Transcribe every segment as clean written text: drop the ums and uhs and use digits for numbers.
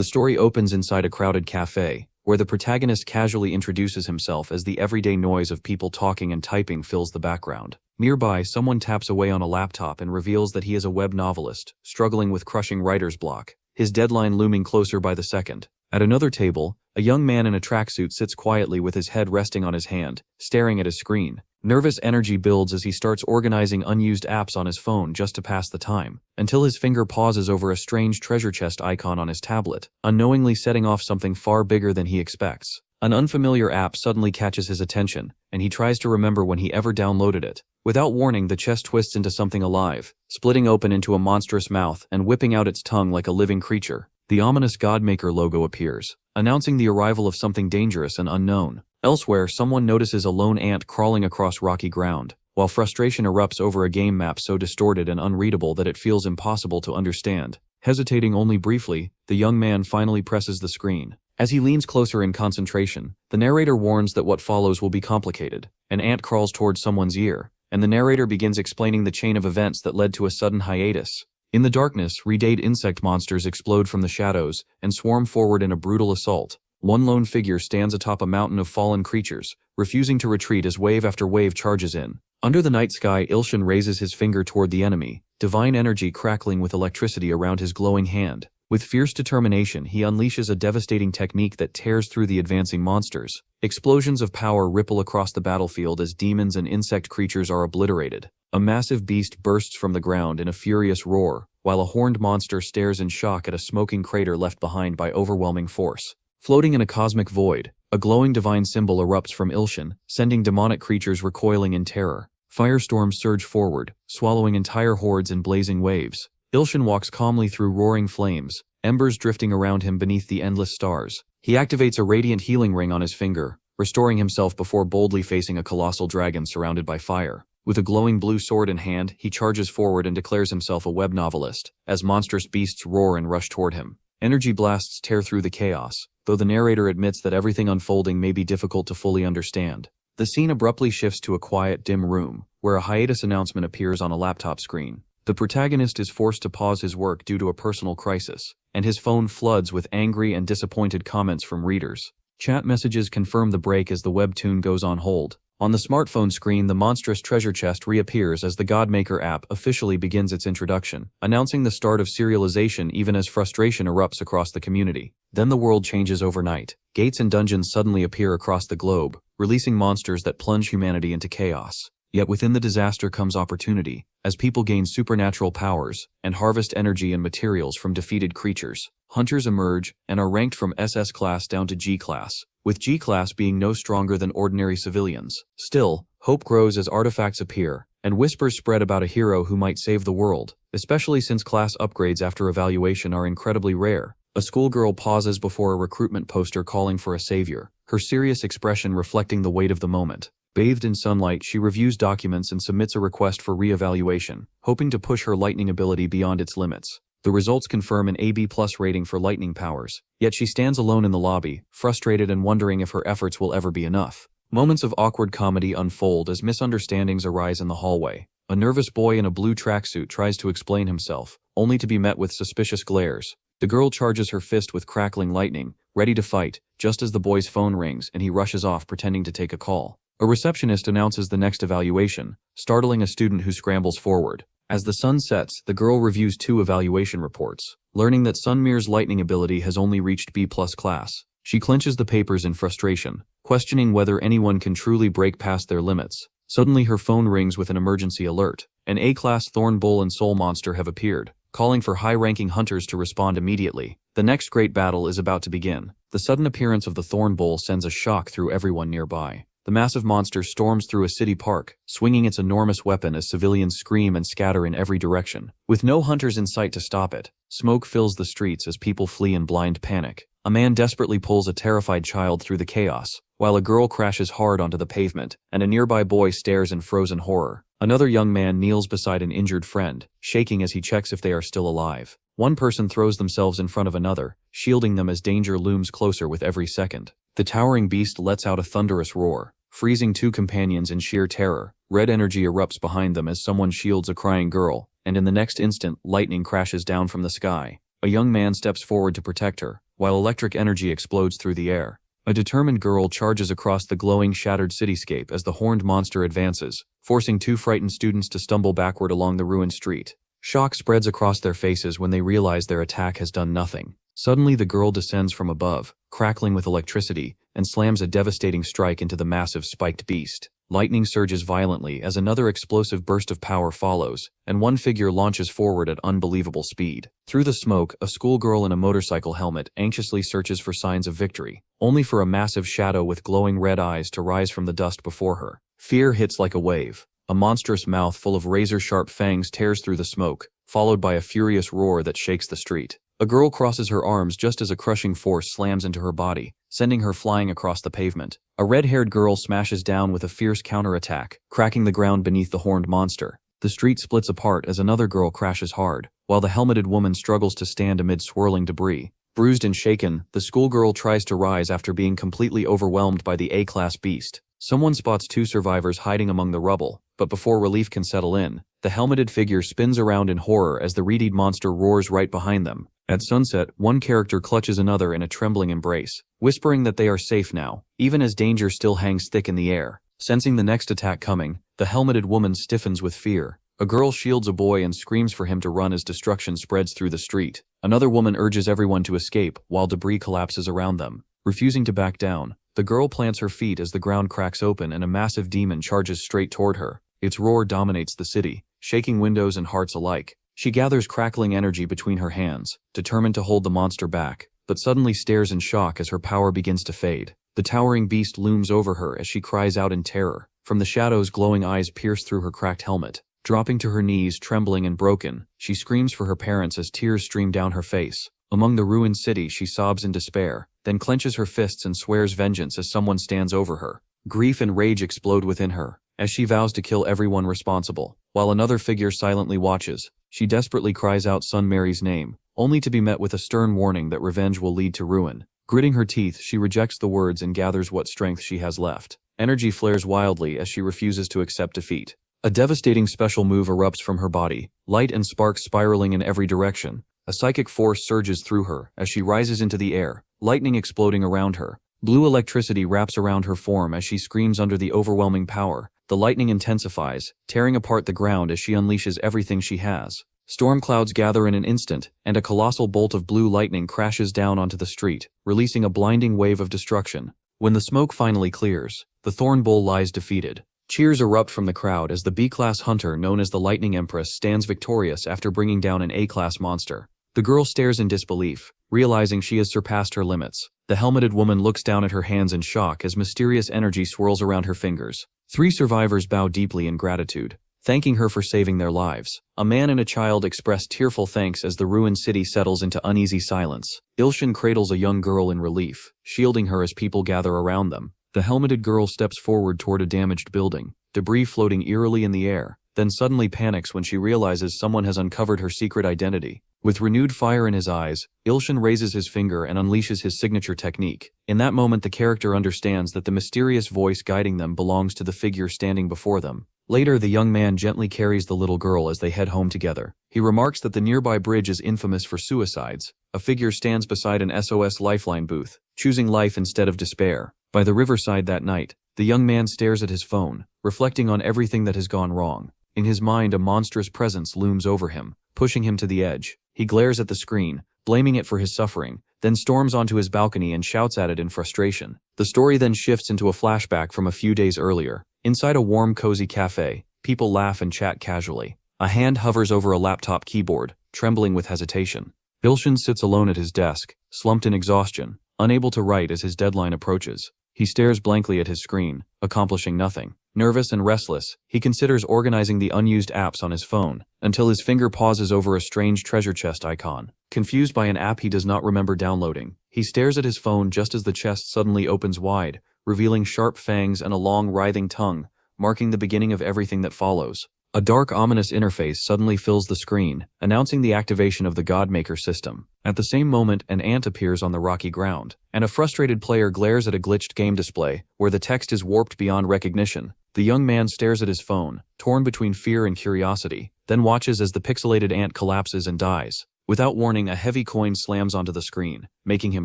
The story opens inside a crowded cafe, where the protagonist casually introduces himself as the everyday noise of people talking and typing fills the background. Nearby, someone taps away on a laptop and reveals that he is a web novelist, struggling with crushing writer's block, his deadline looming closer by the second. At another table, a young man in a tracksuit sits quietly with his head resting on his hand, staring at his screen. Nervous energy builds as he starts organizing unused apps on his phone just to pass the time, until his finger pauses over a strange treasure chest icon on his tablet, unknowingly setting off something far bigger than he expects. An unfamiliar app suddenly catches his attention, and he tries to remember when he ever downloaded it. Without warning, the chest twists into something alive, splitting open into a monstrous mouth and whipping out its tongue like a living creature. The ominous Godmaker logo appears, announcing the arrival of something dangerous and unknown. Elsewhere, someone notices a lone ant crawling across rocky ground, while frustration erupts over a game map so distorted and unreadable that it feels impossible to understand. Hesitating only briefly, the young man finally presses the screen. As he leans closer in concentration, the narrator warns that what follows will be complicated. An ant crawls towards someone's ear, and the narrator begins explaining the chain of events that led to a sudden hiatus. In the darkness, redayed insect monsters explode from the shadows and swarm forward in a brutal assault. One lone figure stands atop a mountain of fallen creatures, refusing to retreat as wave after wave charges in. Under the night sky, Ilshin raises his finger toward the enemy, divine energy crackling with electricity around his glowing hand. With fierce determination, he unleashes a devastating technique that tears through the advancing monsters. Explosions of power ripple across the battlefield as demons and insect creatures are obliterated. A massive beast bursts from the ground in a furious roar, while a horned monster stares in shock at a smoking crater left behind by overwhelming force. Floating in a cosmic void, a glowing divine symbol erupts from Ilshin, sending demonic creatures recoiling in terror. Firestorms surge forward, swallowing entire hordes in blazing waves. Ilshin walks calmly through roaring flames, embers drifting around him beneath the endless stars. He activates a radiant healing ring on his finger, restoring himself before boldly facing a colossal dragon surrounded by fire. With a glowing blue sword in hand, he charges forward and declares himself a web novelist, as monstrous beasts roar and rush toward him. Energy blasts tear through the chaos, though the narrator admits that everything unfolding may be difficult to fully understand. The scene abruptly shifts to a quiet, dim room, where a hiatus announcement appears on a laptop screen. The protagonist is forced to pause his work due to a personal crisis, and his phone floods with angry and disappointed comments from readers. Chat messages confirm the break as the webtoon goes on hold. On the smartphone screen, the monstrous treasure chest reappears as the Godmaker app officially begins its introduction, announcing the start of serialization even as frustration erupts across the community. Then the world changes overnight. Gates and dungeons suddenly appear across the globe, releasing monsters that plunge humanity into chaos. Yet within the disaster comes opportunity, as people gain supernatural powers and harvest energy and materials from defeated creatures. Hunters emerge and are ranked from SS class down to G class, with G class being no stronger than ordinary civilians. Still, hope grows as artifacts appear, and whispers spread about a hero who might save the world, especially since class upgrades after evaluation are incredibly rare. A schoolgirl pauses before a recruitment poster calling for a savior, her serious expression reflecting the weight of the moment. Bathed in sunlight, she reviews documents and submits a request for re-evaluation, hoping to push her lightning ability beyond its limits. The results confirm an AB+ rating for lightning powers, yet she stands alone in the lobby, frustrated and wondering if her efforts will ever be enough. Moments of awkward comedy unfold as misunderstandings arise in the hallway. A nervous boy in a blue tracksuit tries to explain himself, only to be met with suspicious glares. The girl charges her fist with crackling lightning, ready to fight, just as the boy's phone rings and he rushes off pretending to take a call. A receptionist announces the next evaluation, startling a student who scrambles forward. As the sun sets, the girl reviews 2 evaluation reports, learning that Sunmir's lightning ability has only reached B+ class. She clenches the papers in frustration, questioning whether anyone can truly break past their limits. Suddenly her phone rings with an emergency alert. An A-class thorn bull and soul monster have appeared, calling for high-ranking hunters to respond immediately. The next great battle is about to begin. The sudden appearance of the thorn bull sends a shock through everyone nearby. The massive monster storms through a city park, swinging its enormous weapon as civilians scream and scatter in every direction. With no hunters in sight to stop it, smoke fills the streets as people flee in blind panic. A man desperately pulls a terrified child through the chaos, while a girl crashes hard onto the pavement, and a nearby boy stares in frozen horror. Another young man kneels beside an injured friend, shaking as he checks if they are still alive. One person throws themselves in front of another, shielding them as danger looms closer with every second. The towering beast lets out a thunderous roar, freezing 2 companions in sheer terror. Red energy erupts behind them as someone shields a crying girl, and in the next instant, lightning crashes down from the sky. A young man steps forward to protect her, while electric energy explodes through the air. A determined girl charges across the glowing, shattered cityscape as the horned monster advances, forcing two frightened students to stumble backward along the ruined street. Shock spreads across their faces when they realize their attack has done nothing. Suddenly the girl descends from above, crackling with electricity, and slams a devastating strike into the massive spiked beast. Lightning surges violently as another explosive burst of power follows, and one figure launches forward at unbelievable speed. Through the smoke, a schoolgirl in a motorcycle helmet anxiously searches for signs of victory, only for a massive shadow with glowing red eyes to rise from the dust before her. Fear hits like a wave. A monstrous mouth full of razor-sharp fangs tears through the smoke, followed by a furious roar that shakes the street. A girl crosses her arms just as a crushing force slams into her body, sending her flying across the pavement. A red-haired girl smashes down with a fierce counterattack, cracking the ground beneath the horned monster. The street splits apart as another girl crashes hard, while the helmeted woman struggles to stand amid swirling debris. Bruised and shaken, the schoolgirl tries to rise after being completely overwhelmed by the A-class beast. Someone spots two survivors hiding among the rubble, but before relief can settle in, the helmeted figure spins around in horror as the reedied monster roars right behind them. At sunset, one character clutches another in a trembling embrace, whispering that they are safe now, even as danger still hangs thick in the air. Sensing the next attack coming, the helmeted woman stiffens with fear. A girl shields a boy and screams for him to run as destruction spreads through the street. Another woman urges everyone to escape while debris collapses around them. Refusing to back down, the girl plants her feet as the ground cracks open and a massive demon charges straight toward her. Its roar dominates the city, shaking windows and hearts alike. She gathers crackling energy between her hands, determined to hold the monster back, but suddenly stares in shock as her power begins to fade. The towering beast looms over her as she cries out in terror. From the shadows, glowing eyes pierce through her cracked helmet. Dropping to her knees, trembling and broken, she screams for her parents as tears stream down her face. Among the ruined city, she sobs in despair, then clenches her fists and swears vengeance as someone stands over her. Grief and rage explode within her, as she vows to kill everyone responsible. While another figure silently watches, she desperately cries out son Mary's name, only to be met with a stern warning that revenge will lead to ruin. Gritting her teeth, she rejects the words and gathers what strength she has left. Energy flares wildly as she refuses to accept defeat. A devastating special move erupts from her body, light and sparks spiraling in every direction. A psychic force surges through her as she rises into the air, lightning exploding around her. Blue electricity wraps around her form as she screams under the overwhelming power. The lightning intensifies, tearing apart the ground as she unleashes everything she has. Storm clouds gather in an instant, and a colossal bolt of blue lightning crashes down onto the street, releasing a blinding wave of destruction. When the smoke finally clears, the Thorn Bull lies defeated. Cheers erupt from the crowd as the B-class hunter known as the Lightning Empress stands victorious after bringing down an A-class monster. The girl stares in disbelief, realizing she has surpassed her limits. The helmeted woman looks down at her hands in shock as mysterious energy swirls around her fingers. 3 survivors bow deeply in gratitude, thanking her for saving their lives. A man and a child express tearful thanks as the ruined city settles into uneasy silence. Ilshin cradles a young girl in relief, shielding her as people gather around them. The helmeted girl steps forward toward a damaged building, debris floating eerily in the air, then suddenly panics when she realizes someone has uncovered her secret identity. With renewed fire in his eyes, Ilshin raises his finger and unleashes his signature technique. In that moment, the character understands that the mysterious voice guiding them belongs to the figure standing before them. Later, the young man gently carries the little girl as they head home together. He remarks that the nearby bridge is infamous for suicides. A figure stands beside an SOS lifeline booth, choosing life instead of despair. By the riverside that night, the young man stares at his phone, reflecting on everything that has gone wrong. In his mind, a monstrous presence looms over him, pushing him to the edge. He glares at the screen, blaming it for his suffering, then storms onto his balcony and shouts at it in frustration. The story then shifts into a flashback from a few days earlier. Inside a warm, cozy cafe, people laugh and chat casually. A hand hovers over a laptop keyboard, trembling with hesitation. Ilshin sits alone at his desk, slumped in exhaustion, unable to write as his deadline approaches. He stares blankly at his screen, accomplishing nothing. Nervous and restless, he considers organizing the unused apps on his phone, until his finger pauses over a strange treasure chest icon. Confused by an app he does not remember downloading, he stares at his phone just as the chest suddenly opens wide, revealing sharp fangs and a long, writhing tongue, marking the beginning of everything that follows. A dark, ominous interface suddenly fills the screen, announcing the activation of the Godmaker system. At the same moment, an ant appears on the rocky ground, and a frustrated player glares at a glitched game display, where the text is warped beyond recognition. The young man stares at his phone, torn between fear and curiosity, then watches as the pixelated ant collapses and dies. Without warning, a heavy coin slams onto the screen, making him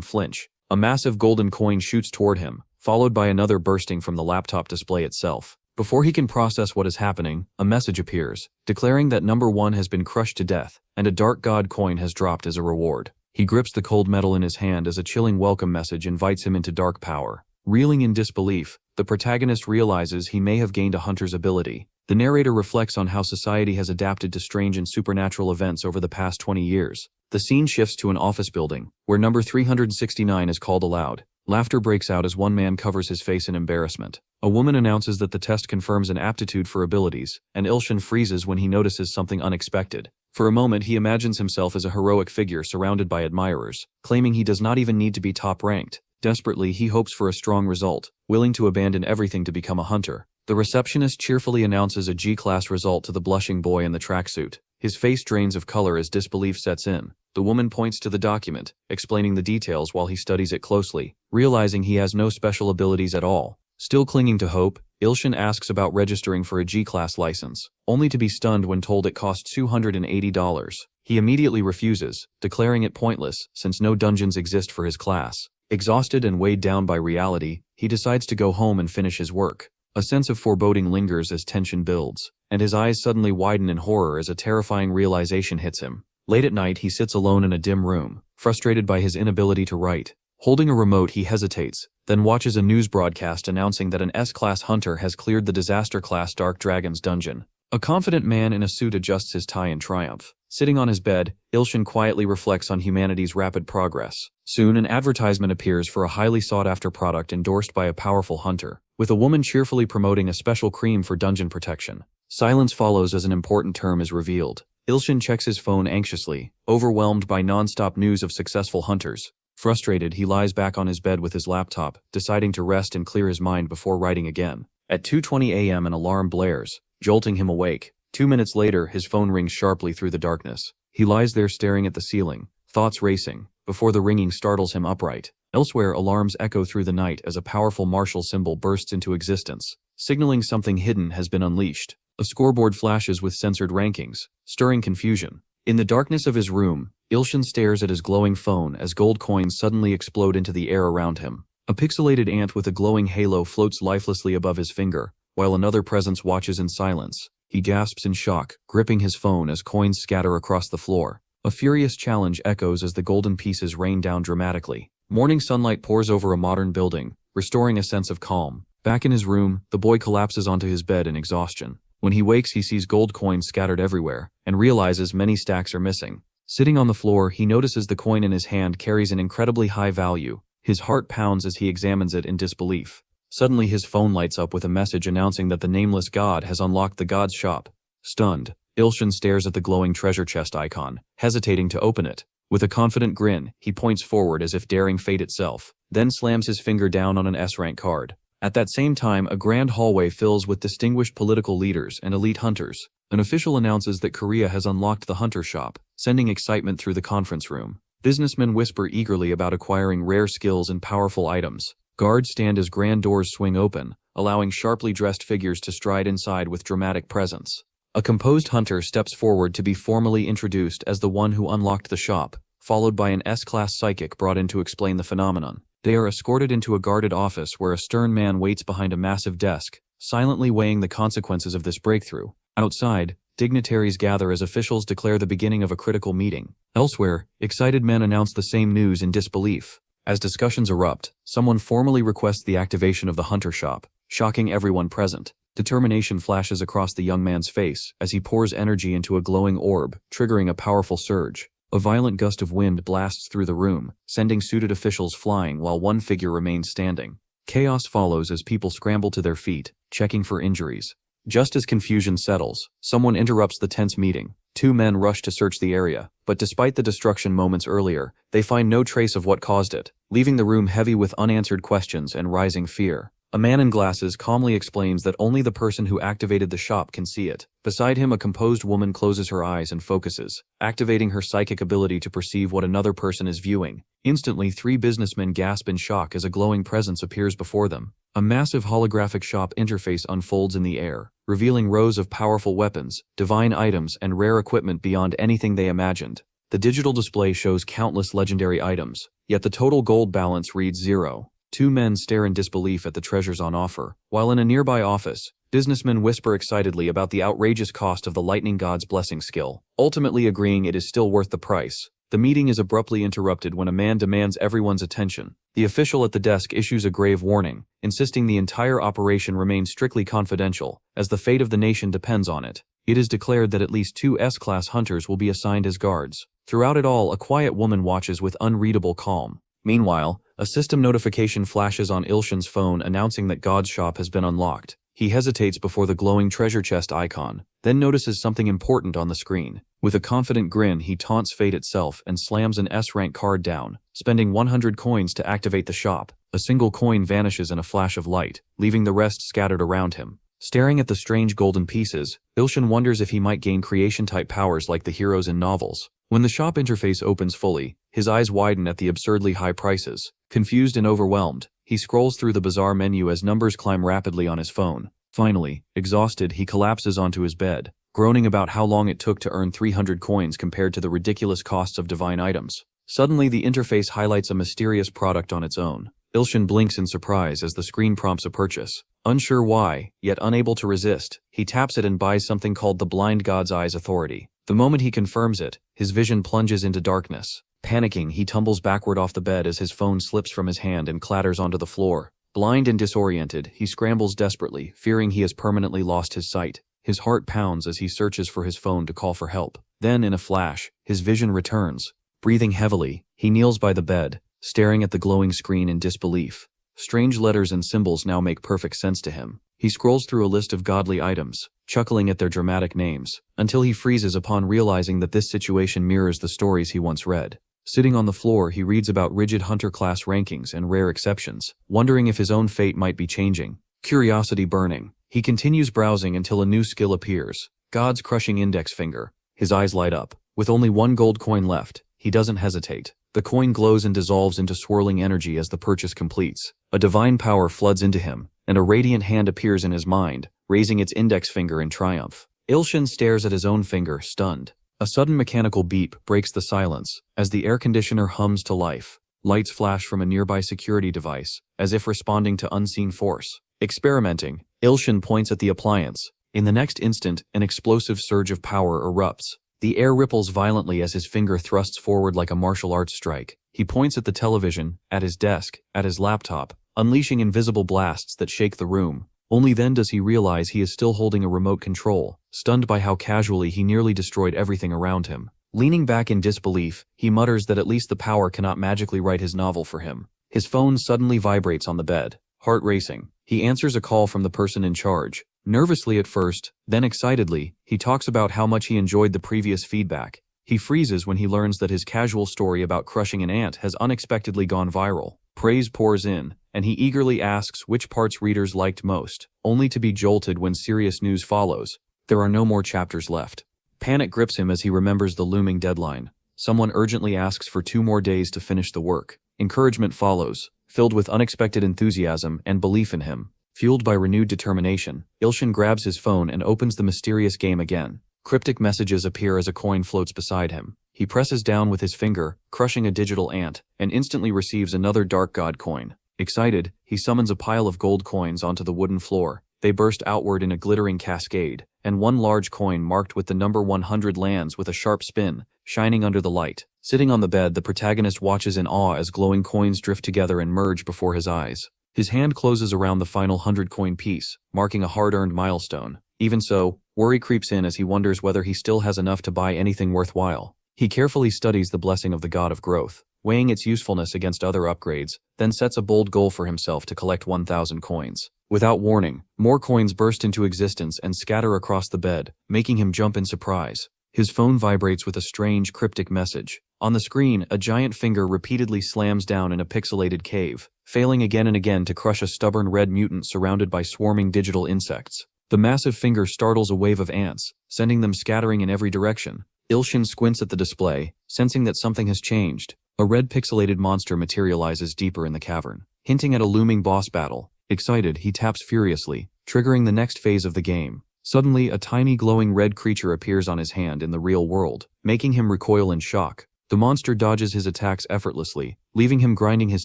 flinch. A massive golden coin shoots toward him, followed by another bursting from the laptop display itself. Before he can process what is happening, a message appears, declaring that number 1 has been crushed to death, and a dark god coin has dropped as a reward. He grips the cold metal in his hand as a chilling welcome message invites him into dark power. Reeling in disbelief, the protagonist realizes he may have gained a hunter's ability. The narrator reflects on how society has adapted to strange and supernatural events over the past 20 years. The scene shifts to an office building, where number 369 is called aloud. Laughter breaks out as one man covers his face in embarrassment. A woman announces that the test confirms an aptitude for abilities, and Ilshin freezes when he notices something unexpected. For a moment, he imagines himself as a heroic figure surrounded by admirers, claiming he does not even need to be top-ranked. Desperately, he hopes for a strong result, willing to abandon everything to become a hunter. The receptionist cheerfully announces a G-class result to the blushing boy in the tracksuit. His face drains of color as disbelief sets in. The woman points to the document, explaining the details while he studies it closely, realizing he has no special abilities at all. Still clinging to hope, Ilshin asks about registering for a G-class license, only to be stunned when told it costs $280. He immediately refuses, declaring it pointless since no dungeons exist for his class. Exhausted and weighed down by reality, he decides to go home and finish his work. A sense of foreboding lingers as tension builds, and his eyes suddenly widen in horror as a terrifying realization hits him. Late at night, he sits alone in a dim room, frustrated by his inability to write. Holding a remote, he hesitates, then watches a news broadcast announcing that an S-class hunter has cleared the disaster-class Dark Dragon's dungeon. A confident man in a suit adjusts his tie in triumph. Sitting on his bed, Ilshin quietly reflects on humanity's rapid progress. Soon, an advertisement appears for a highly sought-after product endorsed by a powerful hunter, with a woman cheerfully promoting a special cream for dungeon protection. Silence follows as an important term is revealed. Ilshin checks his phone anxiously, overwhelmed by non-stop news of successful hunters. Frustrated, he lies back on his bed with his laptop, deciding to rest and clear his mind before writing again. At 2:20 a.m. an alarm blares, jolting him awake. 2 minutes later, his phone rings sharply through the darkness. He lies there staring at the ceiling, thoughts racing, before the ringing startles him upright. Elsewhere, alarms echo through the night as a powerful martial symbol bursts into existence, signaling something hidden has been unleashed. A scoreboard flashes with censored rankings, stirring confusion. In the darkness of his room, Ilshin stares at his glowing phone as gold coins suddenly explode into the air around him. A pixelated ant with a glowing halo floats lifelessly above his finger, while another presence watches in silence. He gasps in shock, gripping his phone as coins scatter across the floor. A furious challenge echoes as the golden pieces rain down dramatically. Morning sunlight pours over a modern building, restoring a sense of calm. Back in his room, the boy collapses onto his bed in exhaustion. When he wakes, he sees gold coins scattered everywhere, and realizes many stacks are missing. Sitting on the floor, he notices the coin in his hand carries an incredibly high value. His heart pounds as he examines it in disbelief. Suddenly, his phone lights up with a message announcing that the nameless god has unlocked the god's shop. Stunned, Ilshin stares at the glowing treasure chest icon, hesitating to open it. With a confident grin, he points forward as if daring fate itself, then slams his finger down on an S-rank card. At that same time, a grand hallway fills with distinguished political leaders and elite hunters. An official announces that Korea has unlocked the hunter shop, sending excitement through the conference room. Businessmen whisper eagerly about acquiring rare skills and powerful items. Guards stand as grand doors swing open, allowing sharply dressed figures to stride inside with dramatic presence. A composed hunter steps forward to be formally introduced as the one who unlocked the shop, followed by an S-class psychic brought in to explain the phenomenon. They are escorted into a guarded office where a stern man waits behind a massive desk, silently weighing the consequences of this breakthrough. Outside, dignitaries gather as officials declare the beginning of a critical meeting. Elsewhere, excited men announce the same news in disbelief. As discussions erupt, someone formally requests the activation of the hunter shop, shocking everyone present. Determination flashes across the young man's face as he pours energy into a glowing orb, triggering a powerful surge. A violent gust of wind blasts through the room, sending suited officials flying while one figure remains standing. Chaos follows as people scramble to their feet, checking for injuries. Just as confusion settles, someone interrupts the tense meeting. Two men rush to search the area, but despite the destruction moments earlier, they find no trace of what caused it, leaving the room heavy with unanswered questions and rising fear. A man in glasses calmly explains that only the person who activated the shop can see it. Beside him, a composed woman closes her eyes and focuses, activating her psychic ability to perceive what another person is viewing. Instantly, three businessmen gasp in shock as a glowing presence appears before them. A massive holographic shop interface unfolds in the air, revealing rows of powerful weapons, divine items, and rare equipment beyond anything they imagined. The digital display shows countless legendary items, yet the total gold balance reads 0. Two men stare in disbelief at the treasures on offer, while in a nearby office, businessmen whisper excitedly about the outrageous cost of the lightning god's blessing skill, ultimately agreeing it is still worth the price. The meeting is abruptly interrupted when a man demands everyone's attention. The official at the desk issues a grave warning, insisting the entire operation remain strictly confidential, as the fate of the nation depends on it. It is declared that at least 2 S-class hunters will be assigned as guards. Throughout it all, a quiet woman watches with unreadable calm. Meanwhile, a system notification flashes on Ilshin's phone announcing that God's shop has been unlocked. He hesitates before the glowing treasure chest icon, then notices something important on the screen. With a confident grin, he taunts fate itself and slams an S-rank card down, spending 100 coins to activate the shop. A single coin vanishes in a flash of light, leaving the rest scattered around him. Staring at the strange golden pieces, Ilshin wonders if he might gain creation-type powers like the heroes in novels. When the shop interface opens fully, his eyes widen at the absurdly high prices. Confused and overwhelmed, he scrolls through the bizarre menu as numbers climb rapidly on his phone. Finally, exhausted, he collapses onto his bed, groaning about how long it took to earn 300 coins compared to the ridiculous costs of divine items. Suddenly, the interface highlights a mysterious product on its own. Ilshin blinks in surprise as the screen prompts a purchase. Unsure why, yet unable to resist, he taps it and buys something called the Blind God's Eyes Authority. The moment he confirms it, his vision plunges into darkness. Panicking, he tumbles backward off the bed as his phone slips from his hand and clatters onto the floor. Blind and disoriented, he scrambles desperately, fearing he has permanently lost his sight. His heart pounds as he searches for his phone to call for help. Then, in a flash, his vision returns. Breathing heavily, he kneels by the bed, staring at the glowing screen in disbelief. Strange letters and symbols now make perfect sense to him. He scrolls through a list of godly items, chuckling at their dramatic names, until he freezes upon realizing that this situation mirrors the stories he once read. Sitting on the floor, he reads about rigid hunter class rankings and rare exceptions, wondering if his own fate might be changing. Curiosity burning, he continues browsing until a new skill appears. God's crushing index finger. His eyes light up. With only 1 gold coin left, he doesn't hesitate. The coin glows and dissolves into swirling energy as the purchase completes. A divine power floods into him, and a radiant hand appears in his mind, raising its index finger in triumph. Ilshin stares at his own finger, stunned. A sudden mechanical beep breaks the silence, as the air conditioner hums to life. Lights flash from a nearby security device, as if responding to unseen force. Experimenting, Ilshin points at the appliance. In the next instant, an explosive surge of power erupts. The air ripples violently as his finger thrusts forward like a martial arts strike. He points at the television, at his desk, at his laptop, unleashing invisible blasts that shake the room. Only then does he realize he is still holding a remote control, stunned by how casually he nearly destroyed everything around him. Leaning back in disbelief, he mutters that at least the power cannot magically write his novel for him. His phone suddenly vibrates on the bed, heart racing. He answers a call from the person in charge. Nervously at first, then excitedly, he talks about how much he enjoyed the previous feedback. He freezes when he learns that his casual story about crushing an ant has unexpectedly gone viral. Praise pours in, and he eagerly asks which parts readers liked most, only to be jolted when serious news follows. There are no more chapters left. Panic grips him as he remembers the looming deadline. Someone urgently asks for 2 more days to finish the work. Encouragement follows, filled with unexpected enthusiasm and belief in him. Fueled by renewed determination, Ilshin grabs his phone and opens the mysterious game again. Cryptic messages appear as a coin floats beside him. He presses down with his finger, crushing a digital ant, and instantly receives another Dark God coin. Excited, he summons a pile of gold coins onto the wooden floor. They burst outward in a glittering cascade, and one large coin marked with the number 100 lands with a sharp spin, shining under the light. Sitting on the bed, the protagonist watches in awe as glowing coins drift together and merge before his eyes. His hand closes around the final 100-coin piece, marking a hard-earned milestone. Even so, worry creeps in as he wonders whether he still has enough to buy anything worthwhile. He carefully studies the blessing of the God of Growth, weighing its usefulness against other upgrades, then sets a bold goal for himself to collect 1,000 coins. Without warning, more coins burst into existence and scatter across the bed, making him jump in surprise. His phone vibrates with a strange, cryptic message. On the screen, a giant finger repeatedly slams down in a pixelated cave, failing again and again to crush a stubborn red mutant surrounded by swarming digital insects. The massive finger startles a wave of ants, sending them scattering in every direction. Ilshin squints at the display, sensing that something has changed. A red pixelated monster materializes deeper in the cavern, hinting at a looming boss battle. Excited, he taps furiously, triggering the next phase of the game. Suddenly, a tiny glowing red creature appears on his hand in the real world, making him recoil in shock. The monster dodges his attacks effortlessly, leaving him grinding his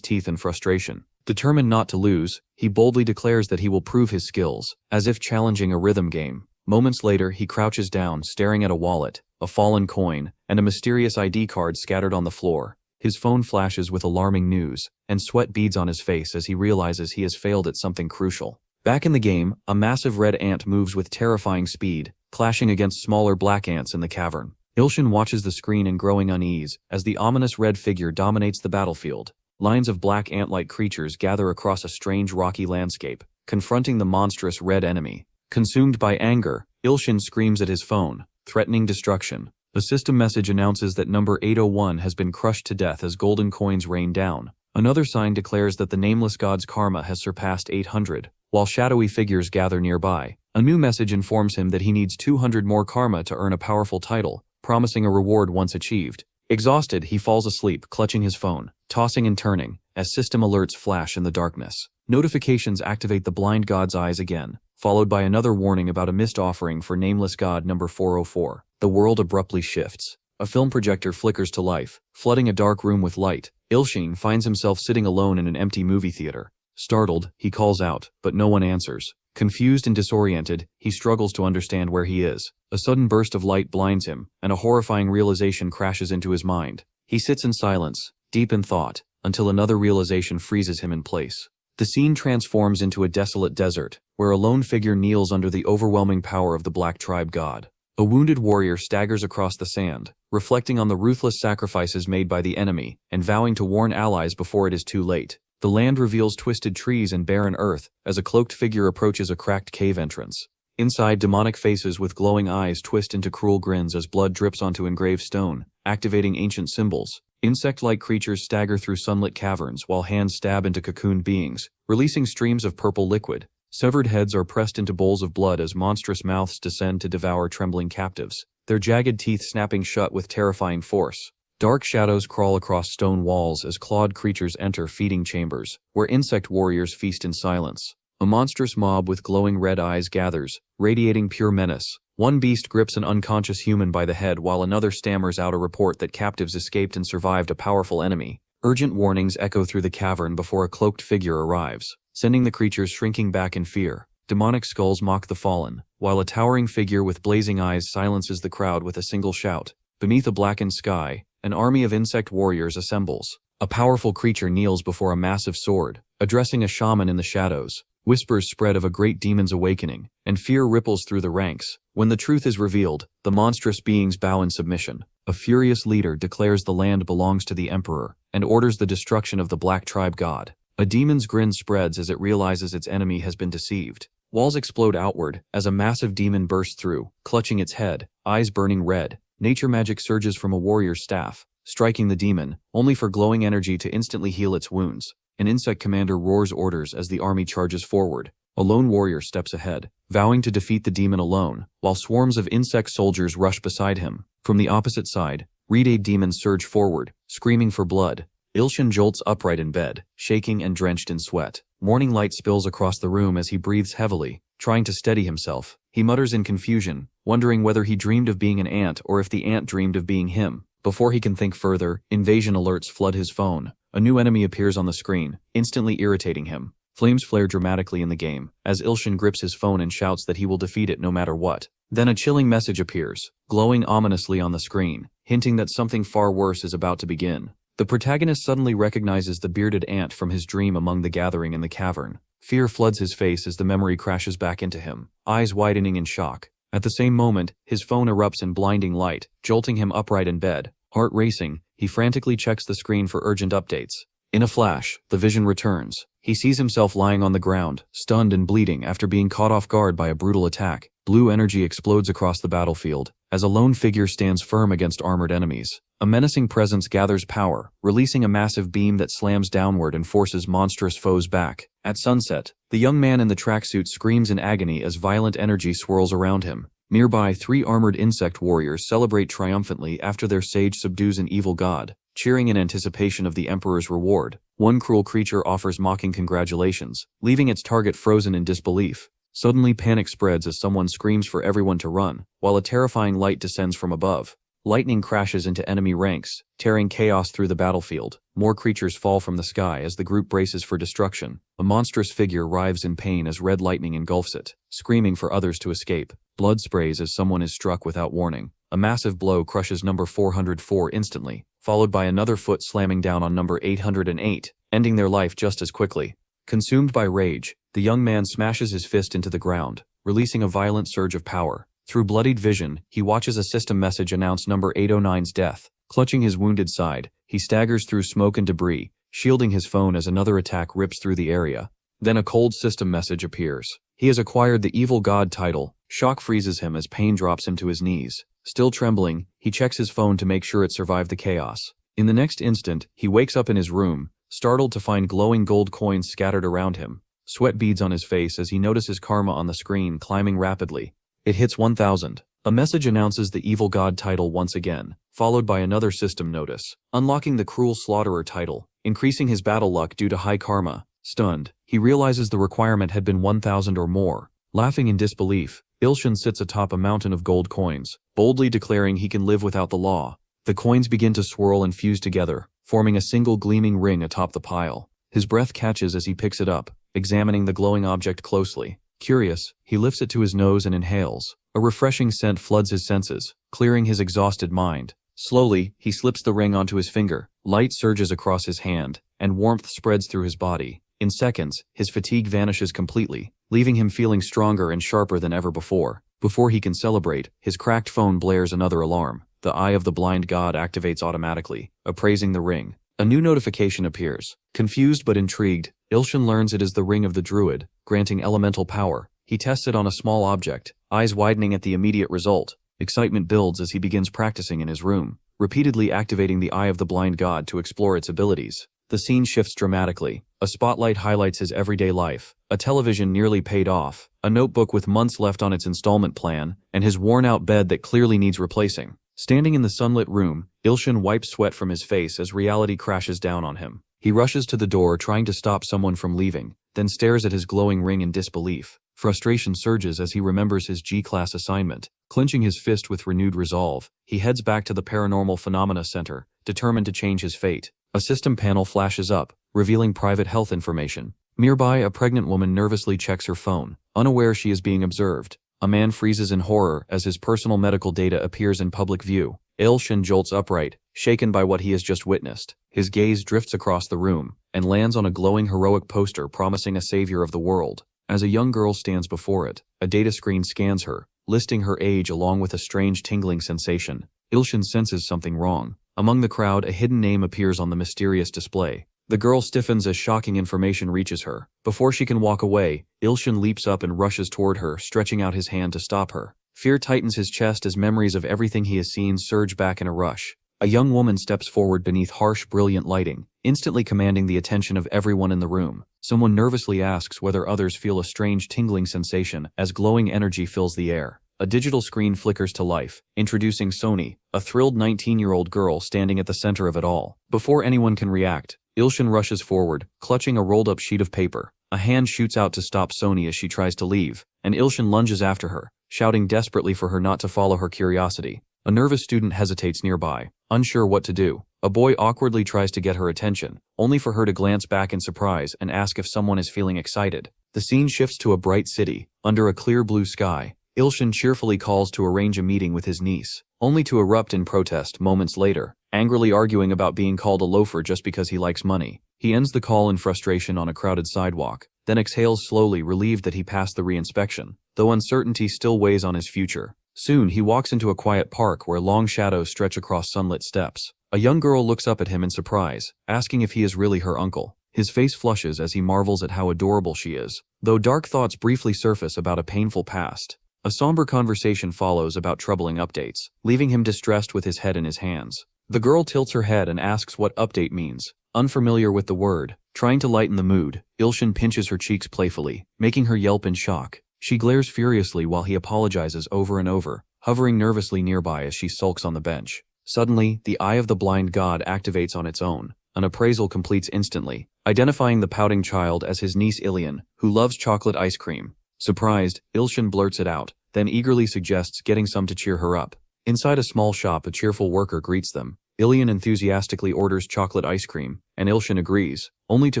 teeth in frustration. Determined not to lose, he boldly declares that he will prove his skills, as if challenging a rhythm game. Moments later, he crouches down, staring at a wallet, a fallen coin, and a mysterious ID card scattered on the floor. His phone flashes with alarming news, and sweat beads on his face as he realizes he has failed at something crucial. Back in the game, a massive red ant moves with terrifying speed, clashing against smaller black ants in the cavern. Ilshin watches the screen in growing unease as the ominous red figure dominates the battlefield. Lines of black ant-like creatures gather across a strange rocky landscape, confronting the monstrous red enemy. Consumed by anger, Ilshin screams at his phone, threatening destruction. A system message announces that number 801 has been crushed to death as golden coins rain down. Another sign declares that the nameless god's karma has surpassed 800, while shadowy figures gather nearby. A new message informs him that he needs 200 more karma to earn a powerful title, promising a reward once achieved. Exhausted, he falls asleep, clutching his phone, tossing and turning, as system alerts flash in the darkness. Notifications activate the blind god's eyes again, followed by another warning about a missed offering for nameless god number 404. The world abruptly shifts. A film projector flickers to life, flooding a dark room with light. Ilshin finds himself sitting alone in an empty movie theater. Startled, he calls out, but no one answers. Confused and disoriented, he struggles to understand where he is. A sudden burst of light blinds him, and a horrifying realization crashes into his mind. He sits in silence, deep in thought, until another realization freezes him in place. The scene transforms into a desolate desert, where a lone figure kneels under the overwhelming power of the Black Tribe god. A wounded warrior staggers across the sand, reflecting on the ruthless sacrifices made by the enemy, and vowing to warn allies before it is too late. The land reveals twisted trees and barren earth as a cloaked figure approaches a cracked cave entrance. Inside, demonic faces with glowing eyes twist into cruel grins as blood drips onto engraved stone, activating ancient symbols. Insect-like creatures stagger through sunlit caverns while hands stab into cocooned beings, releasing streams of purple liquid. Severed heads are pressed into bowls of blood as monstrous mouths descend to devour trembling captives, their jagged teeth snapping shut with terrifying force. Dark shadows crawl across stone walls as clawed creatures enter feeding chambers, where insect warriors feast in silence. A monstrous mob with glowing red eyes gathers, radiating pure menace. One beast grips an unconscious human by the head while another stammers out a report that captives escaped and survived a powerful enemy. Urgent warnings echo through the cavern before a cloaked figure arrives, sending the creatures shrinking back in fear. Demonic skulls mock the fallen, while a towering figure with blazing eyes silences the crowd with a single shout. Beneath a blackened sky, an army of insect warriors assembles. A powerful creature kneels before a massive sword, addressing a shaman in the shadows. Whispers spread of a great demon's awakening, and fear ripples through the ranks. When the truth is revealed, the monstrous beings bow in submission. A furious leader declares the land belongs to the emperor, and orders the destruction of the Black Tribe god. A demon's grin spreads as it realizes its enemy has been deceived. Walls explode outward as a massive demon bursts through, clutching its head, eyes burning red. Nature magic surges from a warrior's staff, striking the demon, only for glowing energy to instantly heal its wounds. An insect commander roars orders as the army charges forward. A lone warrior steps ahead, vowing to defeat the demon alone, while swarms of insect soldiers rush beside him. From the opposite side, Reed demons surge forward, screaming for blood. Ilshin jolts upright in bed, shaking and drenched in sweat. Morning light spills across the room as he breathes heavily, trying to steady himself. He mutters in confusion, wondering whether he dreamed of being an ant or if the ant dreamed of being him. Before he can think further, invasion alerts flood his phone. A new enemy appears on the screen, instantly irritating him. Flames flare dramatically in the game, as Ilshin grips his phone and shouts that he will defeat it no matter what. Then a chilling message appears, glowing ominously on the screen, hinting that something far worse is about to begin. The protagonist suddenly recognizes the bearded ant from his dream among the gathering in the cavern. Fear floods his face as the memory crashes back into him, eyes widening in shock. At the same moment, his phone erupts in blinding light, jolting him upright in bed. Heart racing, he frantically checks the screen for urgent updates. In a flash, the vision returns. He sees himself lying on the ground, stunned and bleeding after being caught off guard by a brutal attack. Blue energy explodes across the battlefield, as a lone figure stands firm against armored enemies. A menacing presence gathers power, releasing a massive beam that slams downward and forces monstrous foes back. At sunset, the young man in the tracksuit screams in agony as violent energy swirls around him. Nearby, 3 armored insect warriors celebrate triumphantly after their sage subdues an evil god, cheering in anticipation of the emperor's reward. One cruel creature offers mocking congratulations, leaving its target frozen in disbelief. Suddenly panic spreads as someone screams for everyone to run, while a terrifying light descends from above. Lightning crashes into enemy ranks, tearing chaos through the battlefield. More creatures fall from the sky as the group braces for destruction. A monstrous figure writhes in pain as red lightning engulfs it, screaming for others to escape. Blood sprays as someone is struck without warning. A massive blow crushes number 404 instantly, followed by another foot slamming down on number 808, ending their life just as quickly. Consumed by rage, the young man smashes his fist into the ground, releasing a violent surge of power. Through bloodied vision, he watches a system message announce number 809's death. Clutching his wounded side, he staggers through smoke and debris, shielding his phone as another attack rips through the area. Then a cold system message appears. He has acquired the Evil God title. Shock freezes him as pain drops him to his knees. Still trembling, he checks his phone to make sure it survived the chaos. In the next instant, he wakes up in his room, startled to find glowing gold coins scattered around him. Sweat beads on his face as he notices karma on the screen climbing rapidly. It hits 1000. A message announces the Evil God title once again, followed by another system notice, unlocking the Cruel Slaughterer title, increasing his battle luck due to high karma. Stunned, he realizes the requirement had been 1000 or more. Laughing in disbelief, Ilshin sits atop a mountain of gold coins, boldly declaring he can live without the law. The coins begin to swirl and fuse together, forming a single gleaming ring atop the pile. His breath catches as he picks it up, examining the glowing object closely. Curious, he lifts it to his nose and inhales. A refreshing scent floods his senses, clearing his exhausted mind. Slowly, he slips the ring onto his finger. Light surges across his hand, and warmth spreads through his body. In seconds, his fatigue vanishes completely, leaving him feeling stronger and sharper than ever before. Before he can celebrate, his cracked phone blares another alarm. The Eye of the Blind God activates automatically, appraising the ring. A new notification appears. Confused but intrigued, Ilshin learns it is the Ring of the Druid, granting elemental power. He tests it on a small object, eyes widening at the immediate result. Excitement builds as he begins practicing in his room, repeatedly activating the Eye of the Blind God to explore its abilities. The scene shifts dramatically. A spotlight highlights his everyday life, a television nearly paid off, a notebook with months left on its installment plan, and his worn-out bed that clearly needs replacing. Standing in the sunlit room, Ilshin wipes sweat from his face as reality crashes down on him. He rushes to the door trying to stop someone from leaving, then stares at his glowing ring in disbelief. Frustration surges as he remembers his G-class assignment. Clenching his fist with renewed resolve, he heads back to the Paranormal Phenomena Center, determined to change his fate. A system panel flashes up, revealing private health information. Nearby, a pregnant woman nervously checks her phone, unaware she is being observed. A man freezes in horror as his personal medical data appears in public view. Ilshin jolts upright, shaken by what he has just witnessed. His gaze drifts across the room, and lands on a glowing heroic poster promising a savior of the world. As a young girl stands before it, a data screen scans her, listing her age along with a strange tingling sensation. Ilshin senses something wrong. Among the crowd, a hidden name appears on the mysterious display. The girl stiffens as shocking information reaches her. Before she can walk away, Ilshin leaps up and rushes toward her, stretching out his hand to stop her. Fear tightens his chest as memories of everything he has seen surge back in a rush. A young woman steps forward beneath harsh, brilliant lighting, instantly commanding the attention of everyone in the room. Someone nervously asks whether others feel a strange tingling sensation as glowing energy fills the air. A digital screen flickers to life, introducing Sony, a thrilled 19-year-old girl standing at the center of it all. Before anyone can react, Ilshin rushes forward, clutching a rolled-up sheet of paper. A hand shoots out to stop Sony as she tries to leave, and Ilshin lunges after her, shouting desperately for her not to follow her curiosity. A nervous student hesitates nearby, unsure what to do. A boy awkwardly tries to get her attention, only for her to glance back in surprise and ask if someone is feeling excited. The scene shifts to a bright city, under a clear blue sky. Ilshin cheerfully calls to arrange a meeting with his niece, only to erupt in protest moments later, angrily arguing about being called a loafer just because he likes money. He ends the call in frustration on a crowded sidewalk, then exhales slowly, relieved that he passed the re-inspection, though uncertainty still weighs on his future. Soon he walks into a quiet park where long shadows stretch across sunlit steps. A young girl looks up at him in surprise, asking if he is really her uncle. His face flushes as he marvels at how adorable she is, though dark thoughts briefly surface about a painful past. A somber conversation follows about troubling updates, leaving him distressed with his head in his hands. The girl tilts her head and asks what update means, unfamiliar with the word. Trying to lighten the mood, Ilshin pinches her cheeks playfully, making her yelp in shock. She glares furiously while he apologizes over and over, hovering nervously nearby as she sulks on the bench. Suddenly, the Eye of the Blind God activates on its own. An appraisal completes instantly, identifying the pouting child as his niece Ilian, who loves chocolate ice cream. Surprised, Ilshin blurts it out, then eagerly suggests getting some to cheer her up. Inside a small shop, a cheerful worker greets them. Ilian enthusiastically orders chocolate ice cream, and Ilshin agrees, only to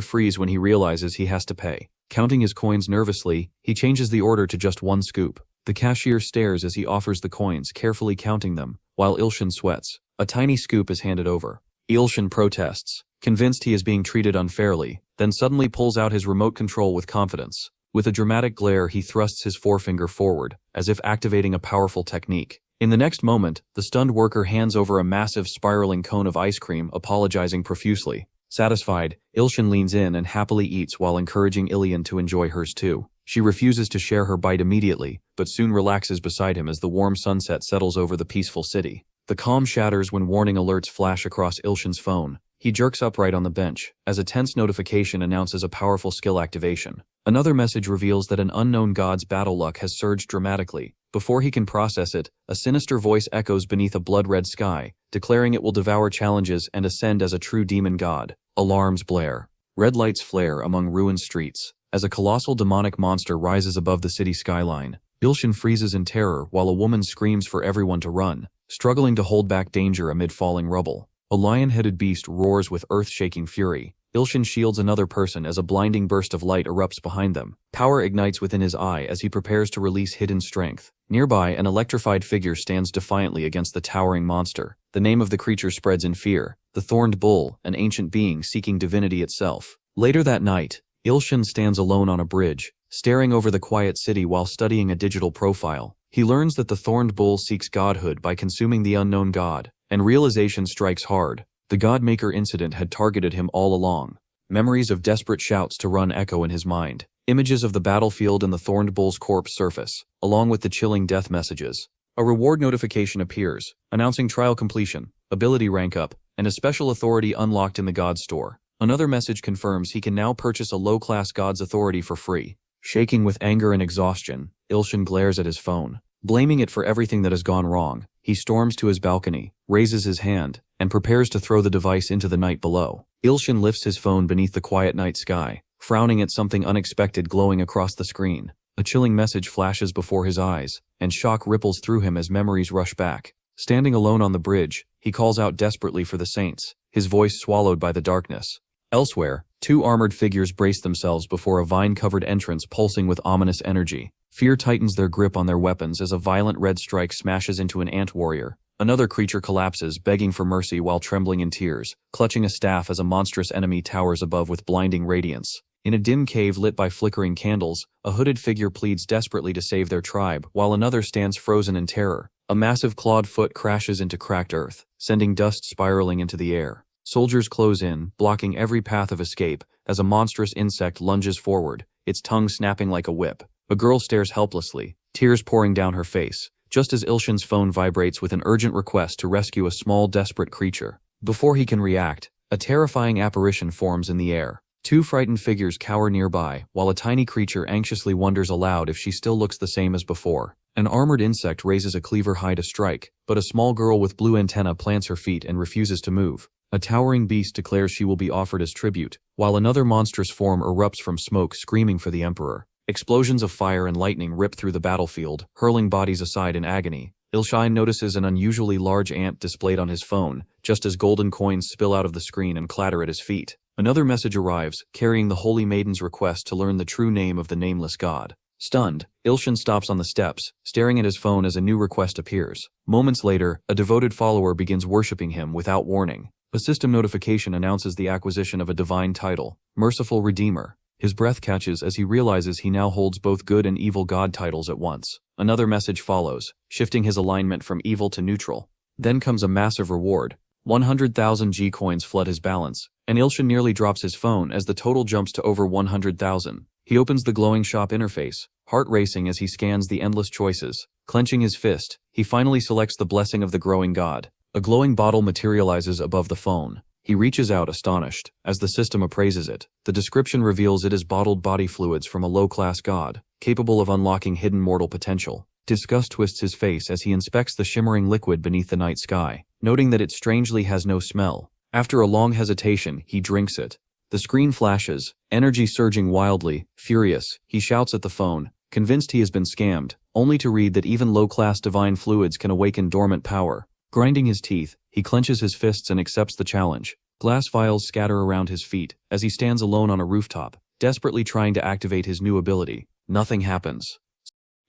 freeze when he realizes he has to pay. Counting his coins nervously, he changes the order to just 1 scoop. The cashier stares as he offers the coins, carefully counting them, while Ilshin sweats. A tiny scoop is handed over. Ilshin protests, convinced he is being treated unfairly, then suddenly pulls out his remote control with confidence. With a dramatic glare, he thrusts his forefinger forward, as if activating a powerful technique. In the next moment, the stunned worker hands over a massive spiraling cone of ice cream, apologizing profusely. Satisfied, Ilshin leans in and happily eats while encouraging Ilian to enjoy hers too. She refuses to share her bite immediately, but soon relaxes beside him as the warm sunset settles over the peaceful city. The calm shatters when warning alerts flash across Ilshin's phone. He jerks upright on the bench, as a tense notification announces a powerful skill activation. Another message reveals that an unknown god's battle luck has surged dramatically. Before he can process it, a sinister voice echoes beneath a blood-red sky, declaring it will devour challenges and ascend as a true demon god. Alarms blare. Red lights flare among ruined streets, as a colossal demonic monster rises above the city skyline. Ilshin freezes in terror while a woman screams for everyone to run, struggling to hold back danger amid falling rubble. A lion-headed beast roars with earth-shaking fury. Ilshin shields another person as a blinding burst of light erupts behind them. Power ignites within his eye as he prepares to release hidden strength. Nearby, an electrified figure stands defiantly against the towering monster. The name of the creature spreads in fear: the Thorned Bull, an ancient being seeking divinity itself. Later that night, Ilshin stands alone on a bridge, staring over the quiet city while studying a digital profile. He learns that the Thorned Bull seeks godhood by consuming the unknown god, and realization strikes hard. The Godmaker incident had targeted him all along. Memories of desperate shouts to run echo in his mind. Images of the battlefield and the Thorned Bull's corpse surface, along with the chilling death messages. A reward notification appears, announcing trial completion, ability rank up, and a special authority unlocked in the God store. Another message confirms he can now purchase a low-class God's authority for free. Shaking with anger and exhaustion, Ilshin glares at his phone. Blaming it for everything that has gone wrong, he storms to his balcony, raises his hand, and prepares to throw the device into the night below. Ilshin lifts his phone beneath the quiet night sky, frowning at something unexpected glowing across the screen. A chilling message flashes before his eyes, and shock ripples through him as memories rush back. Standing alone on the bridge, he calls out desperately for the saints, his voice swallowed by the darkness. Elsewhere, 2 armored figures brace themselves before a vine-covered entrance pulsing with ominous energy. Fear tightens their grip on their weapons as a violent red strike smashes into an ant warrior. Another creature collapses, begging for mercy while trembling in tears, clutching a staff as a monstrous enemy towers above with blinding radiance. In a dim cave lit by flickering candles, a hooded figure pleads desperately to save their tribe, while another stands frozen in terror. A massive clawed foot crashes into cracked earth, sending dust spiraling into the air. Soldiers close in, blocking every path of escape, as a monstrous insect lunges forward, its tongue snapping like a whip. A girl stares helplessly, tears pouring down her face, just as Ilshin's phone vibrates with an urgent request to rescue a small, desperate creature. Before he can react, a terrifying apparition forms in the air. 2 frightened figures cower nearby, while a tiny creature anxiously wonders aloud if she still looks the same as before. An armored insect raises a cleaver high to strike, but a small girl with blue antennae plants her feet and refuses to move. A towering beast declares she will be offered as tribute, while another monstrous form erupts from smoke screaming for the Emperor. Explosions of fire and lightning rip through the battlefield, hurling bodies aside in agony. Ilshin notices an unusually large ant displayed on his phone, just as golden coins spill out of the screen and clatter at his feet. Another message arrives, carrying the Holy Maiden's request to learn the true name of the nameless god. Stunned, Ilshin stops on the steps, staring at his phone as a new request appears. Moments later, a devoted follower begins worshipping him without warning. A system notification announces the acquisition of a divine title, Merciful Redeemer. His breath catches as he realizes he now holds both good and evil god titles at once. Another message follows, shifting his alignment from evil to neutral. Then comes a massive reward. 100,000 G-coins flood his balance, and Ilshin nearly drops his phone as the total jumps to over 100,000. He opens the glowing shop interface, heart racing as he scans the endless choices. Clenching his fist, he finally selects the blessing of the growing god. A glowing bottle materializes above the phone. He reaches out astonished, as the system appraises it. The description reveals it is bottled body fluids from a low-class god, capable of unlocking hidden mortal potential. Disgust twists his face as he inspects the shimmering liquid beneath the night sky, noting that it strangely has no smell. After a long hesitation, he drinks it. The screen flashes, energy surging wildly. Furious, he shouts at the phone, convinced he has been scammed, only to read that even low-class divine fluids can awaken dormant power. Grinding his teeth, he clenches his fists and accepts the challenge. Glass vials scatter around his feet as he stands alone on a rooftop, desperately trying to activate his new ability. Nothing happens.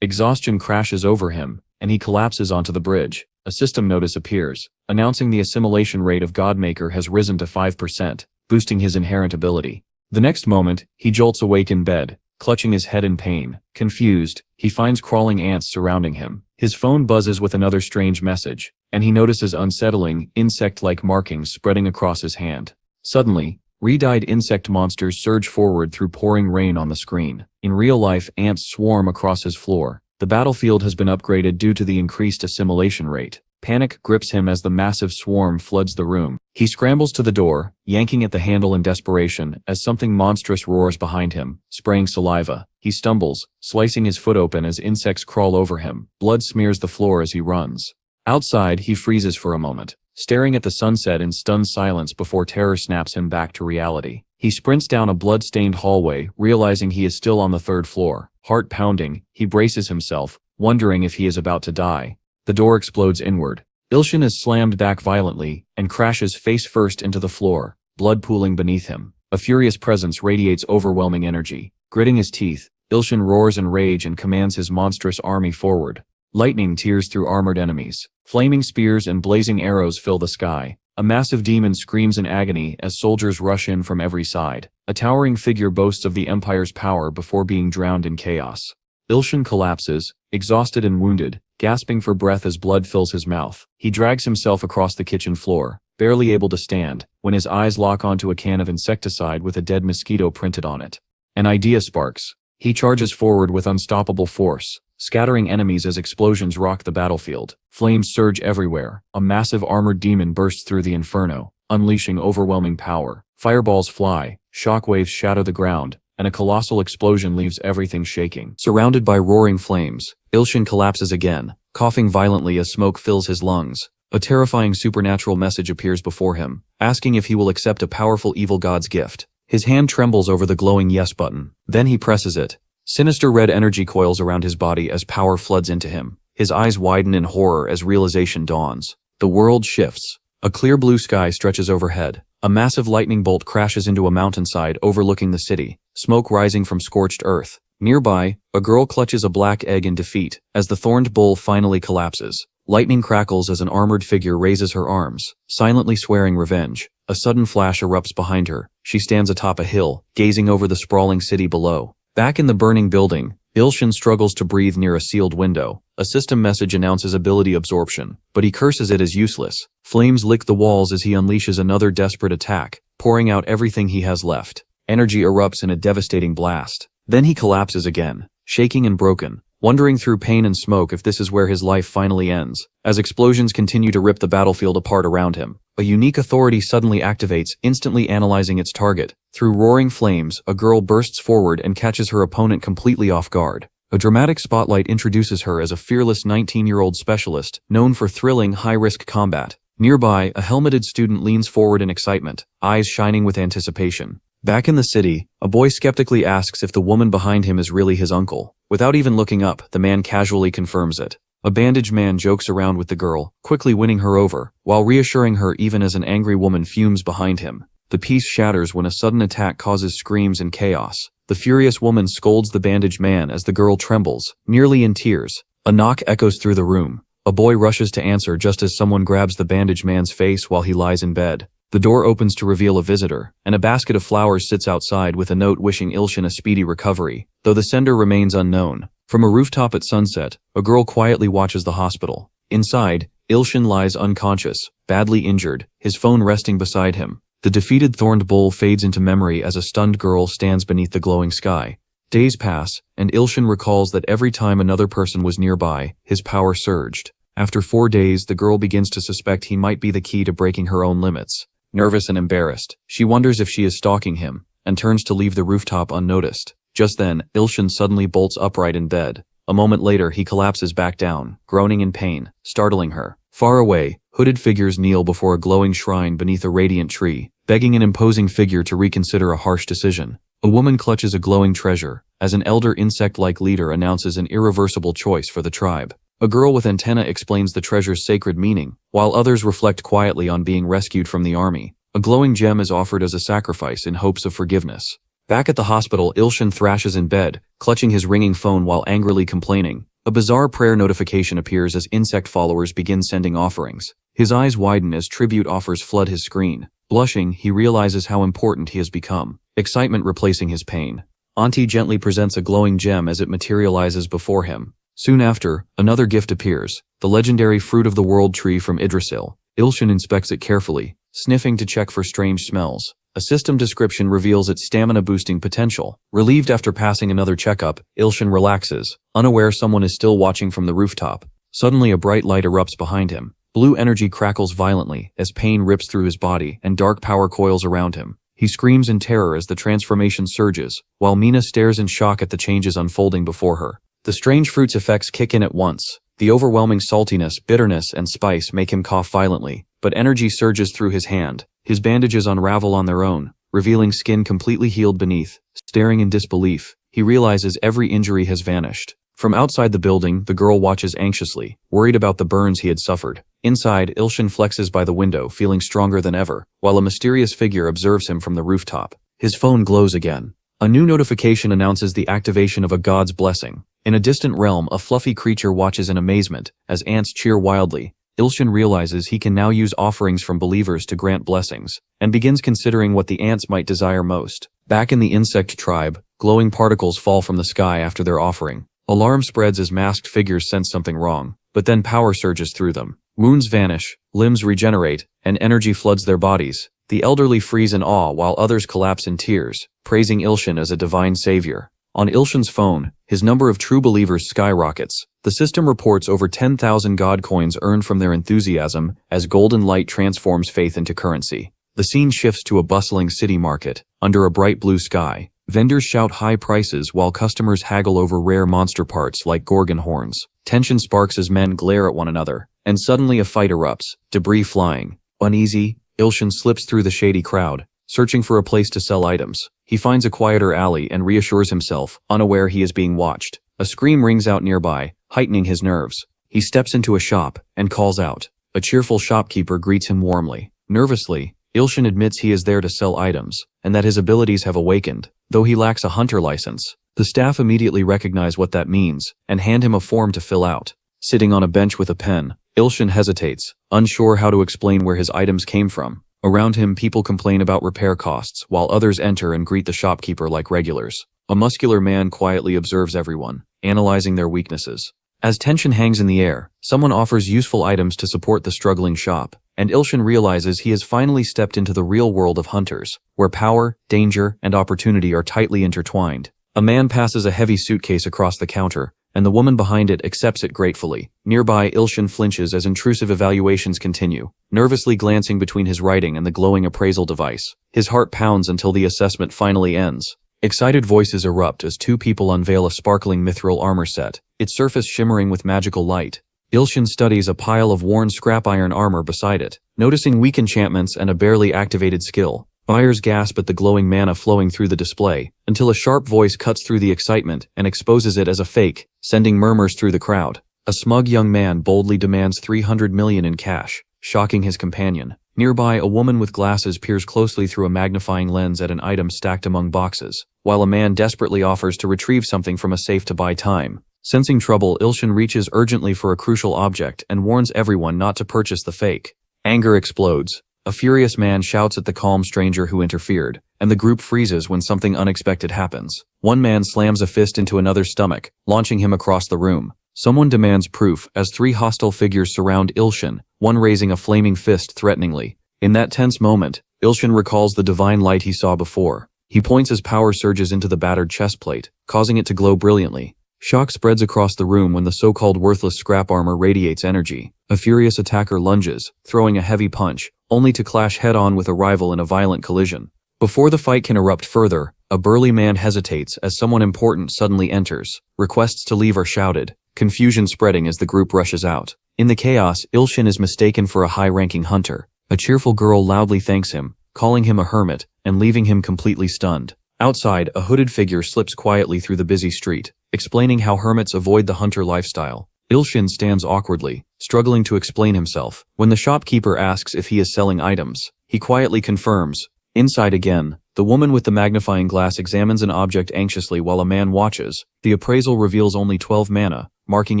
Exhaustion crashes over him, and he collapses onto the bridge. A system notice appears, announcing the assimilation rate of Godmaker has risen to 5%, boosting his inherent ability. The next moment, he jolts awake in bed, clutching his head in pain. Confused, he finds crawling ants surrounding him. His phone buzzes with another strange message, and he notices unsettling, insect-like markings spreading across his hand. Suddenly, red-eyed insect monsters surge forward through pouring rain on the screen. In real life, ants swarm across his floor. The battlefield has been upgraded due to the increased assimilation rate. Panic grips him as the massive swarm floods the room. He scrambles to the door, yanking at the handle in desperation as something monstrous roars behind him, spraying saliva. He stumbles, slicing his foot open as insects crawl over him. Blood smears the floor as he runs. Outside, he freezes for a moment, staring at the sunset in stunned silence before terror snaps him back to reality. He sprints down a blood-stained hallway, realizing he is still on the 3rd floor. Heart pounding, he braces himself, wondering if he is about to die. The door explodes inward. Ilshin is slammed back violently and crashes face first into the floor, blood pooling beneath him. A furious presence radiates overwhelming energy. Gritting his teeth, Ilshin roars in rage and commands his monstrous army forward. Lightning tears through armored enemies. Flaming spears and blazing arrows fill the sky. A massive demon screams in agony as soldiers rush in from every side. A towering figure boasts of the Empire's power before being drowned in chaos. Ilshin collapses, exhausted and wounded, gasping for breath as blood fills his mouth. He drags himself across the kitchen floor, barely able to stand, when his eyes lock onto a can of insecticide with a dead mosquito printed on it. An idea sparks. He charges forward with unstoppable force, scattering enemies as explosions rock the battlefield. Flames surge everywhere. A massive armored demon bursts through the inferno, unleashing overwhelming power. Fireballs fly, shockwaves shatter the ground, and a colossal explosion leaves everything shaking. Surrounded by roaring flames, Ilshin collapses again, coughing violently as smoke fills his lungs. A terrifying supernatural message appears before him, asking if he will accept a powerful evil god's gift. His hand trembles over the glowing yes button. Then he presses it. Sinister red energy coils around his body as power floods into him. His eyes widen in horror as realization dawns. The world shifts. A clear blue sky stretches overhead. A massive lightning bolt crashes into a mountainside overlooking the city, smoke rising from scorched earth. Nearby, a girl clutches a black egg in defeat as the thorned bull finally collapses. Lightning crackles as an armored figure raises her arms, silently swearing revenge. A sudden flash erupts behind her. She stands atop a hill, gazing over the sprawling city below. Back in the burning building, Ilshin struggles to breathe near a sealed window. A system message announces ability absorption, but he curses it as useless. Flames lick the walls as he unleashes another desperate attack, pouring out everything he has left. Energy erupts in a devastating blast. Then he collapses again, shaking and broken, wondering through pain and smoke if this is where his life finally ends. As explosions continue to rip the battlefield apart around him, a unique authority suddenly activates, instantly analyzing its target. Through roaring flames, a girl bursts forward and catches her opponent completely off guard. A dramatic spotlight introduces her as a fearless 19-year-old specialist, known for thrilling, high-risk combat. Nearby, a helmeted student leans forward in excitement, eyes shining with anticipation. Back in the city, a boy skeptically asks if the woman behind him is really his uncle. Without even looking up, the man casually confirms it. A bandaged man jokes around with the girl, quickly winning her over, while reassuring her even as an angry woman fumes behind him. The peace shatters when a sudden attack causes screams and chaos. The furious woman scolds the bandaged man as the girl trembles, nearly in tears. A knock echoes through the room. A boy rushes to answer just as someone grabs the bandaged man's face while he lies in bed. The door opens to reveal a visitor, and a basket of flowers sits outside with a note wishing Ilshin a speedy recovery, though the sender remains unknown. From a rooftop at sunset, a girl quietly watches the hospital. Inside, Ilshin lies unconscious, badly injured, his phone resting beside him. The defeated thorned bull fades into memory as a stunned girl stands beneath the glowing sky. Days pass, and Ilshin recalls that every time another person was nearby, his power surged. After 4 days, the girl begins to suspect he might be the key to breaking her own limits. Nervous and embarrassed, she wonders if she is stalking him, and turns to leave the rooftop unnoticed. Just then, Ilshin suddenly bolts upright in bed. A moment later, he collapses back down, groaning in pain, startling her. Far away, hooded figures kneel before a glowing shrine beneath a radiant tree, begging an imposing figure to reconsider a harsh decision. A woman clutches a glowing treasure, as an elder insect-like leader announces an irreversible choice for the tribe. A girl with antenna explains the treasure's sacred meaning, while others reflect quietly on being rescued from the army. A glowing gem is offered as a sacrifice in hopes of forgiveness. Back at the hospital, Ilshin thrashes in bed, clutching his ringing phone while angrily complaining. A bizarre prayer notification appears as insect followers begin sending offerings. His eyes widen as tribute offers flood his screen. Blushing, he realizes how important he has become, excitement replacing his pain. Auntie gently presents a glowing gem as it materializes before him. Soon after, another gift appears, the legendary fruit of the world tree from Idrisil. Ilshin inspects it carefully, sniffing to check for strange smells. A system description reveals its stamina-boosting potential. Relieved after passing another checkup, Ilshin relaxes, unaware someone is still watching from the rooftop. Suddenly a bright light erupts behind him. Blue energy crackles violently as pain rips through his body and dark power coils around him. He screams in terror as the transformation surges, while Mina stares in shock at the changes unfolding before her. The strange fruit's effects kick in at once. The overwhelming saltiness, bitterness, and spice make him cough violently, but energy surges through his hand. His bandages unravel on their own, revealing skin completely healed beneath. Staring in disbelief, he realizes every injury has vanished. From outside the building, the girl watches anxiously, worried about the burns he had suffered. Inside, Ilshin flexes by the window, feeling stronger than ever, while a mysterious figure observes him from the rooftop. His phone glows again. A new notification announces the activation of a god's blessing. In a distant realm, a fluffy creature watches in amazement, as ants cheer wildly. Ilshin realizes he can now use offerings from believers to grant blessings, and begins considering what the ants might desire most. Back in the insect tribe, glowing particles fall from the sky after their offering. Alarm spreads as masked figures sense something wrong, but then power surges through them. Wounds vanish, limbs regenerate, and energy floods their bodies. The elderly freeze in awe while others collapse in tears, praising Ilshin as a divine savior. On Ilshin's phone, his number of true believers skyrockets. The system reports over 10,000 god coins earned from their enthusiasm as golden light transforms faith into currency. The scene shifts to a bustling city market. Under a bright blue sky, vendors shout high prices while customers haggle over rare monster parts like gorgon horns. Tension sparks as men glare at one another, and suddenly a fight erupts, debris flying. Uneasy, Ilshin slips through the shady crowd, searching for a place to sell items. He finds a quieter alley and reassures himself, unaware he is being watched. A scream rings out nearby, heightening his nerves. He steps into a shop and calls out. A cheerful shopkeeper greets him warmly. Nervously, Ilshin admits he is there to sell items, and that his abilities have awakened, though he lacks a hunter license. The staff immediately recognize what that means, and hand him a form to fill out. Sitting on a bench with a pen, Ilshin hesitates, unsure how to explain where his items came from. Around him, people complain about repair costs, while others enter and greet the shopkeeper like regulars. A muscular man quietly observes everyone, analyzing their weaknesses. As tension hangs in the air, someone offers useful items to support the struggling shop, and Ilshin realizes he has finally stepped into the real world of hunters, where power, danger, and opportunity are tightly intertwined. A man passes a heavy suitcase across the counter, and the woman behind it accepts it gratefully. Nearby, Ilshin flinches as intrusive evaluations continue, nervously glancing between his writing and the glowing appraisal device. His heart pounds until the assessment finally ends. Excited voices erupt as two people unveil a sparkling mithril armor set, its surface shimmering with magical light. Ilshin studies a pile of worn scrap iron armor beside it, noticing weak enchantments and a barely activated skill. Buyers gasp at the glowing mana flowing through the display, until a sharp voice cuts through the excitement and exposes it as a fake, sending murmurs through the crowd. A smug young man boldly demands 300 million in cash, shocking his companion. Nearby, a woman with glasses peers closely through a magnifying lens at an item stacked among boxes, while a man desperately offers to retrieve something from a safe to buy time. Sensing trouble, Ilshin reaches urgently for a crucial object and warns everyone not to purchase the fake. Anger explodes. A furious man shouts at the calm stranger who interfered, and the group freezes when something unexpected happens. One man slams a fist into another's stomach, launching him across the room. Someone demands proof as three hostile figures surround Ilshin, one raising a flaming fist threateningly. In that tense moment, Ilshin recalls the divine light he saw before. He points as power surges into the battered chest plate, causing it to glow brilliantly. Shock spreads across the room when the so-called worthless scrap armor radiates energy. A furious attacker lunges, throwing a heavy punch, only to clash head-on with a rival in a violent collision. Before the fight can erupt further, a burly man hesitates as someone important suddenly enters. Requests to leave are shouted, confusion spreading as the group rushes out. In the chaos, Ilshin is mistaken for a high-ranking hunter. A cheerful girl loudly thanks him, calling him a hermit, and leaving him completely stunned. Outside, a hooded figure slips quietly through the busy street, explaining how hermits avoid the hunter lifestyle. Ilshin stands awkwardly, struggling to explain himself. When the shopkeeper asks if he is selling items, he quietly confirms. Inside again, the woman with the magnifying glass examines an object anxiously while a man watches. The appraisal reveals only 12 mana, marking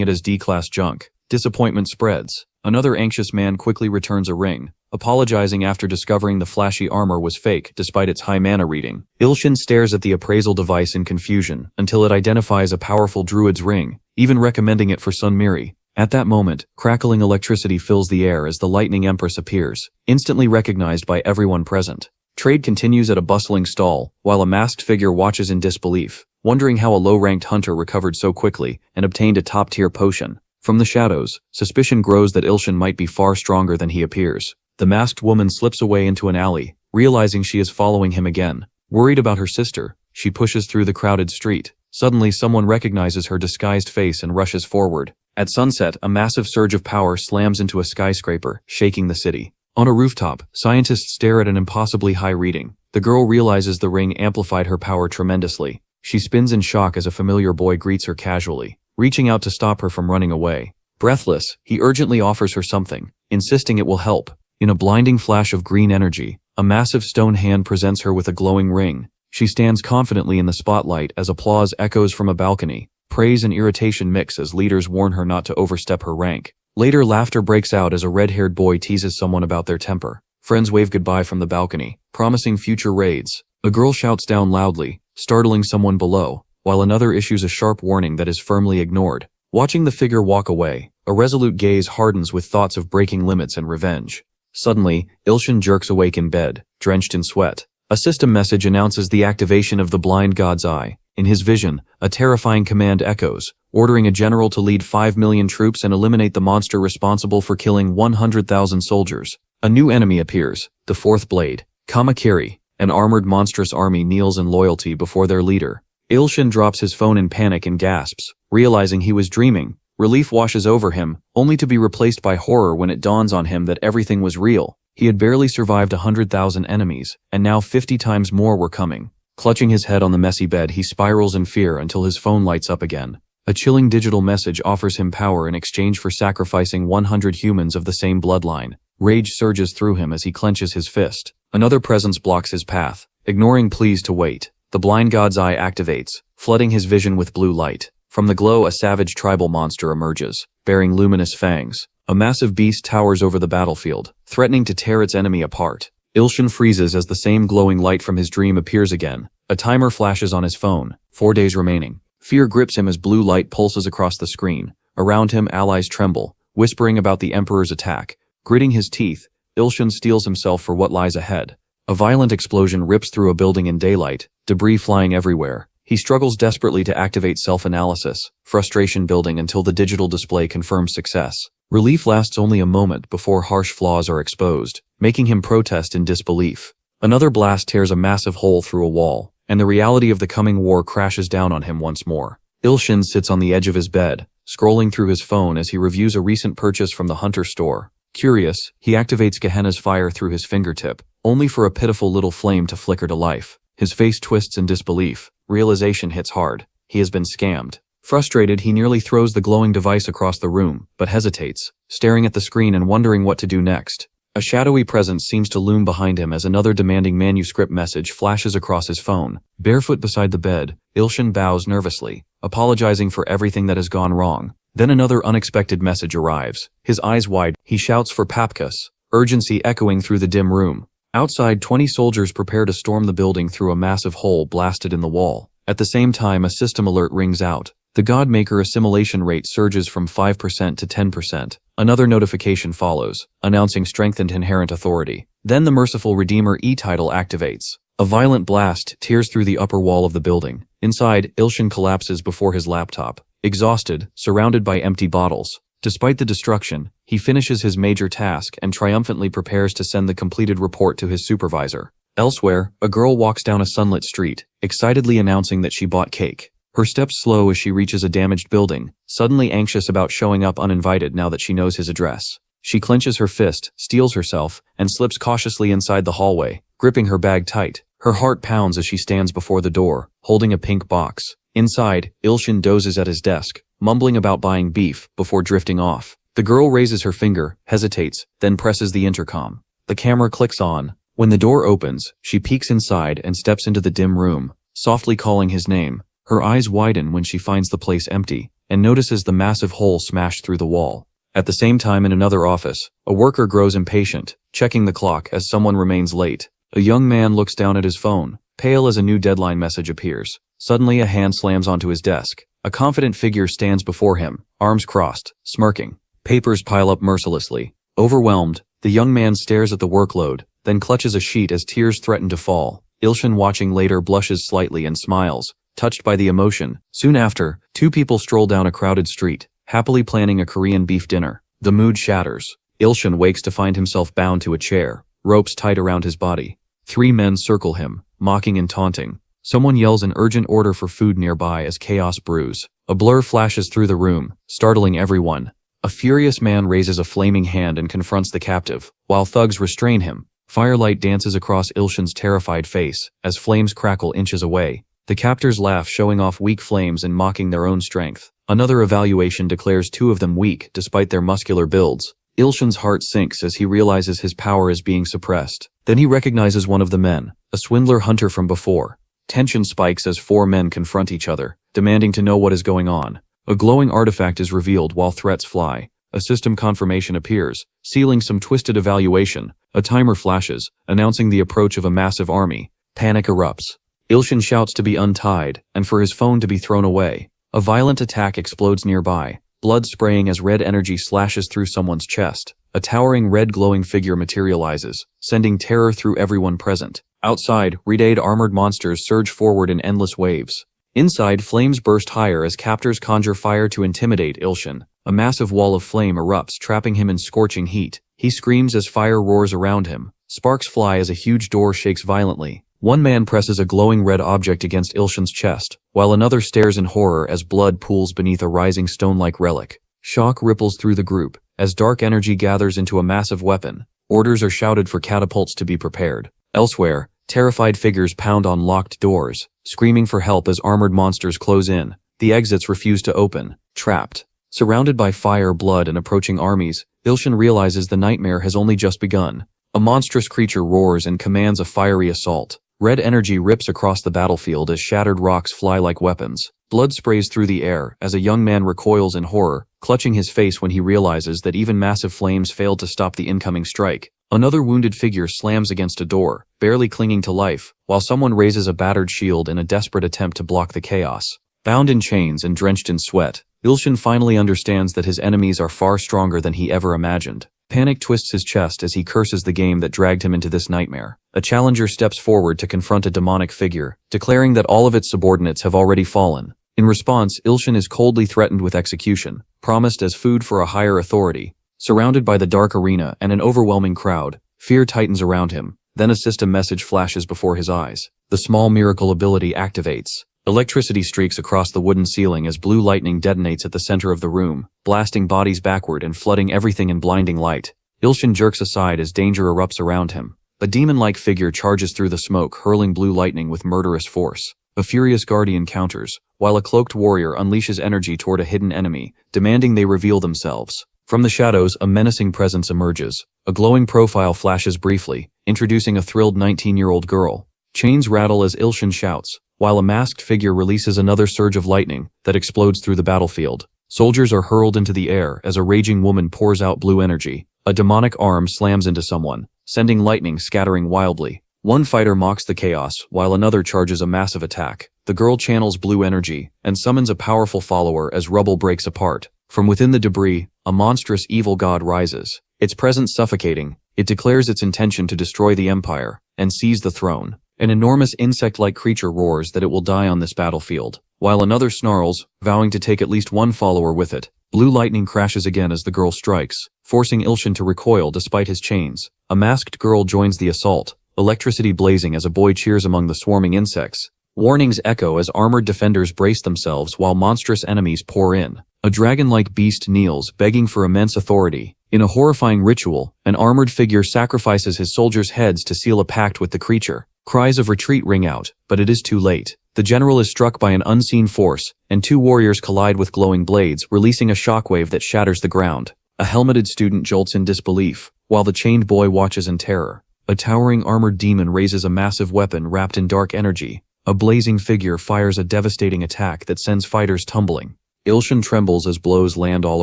it as D-class junk. Disappointment spreads. Another anxious man quickly returns a ring, apologizing after discovering the flashy armor was fake despite its high mana reading. Ilshin stares at the appraisal device in confusion until it identifies a powerful druid's ring, even recommending it for Sunmiri. At that moment, crackling electricity fills the air as the Lightning Empress appears, instantly recognized by everyone present. Trade continues at a bustling stall, while a masked figure watches in disbelief, wondering how a low-ranked hunter recovered so quickly and obtained a top-tier potion. From the shadows, suspicion grows that Ilshin might be far stronger than he appears. The masked woman slips away into an alley, realizing she is following him again. Worried about her sister, she pushes through the crowded street. Suddenly, someone recognizes her disguised face and rushes forward. At sunset, a massive surge of power slams into a skyscraper, shaking the city. On a rooftop, scientists stare at an impossibly high reading. The girl realizes the ring amplified her power tremendously. She spins in shock as a familiar boy greets her casually, reaching out to stop her from running away. Breathless, he urgently offers her something, insisting it will help. In a blinding flash of green energy, a massive stone hand presents her with a glowing ring. She stands confidently in the spotlight as applause echoes from a balcony. Praise and irritation mix as leaders warn her not to overstep her rank. Later, laughter breaks out as a red-haired boy teases someone about their temper. Friends wave goodbye from the balcony, promising future raids. A girl shouts down loudly, startling someone below, while another issues a sharp warning that is firmly ignored. Watching the figure walk away, a resolute gaze hardens with thoughts of breaking limits and revenge. Suddenly, Ilshin jerks awake in bed, drenched in sweat. A system message announces the activation of the blind god's eye. In his vision, a terrifying command echoes, ordering a general to lead 5 million troops and eliminate the monster responsible for killing 100,000 soldiers. A new enemy appears, the Fourth Blade, Kamakiri. An armored monstrous army kneels in loyalty before their leader. Ilshin drops his phone in panic and gasps, realizing he was dreaming. Relief washes over him, only to be replaced by horror when it dawns on him that everything was real. He had barely survived 100,000 enemies, and now 50 times more were coming. Clutching his head on the messy bed, he spirals in fear until his phone lights up again. A chilling digital message offers him power in exchange for sacrificing 100 humans of the same bloodline. Rage surges through him as he clenches his fist. Another presence blocks his path, ignoring pleas to wait. The blind god's eye activates, flooding his vision with blue light. From the glow, a savage tribal monster emerges, bearing luminous fangs. A massive beast towers over the battlefield, threatening to tear its enemy apart. Ilshin freezes as the same glowing light from his dream appears again. A timer flashes on his phone, 4 days remaining. Fear grips him as blue light pulses across the screen. Around him, allies tremble, whispering about the Emperor's attack. Gritting his teeth, Ilshin steels himself for what lies ahead. A violent explosion rips through a building in daylight, debris flying everywhere. He struggles desperately to activate self-analysis, frustration building until the digital display confirms success. Relief lasts only a moment before harsh flaws are exposed, making him protest in disbelief. Another blast tears a massive hole through a wall, and the reality of the coming war crashes down on him once more. Ilshin sits on the edge of his bed, scrolling through his phone as he reviews a recent purchase from the Hunter store. Curious, he activates Gehenna's fire through his fingertip, only for a pitiful little flame to flicker to life. His face twists in disbelief. Realization hits hard. He has been scammed. Frustrated, he nearly throws the glowing device across the room, but hesitates, staring at the screen and wondering what to do next. A shadowy presence seems to loom behind him as another demanding manuscript message flashes across his phone. Barefoot beside the bed, Ilshin bows nervously, apologizing for everything that has gone wrong. Then another unexpected message arrives. His eyes wide, he shouts for Papkas, urgency echoing through the dim room. Outside, 20 soldiers prepare to storm the building through a massive hole blasted in the wall. At the same time, a system alert rings out. The Godmaker assimilation rate surges from 5% to 10%. Another notification follows, announcing strengthened inherent authority. Then the Merciful Redeemer E-title activates. A violent blast tears through the upper wall of the building. Inside, Ilshin collapses before his laptop, exhausted, surrounded by empty bottles. Despite the destruction, he finishes his major task and triumphantly prepares to send the completed report to his supervisor. Elsewhere, a girl walks down a sunlit street, excitedly announcing that she bought cake. Her steps slow as she reaches a damaged building, suddenly anxious about showing up uninvited now that she knows his address. She clenches her fist, steels herself, and slips cautiously inside the hallway, gripping her bag tight. Her heart pounds as she stands before the door, holding a pink box. Inside, Ilshin dozes at his desk, mumbling about buying beef before drifting off. The girl raises her finger, hesitates, then presses the intercom. The camera clicks on. When the door opens, she peeks inside and steps into the dim room, softly calling his name. Her eyes widen when she finds the place empty, and notices the massive hole smashed through the wall. At the same time in another office, a worker grows impatient, checking the clock as someone remains late. A young man looks down at his phone, pale as a new deadline message appears. Suddenly a hand slams onto his desk. A confident figure stands before him, arms crossed, smirking. Papers pile up mercilessly. Overwhelmed, the young man stares at the workload, then clutches a sheet as tears threaten to fall. Ilshin, watching later, blushes slightly and smiles, touched by the emotion. Soon after, two people stroll down a crowded street, happily planning a Korean beef dinner. The mood shatters. Ilshin wakes to find himself bound to a chair, ropes tied around his body. Three men circle him, mocking and taunting. Someone yells an urgent order for food nearby as chaos brews. A blur flashes through the room, startling everyone. A furious man raises a flaming hand and confronts the captive, while thugs restrain him. Firelight dances across Ilshin's terrified face, as flames crackle inches away. The captors laugh, showing off weak flames and mocking their own strength. Another evaluation declares two of them weak, despite their muscular builds. Ilshin's heart sinks as he realizes his power is being suppressed. Then he recognizes one of the men, a swindler hunter from before. Tension spikes as four men confront each other, demanding to know what is going on. A glowing artifact is revealed while threats fly. A system confirmation appears, sealing some twisted evaluation. A timer flashes, announcing the approach of a massive army. Panic erupts. Ilshin shouts to be untied, and for his phone to be thrown away. A violent attack explodes nearby, blood spraying as red energy slashes through someone's chest. A towering red glowing figure materializes, sending terror through everyone present. Outside, red armored monsters surge forward in endless waves. Inside, flames burst higher as captors conjure fire to intimidate Ilshin. A massive wall of flame erupts, trapping him in scorching heat. He screams as fire roars around him. Sparks fly as a huge door shakes violently. One man presses a glowing red object against Ilshin's chest, while another stares in horror as blood pools beneath a rising stone-like relic. Shock ripples through the group, as dark energy gathers into a massive weapon. Orders are shouted for catapults to be prepared. Elsewhere, terrified figures pound on locked doors, screaming for help as armored monsters close in. The exits refuse to open. Trapped. Surrounded by fire, blood, and approaching armies, Ilshin realizes the nightmare has only just begun. A monstrous creature roars and commands a fiery assault. Red energy rips across the battlefield as shattered rocks fly like weapons. Blood sprays through the air as a young man recoils in horror, clutching his face when he realizes that even massive flames failed to stop the incoming strike. Another wounded figure slams against a door, barely clinging to life, while someone raises a battered shield in a desperate attempt to block the chaos. Bound in chains and drenched in sweat, Ilshin finally understands that his enemies are far stronger than he ever imagined. Panic twists his chest as he curses the game that dragged him into this nightmare. A challenger steps forward to confront a demonic figure, declaring that all of its subordinates have already fallen. In response, Ilshin is coldly threatened with execution, promised as food for a higher authority. Surrounded by the dark arena and an overwhelming crowd, fear tightens around him. Then a system message flashes before his eyes. The small miracle ability activates. Electricity streaks across the wooden ceiling as blue lightning detonates at the center of the room, blasting bodies backward and flooding everything in blinding light. Ilshin jerks aside as danger erupts around him. A demon-like figure charges through the smoke, hurling blue lightning with murderous force. A furious guardian counters, while a cloaked warrior unleashes energy toward a hidden enemy, demanding they reveal themselves. From the shadows, a menacing presence emerges. A glowing profile flashes briefly, introducing a thrilled 19-year-old girl. Chains rattle as Ilshin shouts, while a masked figure releases another surge of lightning that explodes through the battlefield. Soldiers are hurled into the air as a raging woman pours out blue energy. A demonic arm slams into someone, sending lightning scattering wildly. One fighter mocks the chaos, while another charges a massive attack. The girl channels blue energy and summons a powerful follower as rubble breaks apart. From within the debris, a monstrous evil god rises. Its presence suffocating, it declares its intention to destroy the empire and seize the throne. An enormous insect-like creature roars that it will die on this battlefield, while another snarls, vowing to take at least one follower with it. Blue lightning crashes again as the girl strikes, forcing Ilshin to recoil despite his chains. A masked girl joins the assault, electricity blazing as a boy cheers among the swarming insects. Warnings echo as armored defenders brace themselves while monstrous enemies pour in. A dragon-like beast kneels, begging for immense authority. In a horrifying ritual, an armored figure sacrifices his soldiers' heads to seal a pact with the creature. Cries of retreat ring out, but it is too late. The general is struck by an unseen force, and two warriors collide with glowing blades, releasing a shockwave that shatters the ground. A helmeted student jolts in disbelief, while the chained boy watches in terror. A towering armored demon raises a massive weapon wrapped in dark energy. A blazing figure fires a devastating attack that sends fighters tumbling. Ilshin trembles as blows land all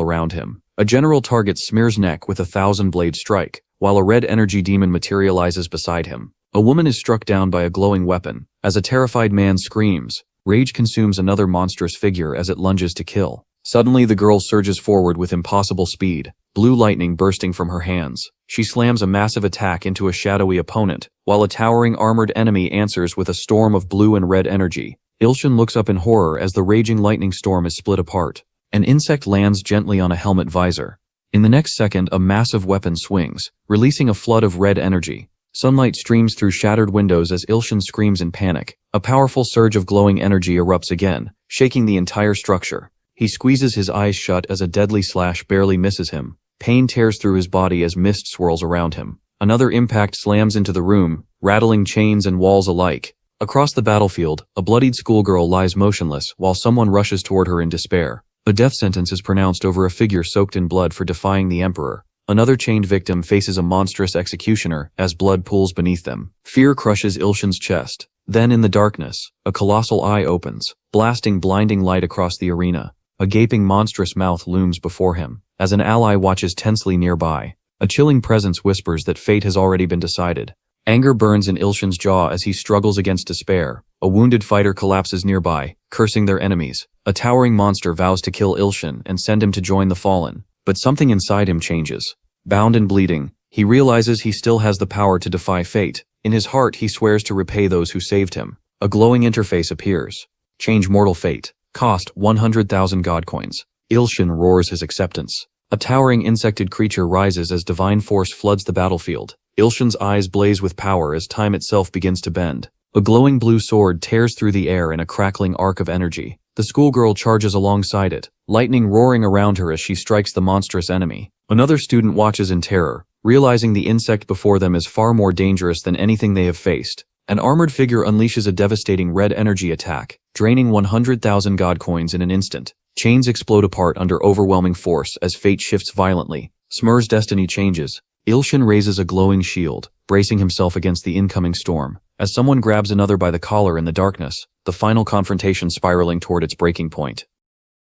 around him. A general targets Smear's neck with a 1,000-blade strike, while a red energy demon materializes beside him. A woman is struck down by a glowing weapon. As a terrified man screams, rage consumes another monstrous figure as it lunges to kill. Suddenly the girl surges forward with impossible speed, blue lightning bursting from her hands. She slams a massive attack into a shadowy opponent, while a towering armored enemy answers with a storm of blue and red energy. Ilshin looks up in horror as the raging lightning storm is split apart. An insect lands gently on a helmet visor. In the next second, a massive weapon swings, releasing a flood of red energy. Sunlight streams through shattered windows as Ilshin screams in panic. A powerful surge of glowing energy erupts again, shaking the entire structure. He squeezes his eyes shut as a deadly slash barely misses him. Pain tears through his body as mist swirls around him. Another impact slams into the room, rattling chains and walls alike. Across the battlefield, a bloodied schoolgirl lies motionless while someone rushes toward her in despair. A death sentence is pronounced over a figure soaked in blood for defying the emperor. Another chained victim faces a monstrous executioner as blood pools beneath them. Fear crushes Ilshin's chest. Then in the darkness, a colossal eye opens, blasting blinding light across the arena. A gaping monstrous mouth looms before him, as an ally watches tensely nearby. A chilling presence whispers that fate has already been decided. Anger burns in Ilshin's jaw as he struggles against despair. A wounded fighter collapses nearby, cursing their enemies. A towering monster vows to kill Ilshin and send him to join the fallen. But something inside him changes. Bound and bleeding, he realizes he still has the power to defy fate. In his heart, he swears to repay those who saved him. A glowing interface appears. Change mortal fate. Cost 100,000 god coins. Ilshin roars his acceptance. A towering insected creature rises as divine force floods the battlefield. Ilshin's eyes blaze with power as time itself begins to bend. A glowing blue sword tears through the air in a crackling arc of energy. The schoolgirl charges alongside it, lightning roaring around her as she strikes the monstrous enemy. Another student watches in terror, realizing the insect before them is far more dangerous than anything they have faced. An armored figure unleashes a devastating red energy attack, draining 100,000 god coins in an instant. Chains explode apart under overwhelming force as fate shifts violently. Smear's destiny changes. Ilshin raises a glowing shield, bracing himself against the incoming storm. As someone grabs another by the collar in the darkness, the final confrontation spiraling toward its breaking point.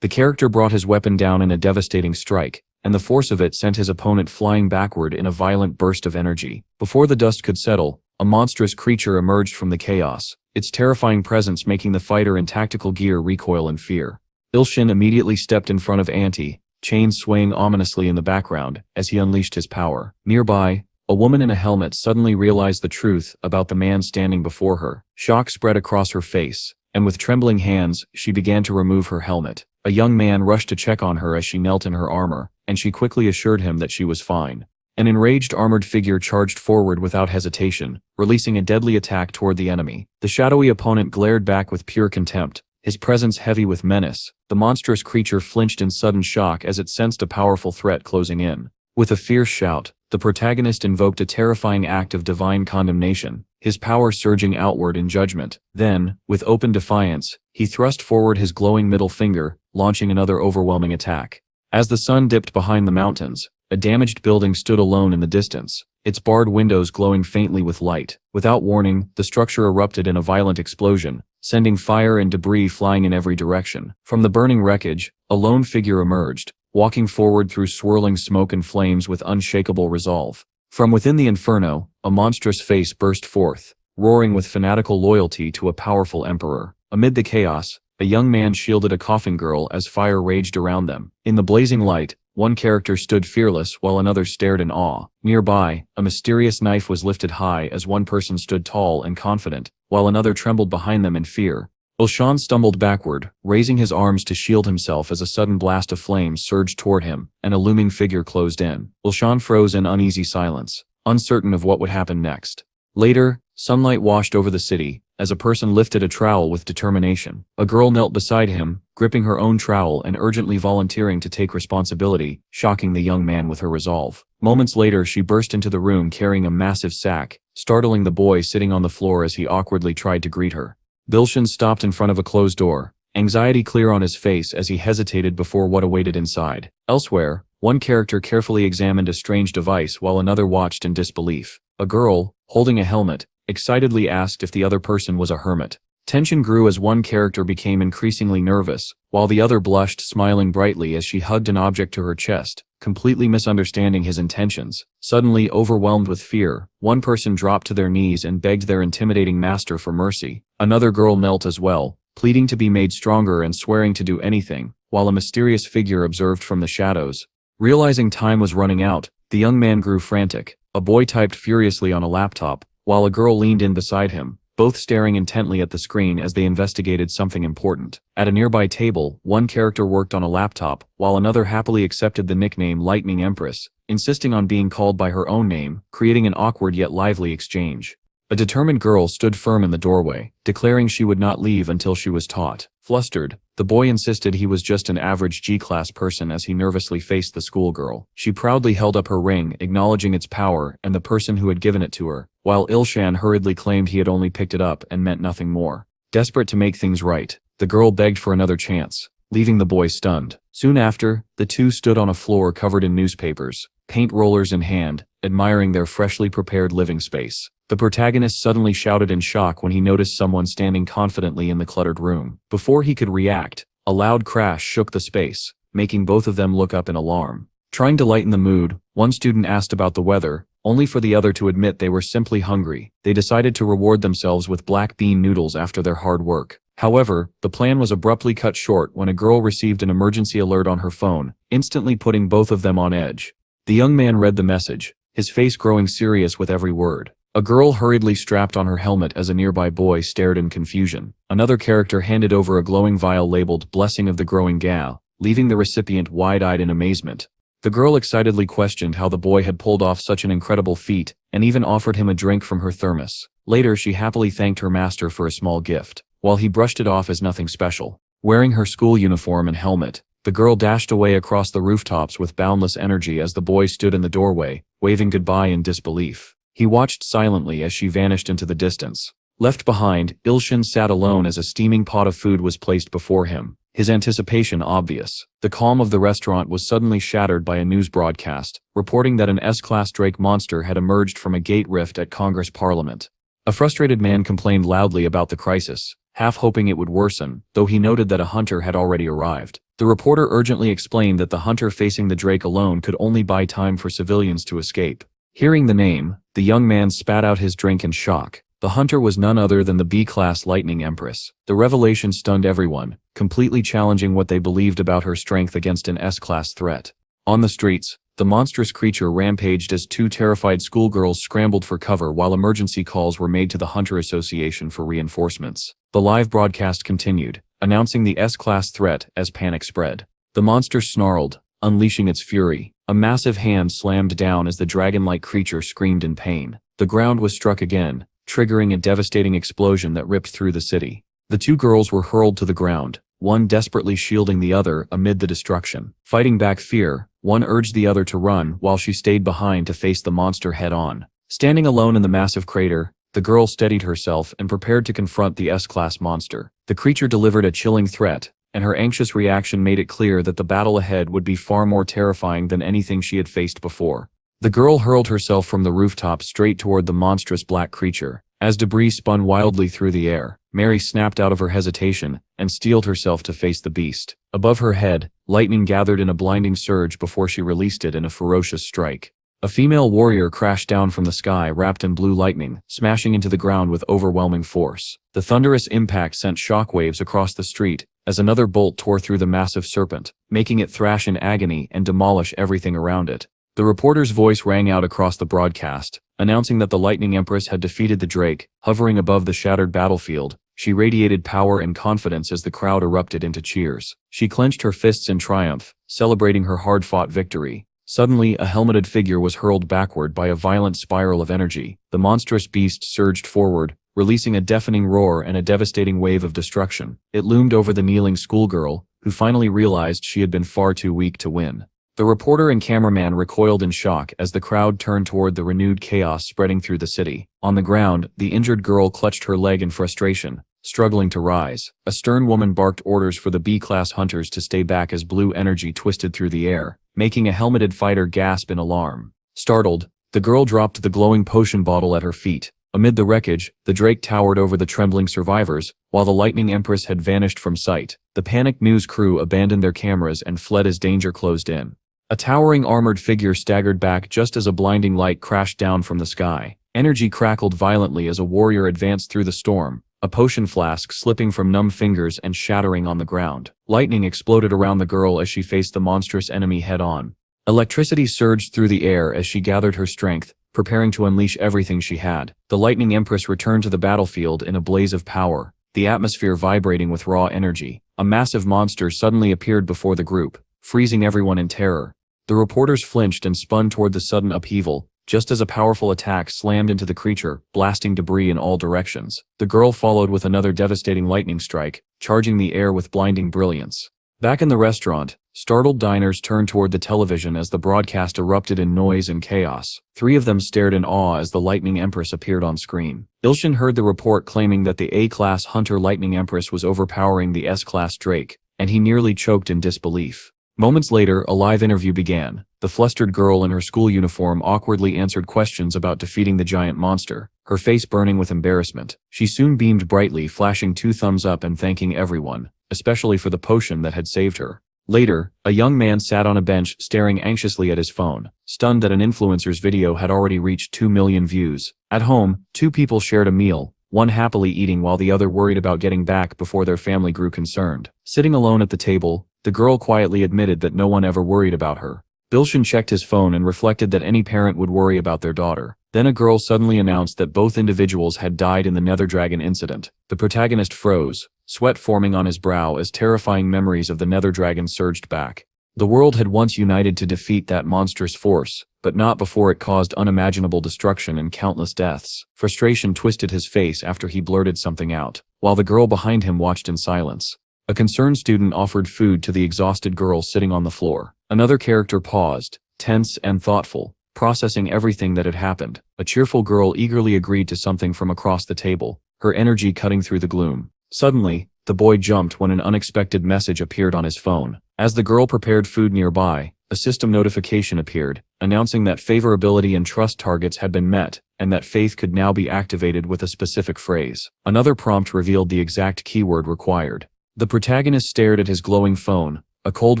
The character brought his weapon down in a devastating strike, and the force of it sent his opponent flying backward in a violent burst of energy. Before the dust could settle, a monstrous creature emerged from the chaos, its terrifying presence making the fighter in tactical gear recoil in fear. Ilshin immediately stepped in front of Anti, chains swaying ominously in the background as he unleashed his power. Nearby, a woman in a helmet suddenly realized the truth about the man standing before her. Shock spread across her face, and with trembling hands, she began to remove her helmet. A young man rushed to check on her as she knelt in her armor, and she quickly assured him that she was fine. An enraged armored figure charged forward without hesitation, releasing a deadly attack toward the enemy. The shadowy opponent glared back with pure contempt, his presence heavy with menace. The monstrous creature flinched in sudden shock as it sensed a powerful threat closing in. With a fierce shout, the protagonist invoked a terrifying act of divine condemnation, his power surging outward in judgment. Then, with open defiance, he thrust forward his glowing middle finger, launching another overwhelming attack. As the sun dipped behind the mountains, a damaged building stood alone in the distance, its barred windows glowing faintly with light. Without warning, the structure erupted in a violent explosion, sending fire and debris flying in every direction. From the burning wreckage, a lone figure emerged, walking forward through swirling smoke and flames with unshakable resolve. From within the inferno, a monstrous face burst forth, roaring with fanatical loyalty to a powerful emperor. Amid the chaos, a young man shielded a coughing girl as fire raged around them. In the blazing light, one character stood fearless while another stared in awe. Nearby, a mysterious knife was lifted high as one person stood tall and confident, while another trembled behind them in fear. Ilshin stumbled backward, raising his arms to shield himself as a sudden blast of flame surged toward him, and a looming figure closed in. Ilshin froze in uneasy silence, uncertain of what would happen next. Later, sunlight washed over the city, as a person lifted a trowel with determination. A girl knelt beside him, gripping her own trowel and urgently volunteering to take responsibility, shocking the young man with her resolve. Moments later, she burst into the room carrying a massive sack, startling the boy sitting on the floor as he awkwardly tried to greet her. Bilshan stopped in front of a closed door, anxiety clear on his face as he hesitated before what awaited inside. Elsewhere, one character carefully examined a strange device while another watched in disbelief. A girl, holding a helmet, excitedly asked if the other person was a hermit. Tension grew as one character became increasingly nervous, while the other blushed, smiling brightly as she hugged an object to her chest, completely misunderstanding his intentions. Suddenly overwhelmed with fear, one person dropped to their knees and begged their intimidating master for mercy. Another girl knelt as well, pleading to be made stronger and swearing to do anything, while a mysterious figure observed from the shadows. Realizing time was running out, the young man grew frantic. A boy typed furiously on a laptop, while a girl leaned in beside him, both staring intently at the screen as they investigated something important. At a nearby table, one character worked on a laptop, while another happily accepted the nickname Lightning Empress, insisting on being called by her own name, creating an awkward yet lively exchange. A determined girl stood firm in the doorway, declaring she would not leave until she was taught. Flustered, the boy insisted he was just an average G-class person as he nervously faced the schoolgirl. She proudly held up her ring, acknowledging its power and the person who had given it to her, while Ilshan hurriedly claimed he had only picked it up and meant nothing more. Desperate to make things right, the girl begged for another chance, leaving the boy stunned. Soon after, the two stood on a floor covered in newspapers, paint rollers in hand, admiring their freshly prepared living space. The protagonist suddenly shouted in shock when he noticed someone standing confidently in the cluttered room. Before he could react, a loud crash shook the space, making both of them look up in alarm. Trying to lighten the mood, one student asked about the weather, only for the other to admit they were simply hungry. They decided to reward themselves with black bean noodles after their hard work. However, the plan was abruptly cut short when a girl received an emergency alert on her phone, instantly putting both of them on edge. The young man read the message, his face growing serious with every word. A girl hurriedly strapped on her helmet as a nearby boy stared in confusion. Another character handed over a glowing vial labeled Blessing of the Growing Gal, leaving the recipient wide-eyed in amazement. The girl excitedly questioned how the boy had pulled off such an incredible feat, and even offered him a drink from her thermos. Later, she happily thanked her master for a small gift, while he brushed it off as nothing special. Wearing her school uniform and helmet, the girl dashed away across the rooftops with boundless energy as the boy stood in the doorway, waving goodbye in disbelief. He watched silently as she vanished into the distance. Left behind, Ilshan sat alone as a steaming pot of food was placed before him, his anticipation obvious. The calm of the restaurant was suddenly shattered by a news broadcast, reporting that an S-class Drake monster had emerged from a gate rift at Congress Parliament. A frustrated man complained loudly about the crisis, half hoping it would worsen, though he noted that a hunter had already arrived. The reporter urgently explained that the hunter facing the Drake alone could only buy time for civilians to escape. Hearing the name, the young man spat out his drink in shock. The hunter was none other than the B-class Lightning Empress. The revelation stunned everyone, completely challenging what they believed about her strength against an S-class threat. On the streets, the monstrous creature rampaged as two terrified schoolgirls scrambled for cover while emergency calls were made to the Hunter Association for reinforcements. The live broadcast continued, announcing the S-class threat as panic spread. The monster snarled, unleashing its fury. A massive hand slammed down as the dragon-like creature screamed in pain. The ground was struck again, triggering a devastating explosion that ripped through the city. The two girls were hurled to the ground, one desperately shielding the other amid the destruction. Fighting back fear, one urged the other to run while she stayed behind to face the monster head-on. Standing alone in the massive crater, the girl steadied herself and prepared to confront the S-class monster. The creature delivered a chilling threat, and her anxious reaction made it clear that the battle ahead would be far more terrifying than anything she had faced before. The girl hurled herself from the rooftop straight toward the monstrous black creature. As debris spun wildly through the air, Mary snapped out of her hesitation and steeled herself to face the beast. Above her head, lightning gathered in a blinding surge before she released it in a ferocious strike. A female warrior crashed down from the sky wrapped in blue lightning, smashing into the ground with overwhelming force. The thunderous impact sent shockwaves across the street, as another bolt tore through the massive serpent, making it thrash in agony and demolish everything around it. The reporter's voice rang out across the broadcast, announcing that the Lightning Empress had defeated the Drake. Hovering above the shattered battlefield, she radiated power and confidence as the crowd erupted into cheers. She clenched her fists in triumph, celebrating her hard-fought victory. Suddenly, a helmeted figure was hurled backward by a violent spiral of energy. The monstrous beast surged forward, releasing a deafening roar and a devastating wave of destruction. It loomed over the kneeling schoolgirl, who finally realized she had been far too weak to win. The reporter and cameraman recoiled in shock as the crowd turned toward the renewed chaos spreading through the city. On the ground, the injured girl clutched her leg in frustration, struggling to rise. A stern woman barked orders for the B-class hunters to stay back as blue energy twisted through the air, making a helmeted fighter gasp in alarm. Startled, the girl dropped the glowing potion bottle at her feet. Amid the wreckage, the Drake towered over the trembling survivors, while the Lightning Empress had vanished from sight. The panicked news crew abandoned their cameras and fled as danger closed in. A towering armored figure staggered back just as a blinding light crashed down from the sky. Energy crackled violently as a warrior advanced through the storm, a potion flask slipping from numb fingers and shattering on the ground. Lightning exploded around the girl as she faced the monstrous enemy head-on. Electricity surged through the air as she gathered her strength, preparing to unleash everything she had. The Lightning Empress returned to the battlefield in a blaze of power, the atmosphere vibrating with raw energy. A massive monster suddenly appeared before the group, freezing everyone in terror. The reporters flinched and spun toward the sudden upheaval, just as a powerful attack slammed into the creature, blasting debris in all directions. The girl followed with another devastating lightning strike, charging the air with blinding brilliance. Back in the restaurant, startled diners turned toward the television as the broadcast erupted in noise and chaos. 3 of them stared in awe as the Lightning Empress appeared on screen. Ilshin heard the report claiming that the A-class Hunter Lightning Empress was overpowering the S-class Drake, and he nearly choked in disbelief. Moments later, a live interview began. The flustered girl in her school uniform awkwardly answered questions about defeating the giant monster, her face burning with embarrassment. She soon beamed brightly, flashing 2 thumbs up and thanking everyone, especially for the potion that had saved her. Later, a young man sat on a bench staring anxiously at his phone, stunned that an influencer's video had already reached 2 million views. At home, 2 people shared a meal, one happily eating while the other worried about getting back before their family grew concerned. Sitting alone at the table, the girl quietly admitted that no one ever worried about her. Bilshin checked his phone and reflected that any parent would worry about their daughter. Then a girl suddenly announced that both individuals had died in the Nether Dragon incident. The protagonist froze, sweat forming on his brow as terrifying memories of the Nether Dragon surged back. The world had once united to defeat that monstrous force, but not before it caused unimaginable destruction and countless deaths. Frustration twisted his face after he blurted something out, while the girl behind him watched in silence. A concerned student offered food to the exhausted girl sitting on the floor. Another character paused, tense and thoughtful, processing everything that had happened. A cheerful girl eagerly agreed to something from across the table, her energy cutting through the gloom. Suddenly, the boy jumped when an unexpected message appeared on his phone. As the girl prepared food nearby, a system notification appeared, announcing that favorability and trust targets had been met, and that faith could now be activated with a specific phrase. Another prompt revealed the exact keyword required. The protagonist stared at his glowing phone, a cold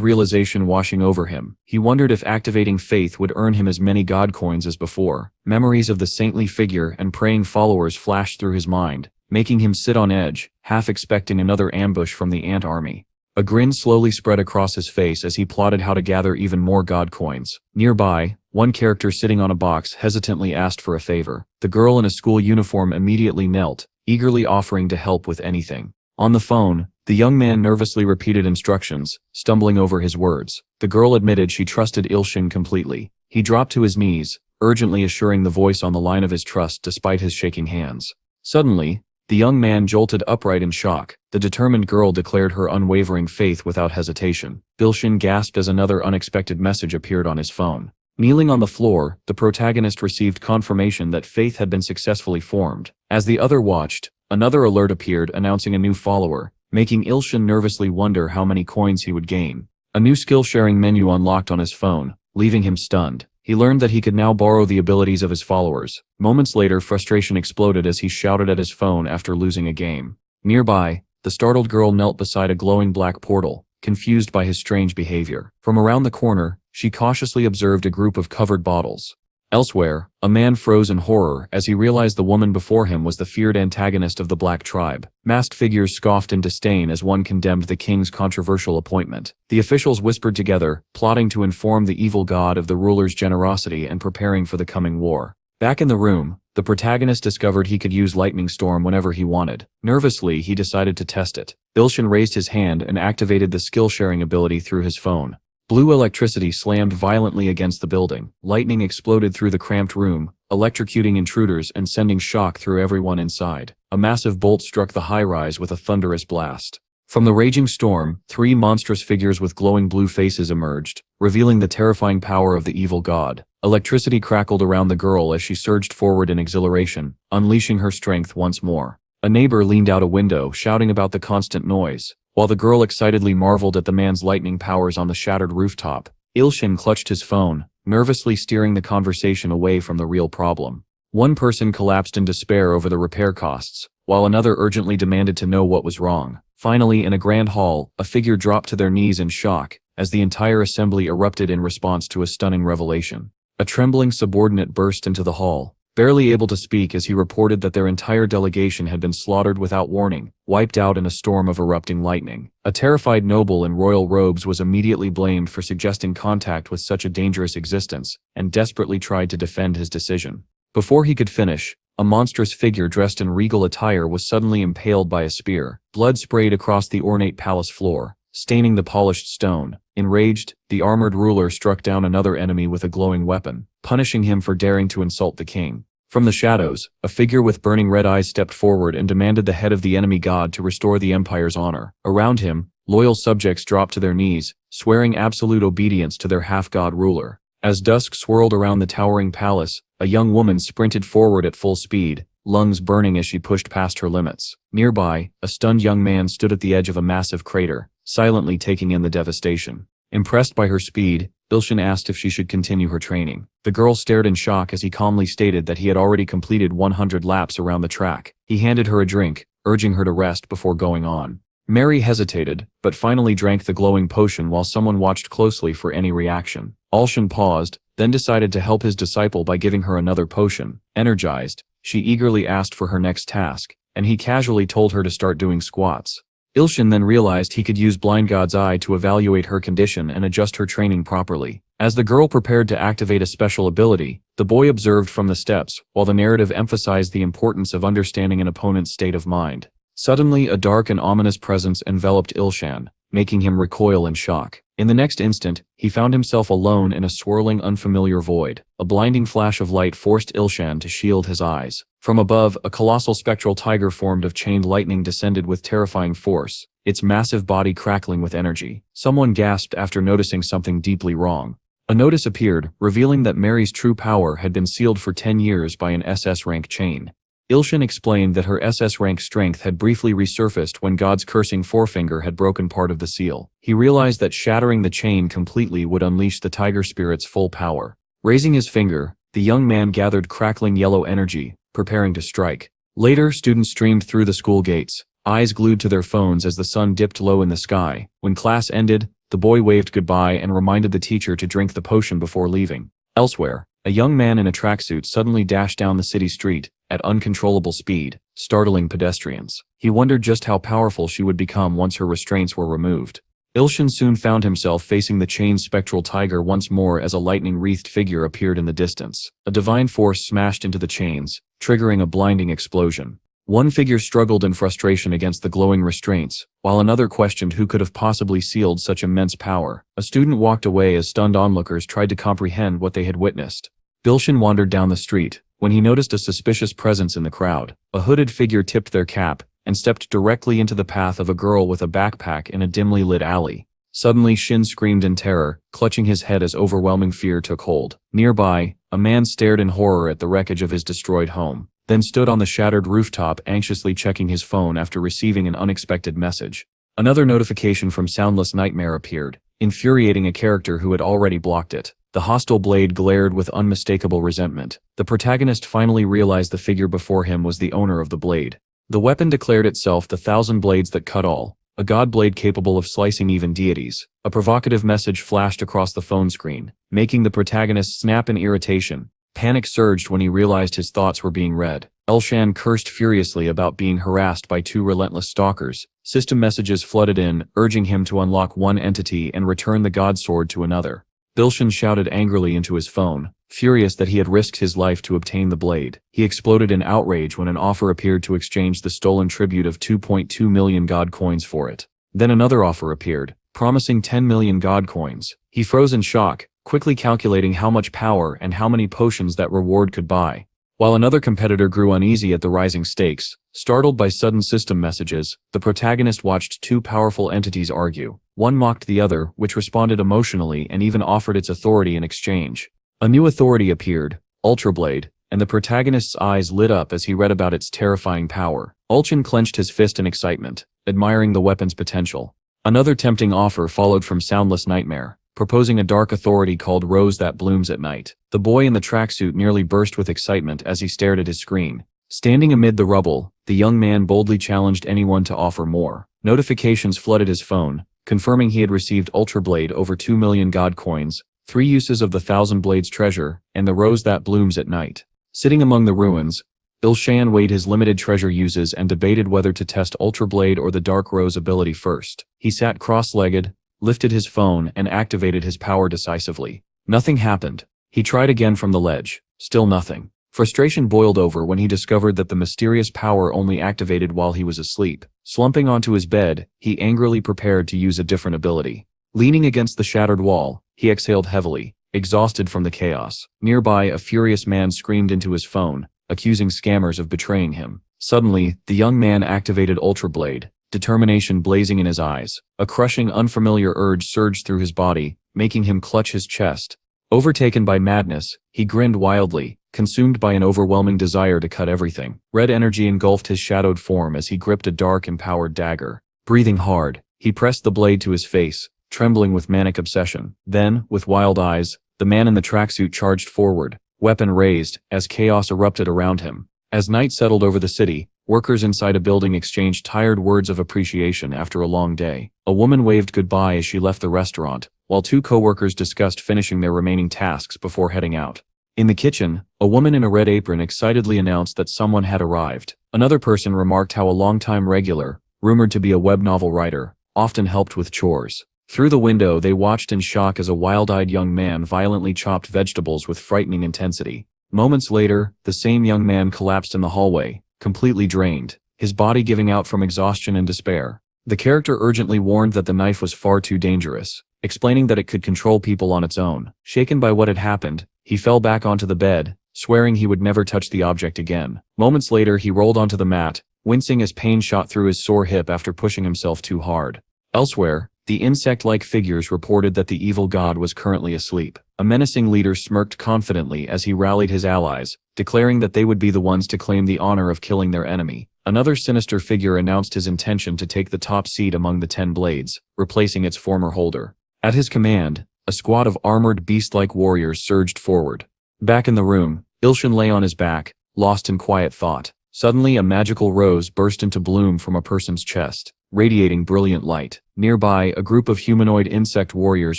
realization washing over him. He wondered if activating faith would earn him as many god coins as before. Memories of the saintly figure and praying followers flashed through his mind, making him sit on edge, half expecting another ambush from the ant army. A grin slowly spread across his face as he plotted how to gather even more god coins. Nearby, one character sitting on a box hesitantly asked for a favor. The girl in a school uniform immediately knelt, eagerly offering to help with anything. On the phone, the young man nervously repeated instructions, stumbling over his words. The girl admitted she trusted Ilshin completely. He dropped to his knees, urgently assuring the voice on the line of his trust despite his shaking hands. Suddenly, the young man jolted upright in shock. The determined girl declared her unwavering faith without hesitation. Bilshin gasped as another unexpected message appeared on his phone. Kneeling on the floor, the protagonist received confirmation that faith had been successfully formed. As the other watched, another alert appeared announcing a new follower, making Ilshin nervously wonder how many coins he would gain. A new skill-sharing menu unlocked on his phone, leaving him stunned. He learned that he could now borrow the abilities of his followers. Moments later, frustration exploded as he shouted at his phone after losing a game. Nearby, the startled girl knelt beside a glowing black portal, confused by his strange behavior. From around the corner, she cautiously observed a group of covered bottles. Elsewhere, a man froze in horror as he realized the woman before him was the feared antagonist of the Black Tribe. Masked figures scoffed in disdain as one condemned the king's controversial appointment. The officials whispered together, plotting to inform the evil god of the ruler's generosity and preparing for the coming war. Back in the room, the protagonist discovered he could use Lightning Storm whenever he wanted. Nervously, he decided to test it. Ilshin raised his hand and activated the skill-sharing ability through his phone. Blue electricity slammed violently against the building. Lightning exploded through the cramped room, electrocuting intruders and sending shock through everyone inside. A massive bolt struck the high-rise with a thunderous blast. From the raging storm, 3 monstrous figures with glowing blue faces emerged, revealing the terrifying power of the evil god. Electricity crackled around the girl as she surged forward in exhilaration, unleashing her strength once more. A neighbor leaned out a window, shouting about the constant noise, while the girl excitedly marveled at the man's lightning powers on the shattered rooftop. Ilshin clutched his phone, nervously steering the conversation away from the real problem. One person collapsed in despair over the repair costs, while another urgently demanded to know what was wrong. Finally, in a grand hall, a figure dropped to their knees in shock, as the entire assembly erupted in response to a stunning revelation. A trembling subordinate burst into the hall, barely able to speak as he reported that their entire delegation had been slaughtered without warning, wiped out in a storm of erupting lightning. A terrified noble in royal robes was immediately blamed for suggesting contact with such a dangerous existence, and desperately tried to defend his decision. Before he could finish, a monstrous figure dressed in regal attire was suddenly impaled by a spear. Blood sprayed across the ornate palace floor, staining the polished stone. Enraged, the armored ruler struck down another enemy with a glowing weapon, punishing him for daring to insult the king. From the shadows, a figure with burning red eyes stepped forward and demanded the head of the enemy god to restore the empire's honor. Around him, loyal subjects dropped to their knees, swearing absolute obedience to their half-god ruler. As dusk swirled around the towering palace, a young woman sprinted forward at full speed, lungs burning as she pushed past her limits. Nearby, a stunned young man stood at the edge of a massive crater, silently taking in the devastation. Impressed by her speed, Ilshin asked if she should continue her training. The girl stared in shock as he calmly stated that he had already completed 100 laps around the track. He handed her a drink, urging her to rest before going on. Mary hesitated, but finally drank the glowing potion while someone watched closely for any reaction. Ilshin paused, then decided to help his disciple by giving her another potion. Energized, she eagerly asked for her next task, and he casually told her to start doing squats. Ilshin then realized he could use Blind God's Eye to evaluate her condition and adjust her training properly. As the girl prepared to activate a special ability, the boy observed from the steps, while the narrative emphasized the importance of understanding an opponent's state of mind. Suddenly, a dark and ominous presence enveloped Ilshan, making him recoil in shock. In the next instant, he found himself alone in a swirling, unfamiliar void. A blinding flash of light forced Ilshan to shield his eyes. From above, a colossal spectral tiger formed of chained lightning descended with terrifying force, its massive body crackling with energy. Someone gasped after noticing something deeply wrong. A notice appeared, revealing that Mary's true power had been sealed for 10 years by an SS rank chain. Ilshin explained that her SS rank strength had briefly resurfaced when God's cursing forefinger had broken part of the seal. He realized that shattering the chain completely would unleash the tiger spirit's full power. Raising his finger, the young man gathered crackling yellow energy, preparing to strike. Later, students streamed through the school gates, eyes glued to their phones as the sun dipped low in the sky. When class ended, the boy waved goodbye and reminded the teacher to drink the potion before leaving. Elsewhere, a young man in a tracksuit suddenly dashed down the city street at uncontrollable speed, startling pedestrians. He wondered just how powerful she would become once her restraints were removed. Ilshin soon found himself facing the chained spectral tiger once more as a lightning-wreathed figure appeared in the distance. A divine force smashed into the chains, triggering a blinding explosion. One figure struggled in frustration against the glowing restraints, while another questioned who could have possibly sealed such immense power. A student walked away as stunned onlookers tried to comprehend what they had witnessed. Ilshin wandered down the street, when he noticed a suspicious presence in the crowd. A hooded figure tipped their cap and stepped directly into the path of a girl with a backpack in a dimly lit alley. Suddenly, Shin screamed in terror, clutching his head as overwhelming fear took hold. Nearby, a man stared in horror at the wreckage of his destroyed home, then stood on the shattered rooftop anxiously checking his phone after receiving an unexpected message. Another notification from Soundless Nightmare appeared, infuriating a character who had already blocked it. The hostile blade glared with unmistakable resentment. The protagonist finally realized the figure before him was the owner of the blade. The weapon declared itself the 1,000 blades that cut all, a god blade capable of slicing even deities. A provocative message flashed across the phone screen, making the protagonist snap in irritation. Panic surged when he realized his thoughts were being read. Ilshan cursed furiously about being harassed by 2 relentless stalkers. System messages flooded in, urging him to unlock one entity and return the god sword to another. Ilshin shouted angrily into his phone, furious that he had risked his life to obtain the blade. He exploded in outrage when an offer appeared to exchange the stolen tribute of 2.2 million god coins for it. Then another offer appeared, promising 10 million god coins. He froze in shock, quickly calculating how much power and how many potions that reward could buy. While another competitor grew uneasy at the rising stakes, startled by sudden system messages, the protagonist watched two powerful entities argue. One mocked the other, which responded emotionally and even offered its authority in exchange. A new authority appeared, Ultrablade, and the protagonist's eyes lit up as he read about its terrifying power. Ulchin clenched his fist in excitement, admiring the weapon's potential. Another tempting offer followed from Soundless Nightmare, proposing a dark authority called Rose that blooms at night. The boy in the tracksuit nearly burst with excitement as he stared at his screen. Standing amid the rubble, the young man boldly challenged anyone to offer more. Notifications flooded his phone, confirming he had received Ultrablade over 2 million god coins, 3 uses of the Thousand Blades treasure, and the Rose that blooms at night. Sitting among the ruins, Ilshan weighed his limited treasure uses and debated whether to test Ultrablade or the Dark Rose ability first. He sat cross-legged, lifted his phone, and activated his power decisively. Nothing happened. He tried again from the ledge. Still nothing. Frustration boiled over when he discovered that the mysterious power only activated while he was asleep. Slumping onto his bed, he angrily prepared to use a different ability. Leaning against the shattered wall, he exhaled heavily, exhausted from the chaos. Nearby, a furious man screamed into his phone, accusing scammers of betraying him. Suddenly, the young man activated Ultrablade, determination blazing in his eyes. A crushing, unfamiliar urge surged through his body, making him clutch his chest. Overtaken by madness, he grinned wildly, consumed by an overwhelming desire to cut everything. Red energy engulfed his shadowed form as he gripped a dark, empowered dagger. Breathing hard, he pressed the blade to his face, trembling with manic obsession. Then, with wild eyes, the man in the tracksuit charged forward, weapon raised, as chaos erupted around him. As night settled over the city, workers inside a building exchanged tired words of appreciation after a long day. A woman waved goodbye as she left the restaurant, while two co-workers discussed finishing their remaining tasks before heading out. In the kitchen, a woman in a red apron excitedly announced that someone had arrived. Another person remarked how a longtime regular, rumored to be a web novel writer, often helped with chores. Through the window, they watched in shock as a wild-eyed young man violently chopped vegetables with frightening intensity. Moments later, the same young man collapsed in the hallway, completely drained, his body giving out from exhaustion and despair. The character urgently warned that the knife was far too dangerous, explaining that it could control people on its own. Shaken by what had happened, he fell back onto the bed, swearing he would never touch the object again. Moments later, he rolled onto the mat, wincing as pain shot through his sore hip after pushing himself too hard. Elsewhere, the insect-like figures reported that the evil god was currently asleep. A menacing leader smirked confidently as he rallied his allies, declaring that they would be the ones to claim the honor of killing their enemy. Another sinister figure announced his intention to take the top seat among the 10 blades, replacing its former holder. At his command, a squad of armored beast-like warriors surged forward. Back in the room, Ilshan lay on his back, lost in quiet thought. Suddenly, a magical rose burst into bloom from a person's chest, radiating brilliant light. Nearby, a group of humanoid insect warriors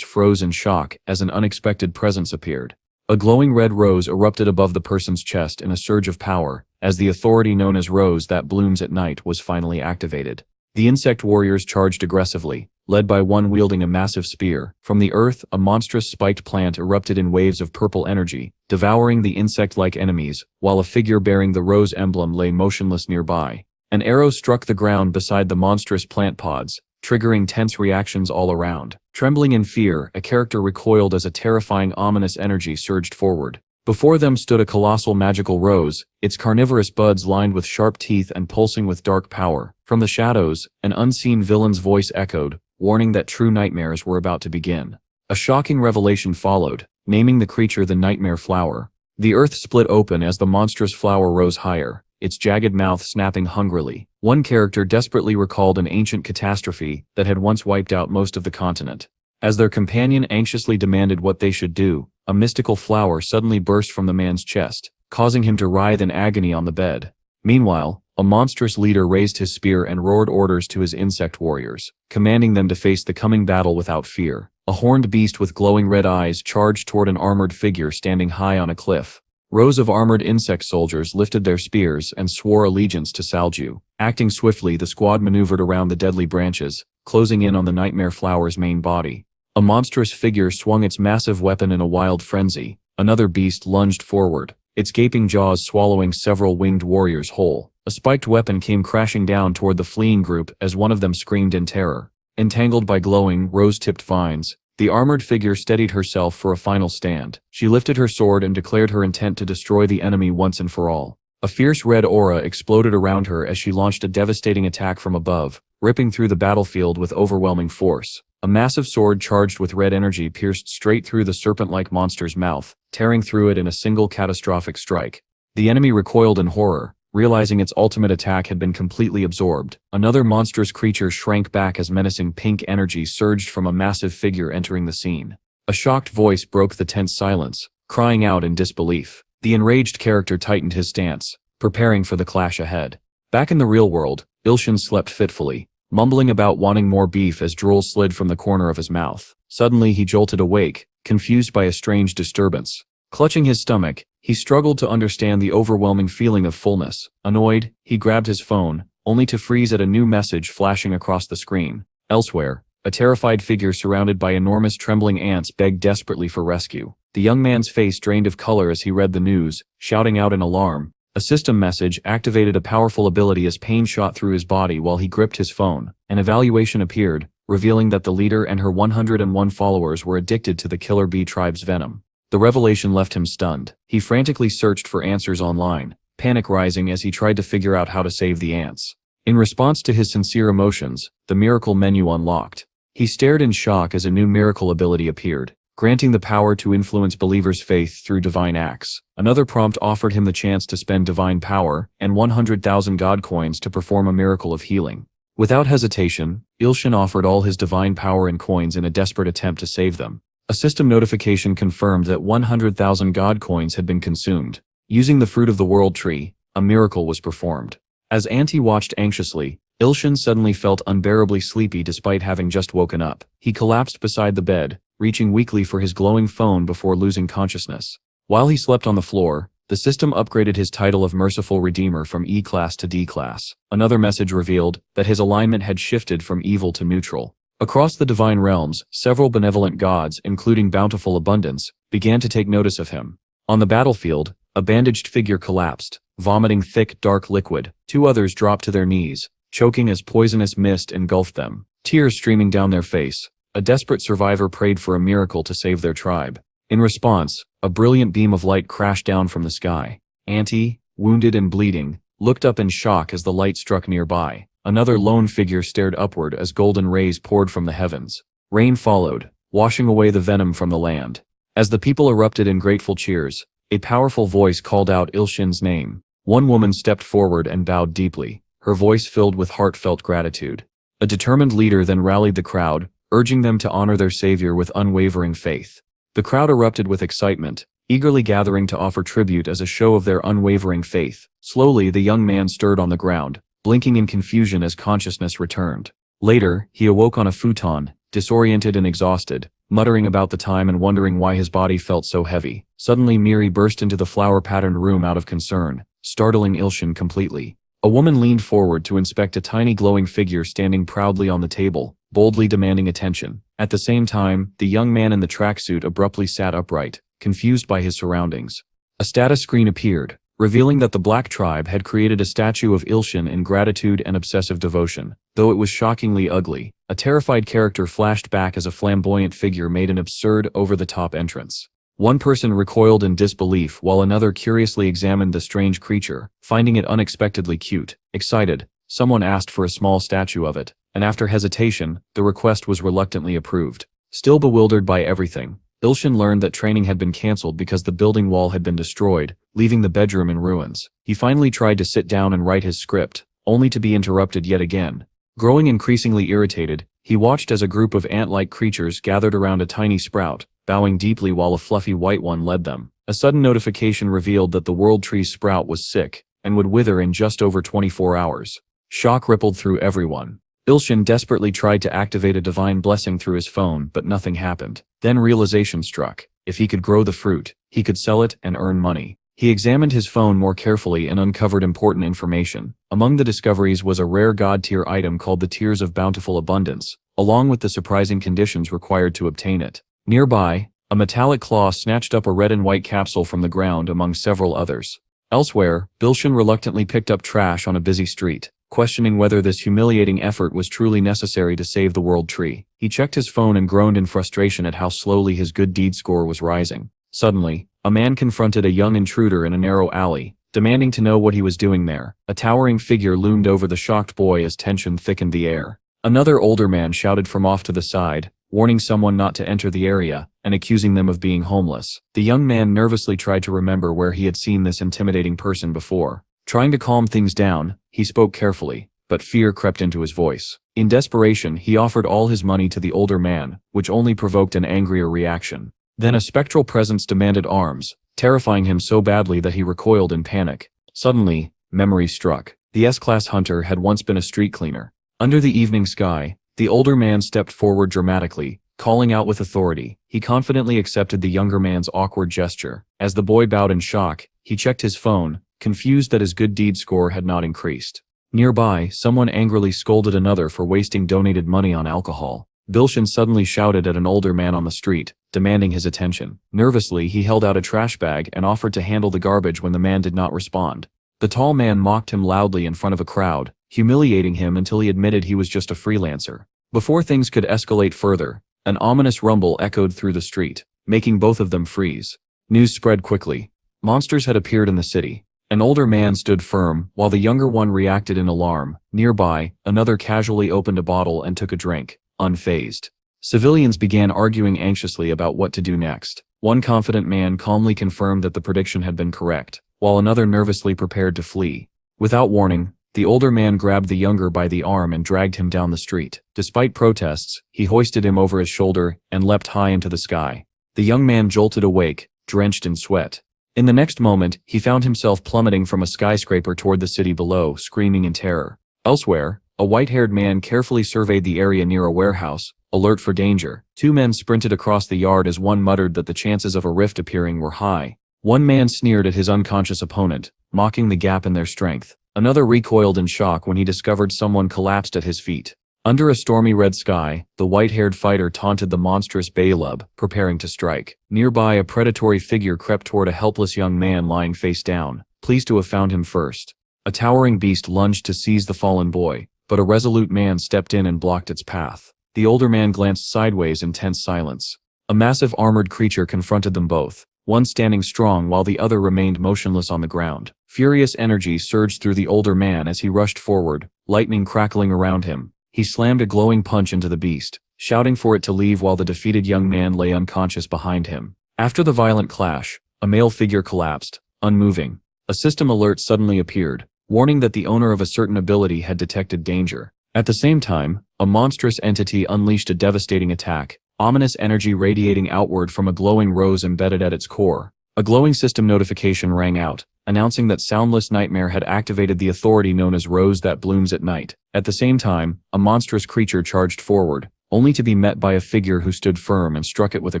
froze in shock as an unexpected presence appeared. A glowing red rose erupted above the person's chest in a surge of power, as the authority known as Rose that blooms at night was finally activated. The insect warriors charged aggressively, led by one wielding a massive spear. From the earth, a monstrous spiked plant erupted in waves of purple energy, devouring the insect-like enemies, while a figure bearing the rose emblem lay motionless nearby. An arrow struck the ground beside the monstrous plant pods, triggering tense reactions all around. Trembling in fear, a character recoiled as a terrifying ominous energy surged forward. Before them stood a colossal magical rose, its carnivorous buds lined with sharp teeth and pulsing with dark power. From the shadows, an unseen villain's voice echoed, warning that true nightmares were about to begin. A shocking revelation followed, naming the creature the Nightmare Flower. The earth split open as the monstrous flower rose higher, its jagged mouth snapping hungrily. One character desperately recalled an ancient catastrophe that had once wiped out most of the continent. As their companion anxiously demanded what they should do, a mystical flower suddenly burst from the man's chest, causing him to writhe in agony on the bed. Meanwhile, a monstrous leader raised his spear and roared orders to his insect warriors, commanding them to face the coming battle without fear. A horned beast with glowing red eyes charged toward an armored figure standing high on a cliff. Rows of armored insect soldiers lifted their spears and swore allegiance to Salju. Acting swiftly, the squad maneuvered around the deadly branches, closing in on the Nightmare Flower's main body. A monstrous figure swung its massive weapon in a wild frenzy. Another beast lunged forward, its gaping jaws swallowing several winged warriors whole. A spiked weapon came crashing down toward the fleeing group as one of them screamed in terror. Entangled by glowing, rose-tipped vines, The armored figure steadied herself for a final stand. She lifted her sword and declared her intent to destroy the enemy once and for all. A fierce red aura exploded around her as she launched a devastating attack from above, ripping through the battlefield with overwhelming force. A massive sword charged with red energy pierced straight through the serpent-like monster's mouth, tearing through it in a single catastrophic strike. The enemy recoiled in horror, realizing its ultimate attack had been completely absorbed. Another monstrous creature shrank back as menacing pink energy surged from a massive figure entering the scene. A shocked voice broke the tense silence, crying out in disbelief. The enraged character tightened his stance, preparing for the clash ahead. Back in the real world, Ilshin slept fitfully, mumbling about wanting more beef as drool slid from the corner of his mouth. Suddenly he jolted awake, confused by a strange disturbance. Clutching his stomach, he struggled to understand the overwhelming feeling of fullness. Annoyed, he grabbed his phone, only to freeze at a new message flashing across the screen. Elsewhere, a terrified figure surrounded by enormous trembling ants begged desperately for rescue. The young man's face drained of color as he read the news, shouting out in alarm. A system message activated a powerful ability as pain shot through his body while he gripped his phone. An evaluation appeared, revealing that the leader and her 101 followers were addicted to the killer bee tribe's venom. The revelation left him stunned. He frantically searched for answers online, panic rising as he tried to figure out how to save the ants. In response to his sincere emotions, the miracle menu unlocked. He stared in shock as a new miracle ability appeared, granting the power to influence believers' faith through divine acts. Another prompt offered him the chance to spend divine power and 100,000 god coins to perform a miracle of healing. Without hesitation, Ilshin offered all his divine power and coins in a desperate attempt to save them. A system notification confirmed that 100,000 god coins had been consumed. Using the fruit of the world tree, a miracle was performed. As Auntie watched anxiously, Ilshin suddenly felt unbearably sleepy despite having just woken up. He collapsed beside the bed, reaching weakly for his glowing phone before losing consciousness. While he slept on the floor, the system upgraded his title of Merciful Redeemer from E-Class to D-Class. Another message revealed that his alignment had shifted from evil to neutral. Across the divine realms, several benevolent gods, including Bountiful Abundance, began to take notice of him. On the battlefield, a bandaged figure collapsed, vomiting thick, dark liquid. Two others dropped to their knees, choking as poisonous mist engulfed them, tears streaming down their face. A desperate survivor prayed for a miracle to save their tribe. In response, a brilliant beam of light crashed down from the sky. Auntie, wounded and bleeding, looked up in shock as the light struck nearby. Another lone figure stared upward as golden rays poured from the heavens. Rain followed, washing away the venom from the land. As the people erupted in grateful cheers, a powerful voice called out Ilshin's name. One woman stepped forward and bowed deeply, her voice filled with heartfelt gratitude. A determined leader then rallied the crowd, urging them to honor their savior with unwavering faith. The crowd erupted with excitement, eagerly gathering to offer tribute as a show of their unwavering faith. Slowly, the young man stirred on the ground, blinking in confusion as consciousness returned. Later, he awoke on a futon, disoriented and exhausted, muttering about the time and wondering why his body felt so heavy. Suddenly Miri burst into the flower-patterned room out of concern, startling Ilshin completely. A woman leaned forward to inspect a tiny glowing figure standing proudly on the table, boldly demanding attention. At the same time, the young man in the tracksuit abruptly sat upright, confused by his surroundings. A status screen appeared, revealing that the Black Tribe had created a statue of Ilshin in gratitude and obsessive devotion. Though it was shockingly ugly, a terrified character flashed back as a flamboyant figure made an absurd, over-the-top entrance. One person recoiled in disbelief while another curiously examined the strange creature, finding it unexpectedly cute. Excited, someone asked for a small statue of it, and after hesitation, the request was reluctantly approved. Still bewildered by everything, Ilshin learned that training had been cancelled because the building wall had been destroyed, leaving the bedroom in ruins. He finally tried to sit down and write his script, only to be interrupted yet again. Growing increasingly irritated, he watched as a group of ant-like creatures gathered around a tiny sprout, bowing deeply while a fluffy white one led them. A sudden notification revealed that the World Tree sprout was sick, and would wither in just over 24 hours. Shock rippled through everyone. Ilshin desperately tried to activate a divine blessing through his phone, but nothing happened. Then realization struck. If he could grow the fruit, he could sell it and earn money. He examined his phone more carefully and uncovered important information. Among the discoveries was a rare god-tier item called the Tears of Bountiful Abundance, along with the surprising conditions required to obtain it. Nearby, a metallic claw snatched up a red and white capsule from the ground among several others. Elsewhere, Ilshin reluctantly picked up trash on a busy street, questioning whether this humiliating effort was truly necessary to save the World Tree. He He checked his phone and groaned in frustration at how slowly his good deed score was rising. Suddenly, a man confronted a young intruder in a narrow alley, demanding to know what he was doing there. A towering figure loomed over the shocked boy as tension thickened the air. Another older man shouted from off to the side, warning someone not to enter the area, and accusing them of being homeless. The young man nervously tried to remember where he had seen this intimidating person before. Trying to calm things down, he spoke carefully, but fear crept into his voice. In desperation, he offered all his money to the older man, which only provoked an angrier reaction. Then a spectral presence demanded arms, terrifying him so badly that he recoiled in panic. Suddenly, memory struck. The S-class hunter had once been a street cleaner. Under the evening sky, the older man stepped forward dramatically, calling out with authority. He confidently accepted the younger man's awkward gesture. As the boy bowed in shock, he checked his phone, confused that his good deed score had not increased. Nearby, someone angrily scolded another for wasting donated money on alcohol. Ilshin suddenly shouted at an older man on the street, demanding his attention. Nervously, he held out a trash bag and offered to handle the garbage when the man did not respond. The tall man mocked him loudly in front of a crowd, humiliating him until he admitted he was just a freelancer. Before things could escalate further, an ominous rumble echoed through the street, making both of them freeze. News spread quickly. Monsters had appeared in the city. An older man stood firm, while the younger one reacted in alarm. Nearby, another casually opened a bottle and took a drink, unfazed. Civilians began arguing anxiously about what to do next. One confident man calmly confirmed that the prediction had been correct, while another nervously prepared to flee. Without warning, the older man grabbed the younger by the arm and dragged him down the street. Despite protests, he hoisted him over his shoulder and leapt high into the sky. The young man jolted awake, drenched in sweat. In the next moment, he found himself plummeting from a skyscraper toward the city below, screaming in terror. Elsewhere, a white-haired man carefully surveyed the area near a warehouse, alert for danger. Two men sprinted across the yard as one muttered that the chances of a rift appearing were high. One man sneered at his unconscious opponent, mocking the gap in their strength. Another recoiled in shock when he discovered someone collapsed at his feet. Under a stormy red sky, the white-haired fighter taunted the monstrous Baylub, preparing to strike. Nearby, a predatory figure crept toward a helpless young man lying face down, pleased to have found him first. A towering beast lunged to seize the fallen boy, but a resolute man stepped in and blocked its path. The older man glanced sideways in tense silence. A massive armored creature confronted them both, one standing strong while the other remained motionless on the ground. Furious energy surged through the older man as he rushed forward, lightning crackling around him. He slammed a glowing punch into the beast, shouting for it to leave while the defeated young man lay unconscious behind him. After the violent clash, a male figure collapsed, unmoving. A system alert suddenly appeared, warning that the owner of a certain ability had detected danger. At the same time, a monstrous entity unleashed a devastating attack, ominous energy radiating outward from a glowing rose embedded at its core. A glowing system notification rang out, announcing that Soundless Nightmare had activated the authority known as Rose That Blooms at Night. At the same time, a monstrous creature charged forward, only to be met by a figure who stood firm and struck it with a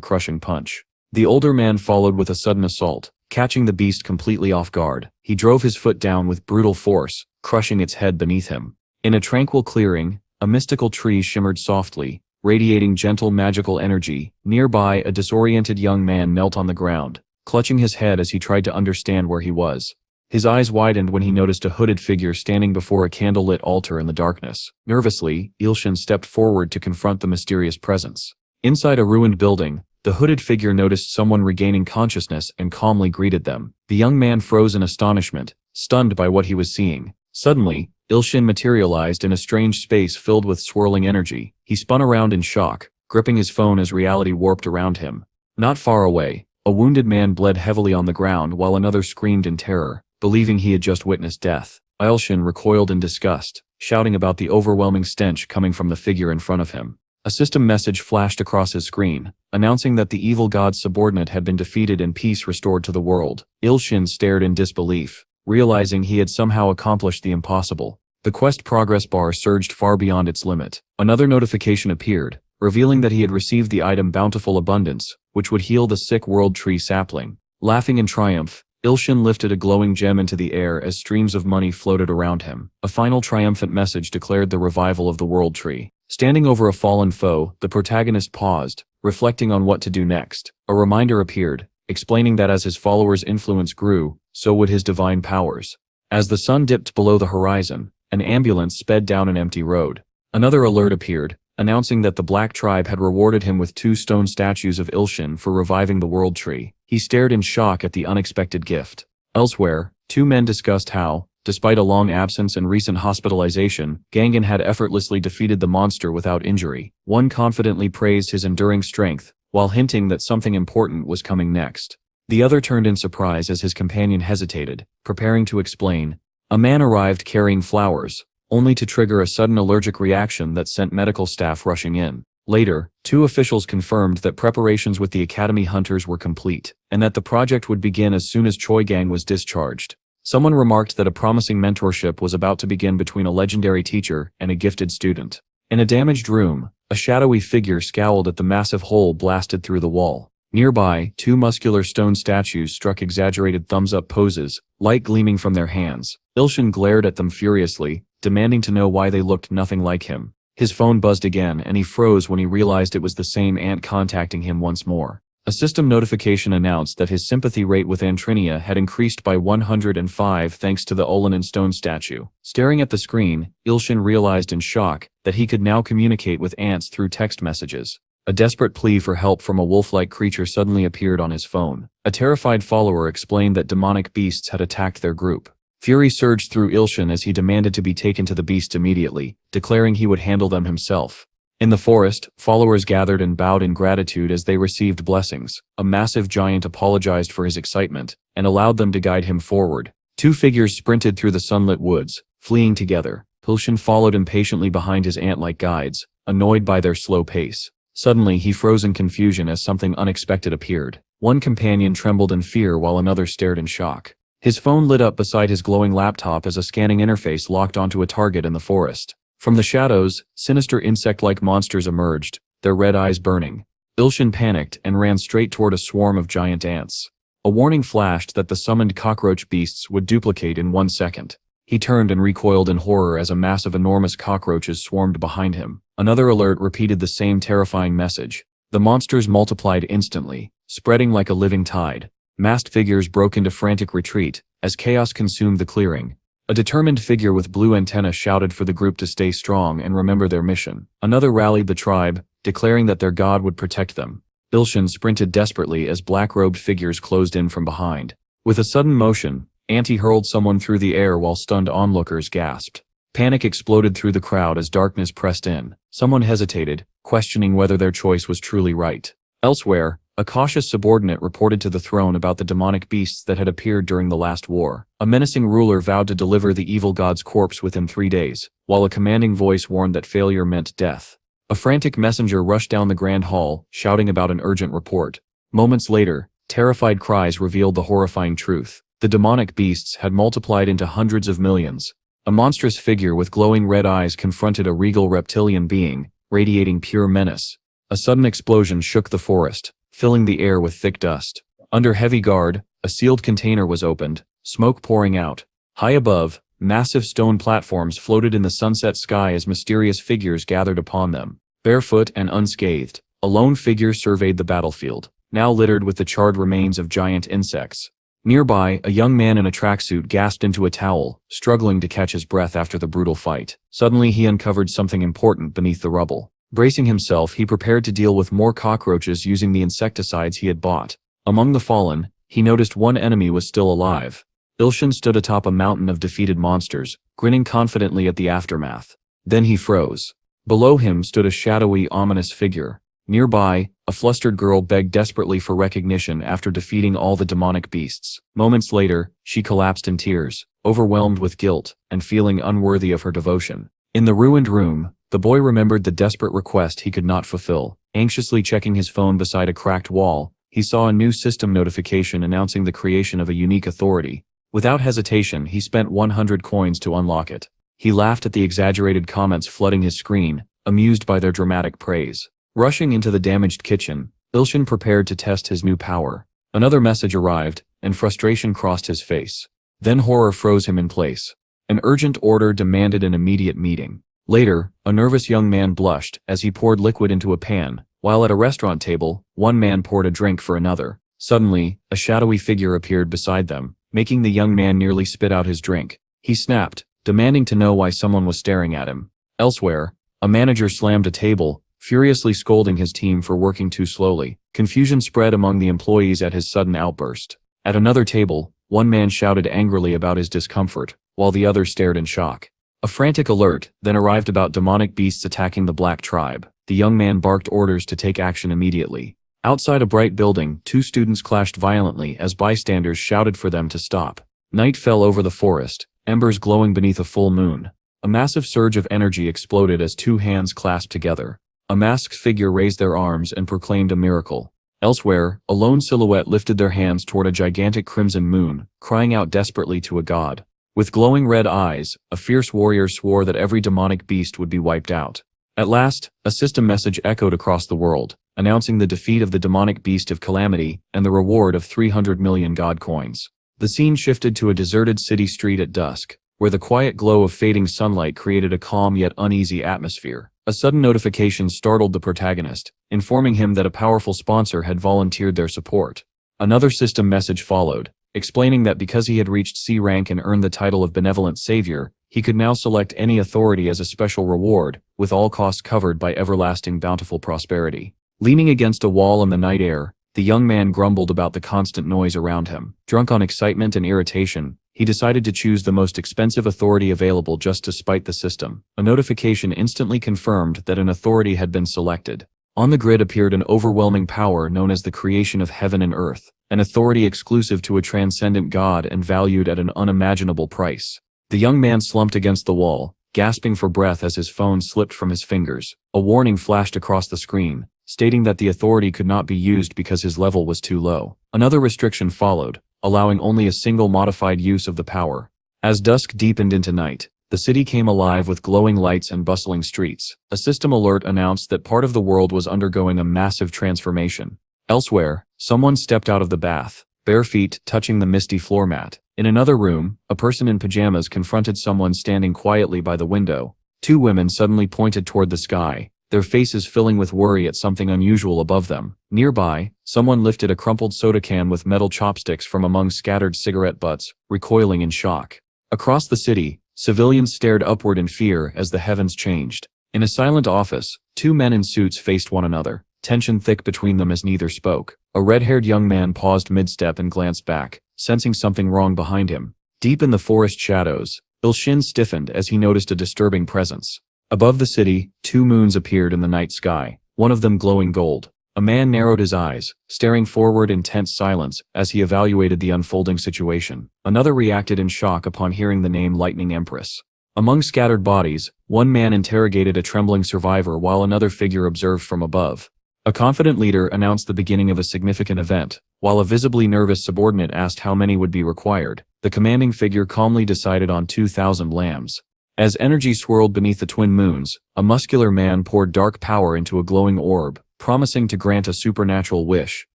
crushing punch. The older man followed with a sudden assault, catching the beast completely off guard. He drove his foot down with brutal force, crushing its head beneath him. In a tranquil clearing, a mystical tree shimmered softly, radiating gentle magical energy. Nearby, a disoriented young man knelt on the ground, clutching his head as he tried to understand where he was. His eyes widened when he noticed a hooded figure standing before a candlelit altar in the darkness. Nervously, Ilshin stepped forward to confront the mysterious presence. Inside a ruined building, the hooded figure noticed someone regaining consciousness and calmly greeted them. The young man froze in astonishment, stunned by what he was seeing. Suddenly, Ilshin materialized in a strange space filled with swirling energy. He spun around in shock, gripping his phone as reality warped around him. Not far away, a wounded man bled heavily on the ground while another screamed in terror, believing he had just witnessed death. Ilshin recoiled in disgust, shouting about the overwhelming stench coming from the figure in front of him. A system message flashed across his screen, announcing that the evil god's subordinate had been defeated and peace restored to the world. Ilshin stared in disbelief, realizing he had somehow accomplished the impossible. The quest progress bar surged far beyond its limit. Another notification appeared, revealing that he had received the item Bountiful Abundance, which would heal the sick world tree sapling. Laughing in triumph, Ilshin lifted a glowing gem into the air as streams of money floated around him. A final triumphant message declared the revival of the world tree. Standing over a fallen foe, the protagonist paused, reflecting on what to do next. A reminder appeared, explaining that as his followers' influence grew, so would his divine powers. As the sun dipped below the horizon, an ambulance sped down an empty road. Another alert appeared, announcing that the Black Tribe had rewarded him with 2 stone statues of Ilshin for reviving the World Tree. He stared in shock at the unexpected gift. Elsewhere, 2 men discussed how, despite a long absence and recent hospitalization, Gangan had effortlessly defeated the monster without injury. One confidently praised his enduring strength, while hinting that something important was coming next. The other turned in surprise as his companion hesitated, preparing to explain. A man arrived carrying flowers, only to trigger a sudden allergic reaction that sent medical staff rushing in. Later, 2 officials confirmed that preparations with the Academy hunters were complete, and that the project would begin as soon as Choi Gang was discharged. Someone remarked that a promising mentorship was about to begin between a legendary teacher and a gifted student. In a damaged room, a shadowy figure scowled at the massive hole blasted through the wall. Nearby, 2 muscular stone statues struck exaggerated thumbs-up poses, light gleaming from their hands. Ilshin glared at them furiously, demanding to know why they looked nothing like him. His phone buzzed again and he froze when he realized it was the same ant contacting him once more. A system notification announced that his sympathy rate with Antrinia had increased by 105 thanks to the Olanin stone statue. Staring at the screen, Ilshin realized in shock that he could now communicate with ants through text messages. A desperate plea for help from a wolf-like creature suddenly appeared on his phone. A terrified follower explained that demonic beasts had attacked their group. Fury surged through Ilshin as he demanded to be taken to the beasts immediately, declaring he would handle them himself. In the forest, followers gathered and bowed in gratitude as they received blessings. A massive giant apologized for his excitement, and allowed them to guide him forward. 2 figures sprinted through the sunlit woods, fleeing together. Ilshin followed impatiently behind his ant-like guides, annoyed by their slow pace. Suddenly he froze in confusion as something unexpected appeared. One companion trembled in fear while another stared in shock. His phone lit up beside his glowing laptop as a scanning interface locked onto a target in the forest. From the shadows, sinister insect-like monsters emerged, their red eyes burning. Ilshin panicked and ran straight toward a swarm of giant ants. A warning flashed that the summoned cockroach beasts would duplicate in 1 second. He turned and recoiled in horror as a mass of enormous cockroaches swarmed behind him. Another alert repeated the same terrifying message. The monsters multiplied instantly, spreading like a living tide. Masked figures broke into frantic retreat as chaos consumed the clearing. A determined figure with blue antennae shouted for the group to stay strong and remember their mission. Another rallied the tribe, declaring that their god would protect them. Ilshin sprinted desperately as black-robed figures closed in from behind. With a sudden motion, Anti hurled someone through the air while stunned onlookers gasped. Panic exploded through the crowd as darkness pressed in. Someone hesitated, questioning whether their choice was truly right. Elsewhere, a cautious subordinate reported to the throne about the demonic beasts that had appeared during the last war. A menacing ruler vowed to deliver the evil god's corpse within 3 days, while a commanding voice warned that failure meant death. A frantic messenger rushed down the grand hall, shouting about an urgent report. Moments later, terrified cries revealed the horrifying truth. The demonic beasts had multiplied into hundreds of millions. A monstrous figure with glowing red eyes confronted a regal reptilian being, radiating pure menace. A sudden explosion shook the forest, filling the air with thick dust. Under heavy guard, a sealed container was opened, smoke pouring out. High above, massive stone platforms floated in the sunset sky as mysterious figures gathered upon them. Barefoot and unscathed, a lone figure surveyed the battlefield, now littered with the charred remains of giant insects. Nearby, a young man in a tracksuit gasped into a towel, struggling to catch his breath after the brutal fight. Suddenly he uncovered something important beneath the rubble. Bracing himself, he prepared to deal with more cockroaches using the insecticides he had bought. Among the fallen, he noticed one enemy was still alive. Ilshin stood atop a mountain of defeated monsters, grinning confidently at the aftermath. Then he froze. Below him stood a shadowy, ominous figure. Nearby, a flustered girl begged desperately for recognition after defeating all the demonic beasts. Moments later, she collapsed in tears, overwhelmed with guilt and feeling unworthy of her devotion. In the ruined room, the boy remembered the desperate request he could not fulfill. Anxiously checking his phone beside a cracked wall, he saw a new system notification announcing the creation of a unique authority. Without hesitation, he spent 100 coins to unlock it. He laughed at the exaggerated comments flooding his screen, amused by their dramatic praise. Rushing into the damaged kitchen, Ilshin prepared to test his new power. Another message arrived, and frustration crossed his face. Then horror froze him in place. An urgent order demanded an immediate meeting. Later, a nervous young man blushed as he poured liquid into a pan, while at a restaurant table, one man poured a drink for another. Suddenly, a shadowy figure appeared beside them, making the young man nearly spit out his drink. He snapped, demanding to know why someone was staring at him. Elsewhere, A manager slammed a table, furiously scolding his team for working too slowly. Confusion spread among the employees at his sudden outburst. At another table, one man shouted angrily about his discomfort, while the other stared in shock. A frantic alert then arrived about demonic beasts attacking the black tribe. The young man barked orders to take action immediately. Outside a bright building, two students clashed violently as bystanders shouted for them to stop. Night fell over the forest, embers glowing beneath a full moon. A massive surge of energy exploded as two hands clasped together. A masked figure raised their arms and proclaimed a miracle. Elsewhere, a lone silhouette lifted their hands toward a gigantic crimson moon, crying out desperately to a god. With glowing red eyes, a fierce warrior swore that every demonic beast would be wiped out. At last, a system message echoed across the world, announcing the defeat of the demonic beast of calamity and the reward of 300 million god coins. The scene shifted to a deserted city street at dusk, where the quiet glow of fading sunlight created a calm yet uneasy atmosphere. A sudden notification startled the protagonist, informing him that a powerful sponsor had volunteered their support. Another system message followed, explaining that because he had reached C rank and earned the title of Benevolent Savior, he could now select any authority as a special reward, with all costs covered by everlasting bountiful prosperity. Leaning against a wall in the night air, the young man grumbled about the constant noise around him. Drunk on excitement and irritation, he decided to choose the most expensive authority available just to spite the system. A notification instantly confirmed that an authority had been selected. On the grid appeared an overwhelming power known as the creation of heaven and earth, an authority exclusive to a transcendent god and valued at an unimaginable price. The young man slumped against the wall, gasping for breath as his phone slipped from his fingers. A warning flashed across the screen, stating that the authority could not be used because his level was too low. Another restriction followed, allowing only a single modified use of the power. As dusk deepened into night, the city came alive with glowing lights and bustling streets. A system alert announced that part of the world was undergoing a massive transformation. Elsewhere, someone stepped out of the bath, bare feet touching the misty floor mat. In another room, a person in pajamas confronted someone standing quietly by the window. Two women suddenly pointed toward the sky, their faces filling with worry at something unusual above them. Nearby, someone lifted a crumpled soda can with metal chopsticks from among scattered cigarette butts, recoiling in shock. Across the city, civilians stared upward in fear as the heavens changed. In a silent office, two men in suits faced one another, tension thick between them as neither spoke. A red-haired young man paused mid-step and glanced back, sensing something wrong behind him. Deep in the forest shadows, Il-shin stiffened as he noticed a disturbing presence. Above the city, two moons appeared in the night sky, one of them glowing gold. A man narrowed his eyes, staring forward in tense silence as he evaluated the unfolding situation. Another reacted in shock upon hearing the name Lightning Empress. Among scattered bodies, one man interrogated a trembling survivor while another figure observed from above. A confident leader announced the beginning of a significant event, while a visibly nervous subordinate asked how many would be required. The commanding figure calmly decided on 2,000 lambs. As energy swirled beneath the twin moons, a muscular man poured dark power into a glowing orb, promising to grant a supernatural wish.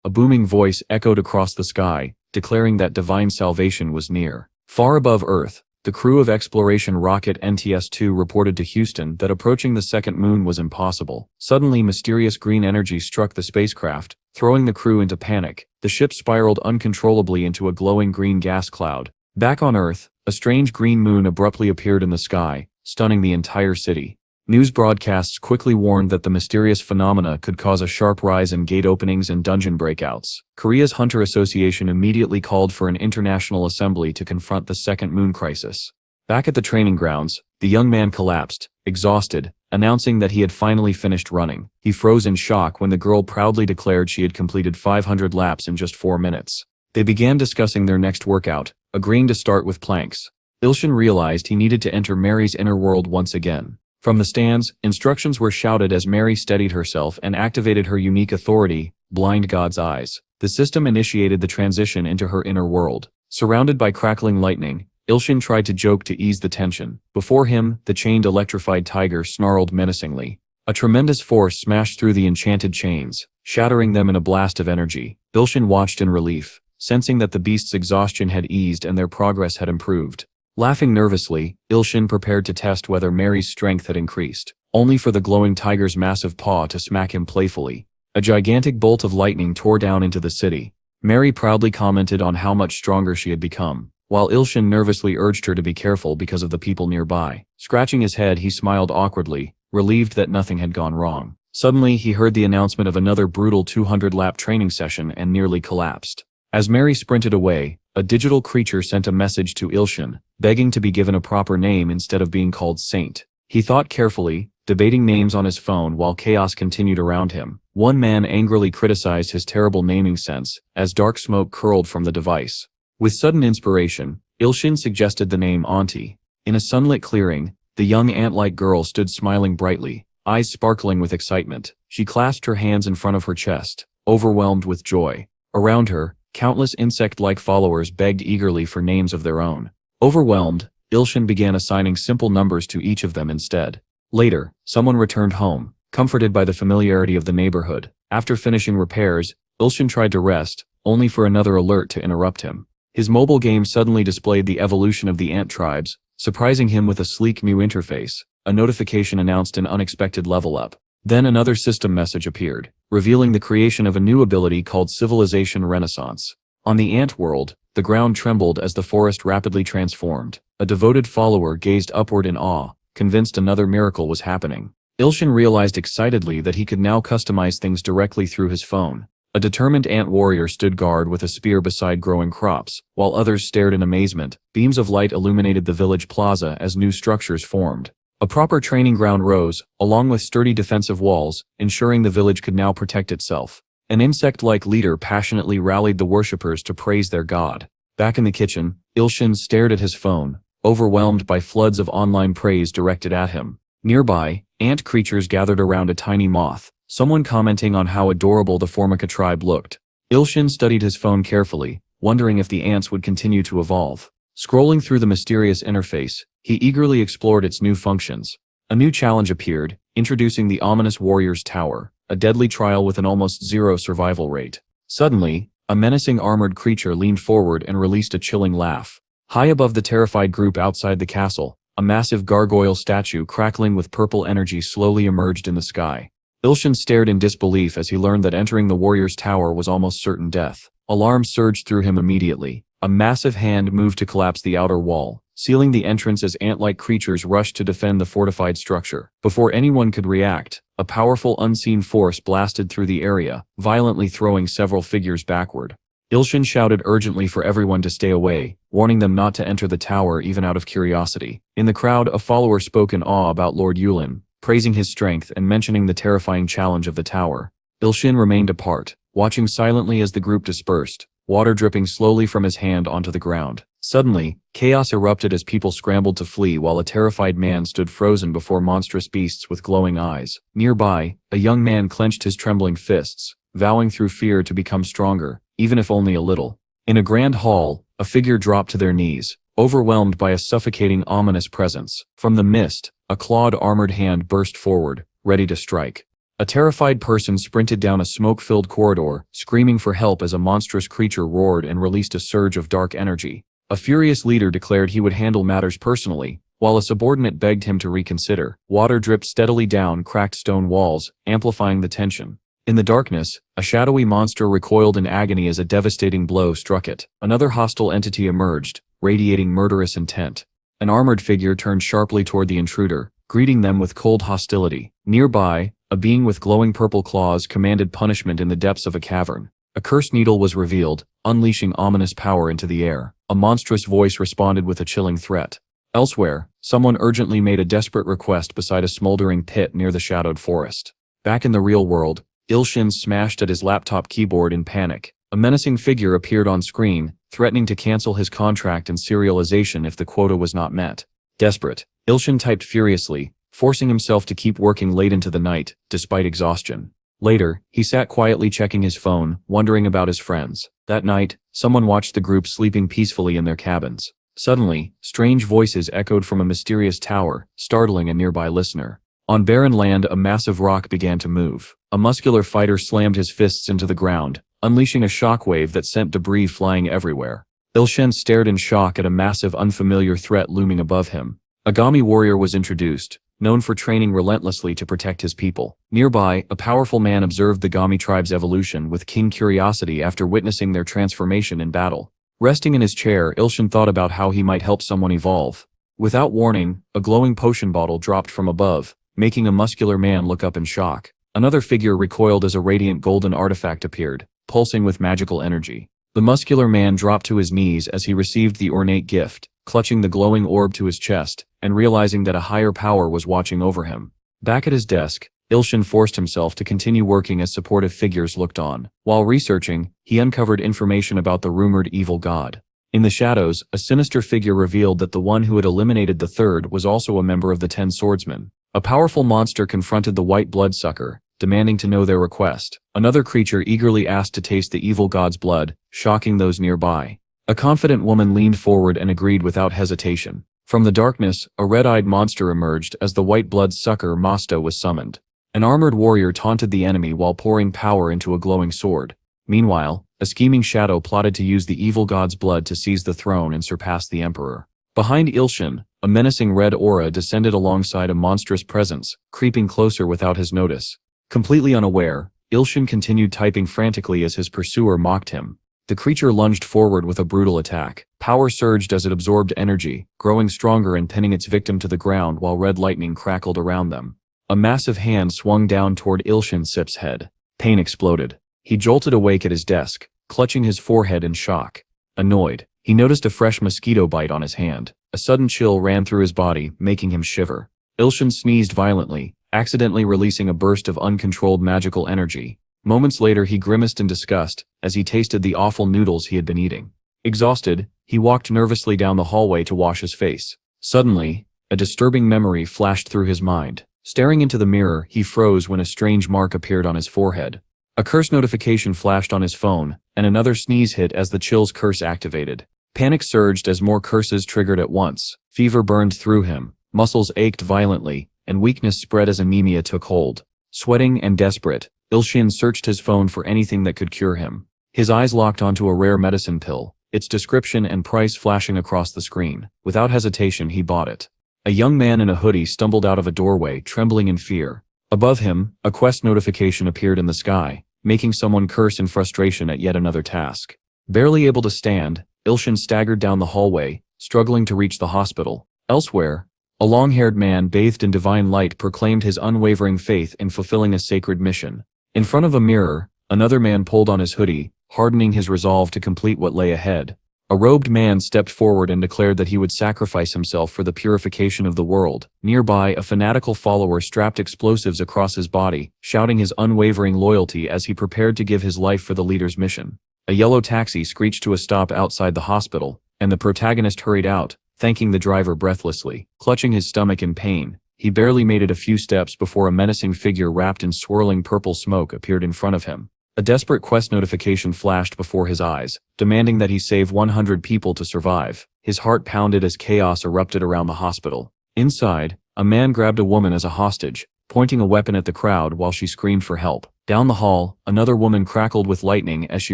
A booming voice echoed across the sky, declaring that divine salvation was near. Far above Earth, the crew of exploration rocket NTS-2 reported to Houston that approaching the second moon was impossible. Suddenly, mysterious green energy struck the spacecraft, throwing the crew into panic. The ship spiraled uncontrollably into a glowing green gas cloud. Back on Earth, a strange green moon abruptly appeared in the sky, stunning the entire city. News broadcasts quickly warned that the mysterious phenomena could cause a sharp rise in gate openings and dungeon breakouts. Korea's Hunter Association immediately called for an international assembly to confront the second moon crisis. Back at the training grounds, the young man collapsed, exhausted, announcing that he had finally finished running. He froze in shock when the girl proudly declared she had completed 500 laps in just 4 minutes. They began discussing their next workout, agreeing to start with planks. Il-shin realized he needed to enter Mary's inner world once again. From the stands, instructions were shouted as Mary steadied herself and activated her unique authority, Blind God's Eyes. The system initiated the transition into her inner world. Surrounded by crackling lightning, Il-shin tried to joke to ease the tension. Before him, the chained electrified tiger snarled menacingly. A tremendous force smashed through the enchanted chains, shattering them in a blast of energy. Il-shin watched in relief, sensing that the beast's exhaustion had eased and their progress had improved. Laughing nervously, Il-shin prepared to test whether Mary's strength had increased, only for the glowing tiger's massive paw to smack him playfully. A gigantic bolt of lightning tore down into the city. Mary proudly commented on how much stronger she had become, while Il-shin nervously urged her to be careful because of the people nearby. Scratching his head, he smiled awkwardly, relieved that nothing had gone wrong. Suddenly, he heard the announcement of another brutal 200-lap training session and nearly collapsed. As Mary sprinted away, a digital creature sent a message to Ilshin, begging to be given a proper name instead of being called Saint. He thought carefully, debating names on his phone while chaos continued around him. One man angrily criticized his terrible naming sense, as dark smoke curled from the device. With sudden inspiration, Ilshin suggested the name Auntie. In a sunlit clearing, the young ant-like girl stood smiling brightly, eyes sparkling with excitement. She clasped her hands in front of her chest, overwhelmed with joy. Around her, countless insect-like followers begged eagerly for names of their own. Overwhelmed, Ilshin began assigning simple numbers to each of them instead. Later, someone returned home, comforted by the familiarity of the neighborhood. After finishing repairs, Ilshin tried to rest, only for another alert to interrupt him. His mobile game suddenly displayed the evolution of the ant tribes, surprising him with a sleek new interface. A notification announced an unexpected level up. Then another system message appeared, revealing the creation of a new ability called Civilization Renaissance. On the ant world, the ground trembled as the forest rapidly transformed. A devoted follower gazed upward in awe, convinced another miracle was happening. Ilshin realized excitedly that he could now customize things directly through his phone. A determined ant warrior stood guard with a spear beside growing crops, while others stared in amazement. Beams of light illuminated the village plaza as new structures formed. A proper training ground rose, along with sturdy defensive walls, ensuring the village could now protect itself. An insect-like leader passionately rallied the worshippers to praise their god. Back in the kitchen, Ilshin stared at his phone, overwhelmed by floods of online praise directed at him. Nearby, ant creatures gathered around a tiny moth, someone commenting on how adorable the Formica tribe looked. Ilshin studied his phone carefully, wondering if the ants would continue to evolve. Scrolling through the mysterious interface, he eagerly explored its new functions. A new challenge appeared, introducing the ominous Warrior's Tower, a deadly trial with an almost zero survival rate. Suddenly, a menacing armored creature leaned forward and released a chilling laugh. High above the terrified group outside the castle, a massive gargoyle statue crackling with purple energy slowly emerged in the sky. Ilshin stared in disbelief as he learned that entering the warrior's tower was almost certain death. Alarm surged through him immediately. A massive hand moved to collapse the outer wall, sealing the entrance as ant-like creatures rushed to defend the fortified structure. Before anyone could react, a powerful unseen force blasted through the area, violently throwing several figures backward. Ilshin shouted urgently for everyone to stay away, warning them not to enter the tower even out of curiosity. In the crowd, a follower spoke in awe about Lord Yulin, praising his strength and mentioning the terrifying challenge of the tower. Ilshin remained apart, watching silently as the group dispersed, water dripping slowly from his hand onto the ground. Suddenly, chaos erupted as people scrambled to flee while a terrified man stood frozen before monstrous beasts with glowing eyes. Nearby, a young man clenched his trembling fists, vowing through fear to become stronger, even if only a little. In a grand hall, a figure dropped to their knees, overwhelmed by a suffocating ominous presence. From the mist, a clawed armored hand burst forward, ready to strike. A terrified person sprinted down a smoke-filled corridor, screaming for help as a monstrous creature roared and released a surge of dark energy. A furious leader declared he would handle matters personally, while a subordinate begged him to reconsider. Water dripped steadily down cracked stone walls, amplifying the tension. In the darkness, a shadowy monster recoiled in agony as a devastating blow struck it. Another hostile entity emerged, radiating murderous intent. An armored figure turned sharply toward the intruder, greeting them with cold hostility. Nearby, a being with glowing purple claws commanded punishment in the depths of a cavern. A cursed needle was revealed, unleashing ominous power into the air. A monstrous voice responded with a chilling threat. Elsewhere, someone urgently made a desperate request beside a smoldering pit near the shadowed forest. Back in the real world, Ilshin smashed at his laptop keyboard in panic. A menacing figure appeared on screen, threatening to cancel his contract and serialization if the quota was not met. Desperate, Ilshin typed furiously, forcing himself to keep working late into the night, despite exhaustion. Later, he sat quietly checking his phone, wondering about his friends. That night, someone watched the group sleeping peacefully in their cabins. Suddenly, strange voices echoed from a mysterious tower, startling a nearby listener. On barren land, a massive rock began to move. A muscular fighter slammed his fists into the ground, unleashing a shockwave that sent debris flying everywhere. Ilshin stared in shock at a massive unfamiliar threat looming above him. A Gami warrior was introduced, known for training relentlessly to protect his people. Nearby, a powerful man observed the Gami tribe's evolution with keen curiosity after witnessing their transformation in battle. Resting in his chair, Ilshin thought about how he might help someone evolve. Without warning, a glowing potion bottle dropped from above, making a muscular man look up in shock. Another figure recoiled as a radiant golden artifact appeared, pulsing with magical energy. The muscular man dropped to his knees as he received the ornate gift, clutching the glowing orb to his chest, and realizing that a higher power was watching over him. Back at his desk, Ilshin forced himself to continue working as supportive figures looked on. While researching, he uncovered information about the rumored evil god. In the shadows, a sinister figure revealed that the one who had eliminated the third was also a member of the 10 Swordsmen. A powerful monster confronted the white bloodsucker, demanding to know their request. Another creature eagerly asked to taste the evil god's blood, shocking those nearby. A confident woman leaned forward and agreed without hesitation. From the darkness, a red-eyed monster emerged as the white bloodsucker Masta was summoned. An armored warrior taunted the enemy while pouring power into a glowing sword. Meanwhile, a scheming shadow plotted to use the evil god's blood to seize the throne and surpass the emperor. Behind Ilshin, a menacing red aura descended alongside a monstrous presence, creeping closer without his notice. Completely unaware, Ilshin continued typing frantically as his pursuer mocked him. The creature lunged forward with a brutal attack. Power surged as it absorbed energy, growing stronger and pinning its victim to the ground while red lightning crackled around them. A massive hand swung down toward Ilshin Sip's head. Pain exploded. He jolted awake at his desk, clutching his forehead in shock. Annoyed, he noticed a fresh mosquito bite on his hand. A sudden chill ran through his body, making him shiver. Ilshin sneezed violently, accidentally releasing a burst of uncontrolled magical energy. Moments later he grimaced in disgust as he tasted the awful noodles he had been eating. Exhausted, he walked nervously down the hallway to wash his face. Suddenly, a disturbing memory flashed through his mind. Staring into the mirror, he froze when a strange mark appeared on his forehead. A curse notification flashed on his phone, and another sneeze hit as the chill's curse activated. Panic surged as more curses triggered at once. Fever burned through him, muscles ached violently, and weakness spread as anemia took hold. Sweating and desperate, Ilshin searched his phone for anything that could cure him. His eyes locked onto a rare medicine pill, its description and price flashing across the screen. Without hesitation, he bought it. A young man in a hoodie stumbled out of a doorway, trembling in fear. Above him, a quest notification appeared in the sky, making someone curse in frustration at yet another task. Barely able to stand, Ilshin staggered down the hallway, struggling to reach the hospital. Elsewhere, a long-haired man bathed in divine light proclaimed his unwavering faith in fulfilling a sacred mission. In front of a mirror, another man pulled on his hoodie, hardening his resolve to complete what lay ahead. A robed man stepped forward and declared that he would sacrifice himself for the purification of the world. Nearby, a fanatical follower strapped explosives across his body, shouting his unwavering loyalty as he prepared to give his life for the leader's mission. A yellow taxi screeched to a stop outside the hospital, and the protagonist hurried out, thanking the driver breathlessly. Clutching his stomach in pain, he barely made it a few steps before a menacing figure wrapped in swirling purple smoke appeared in front of him. A desperate quest notification flashed before his eyes, demanding that he save 100 people to survive. His heart pounded as chaos erupted around the hospital. Inside, a man grabbed a woman as a hostage, pointing a weapon at the crowd while she screamed for help. Down the hall, another woman crackled with lightning as she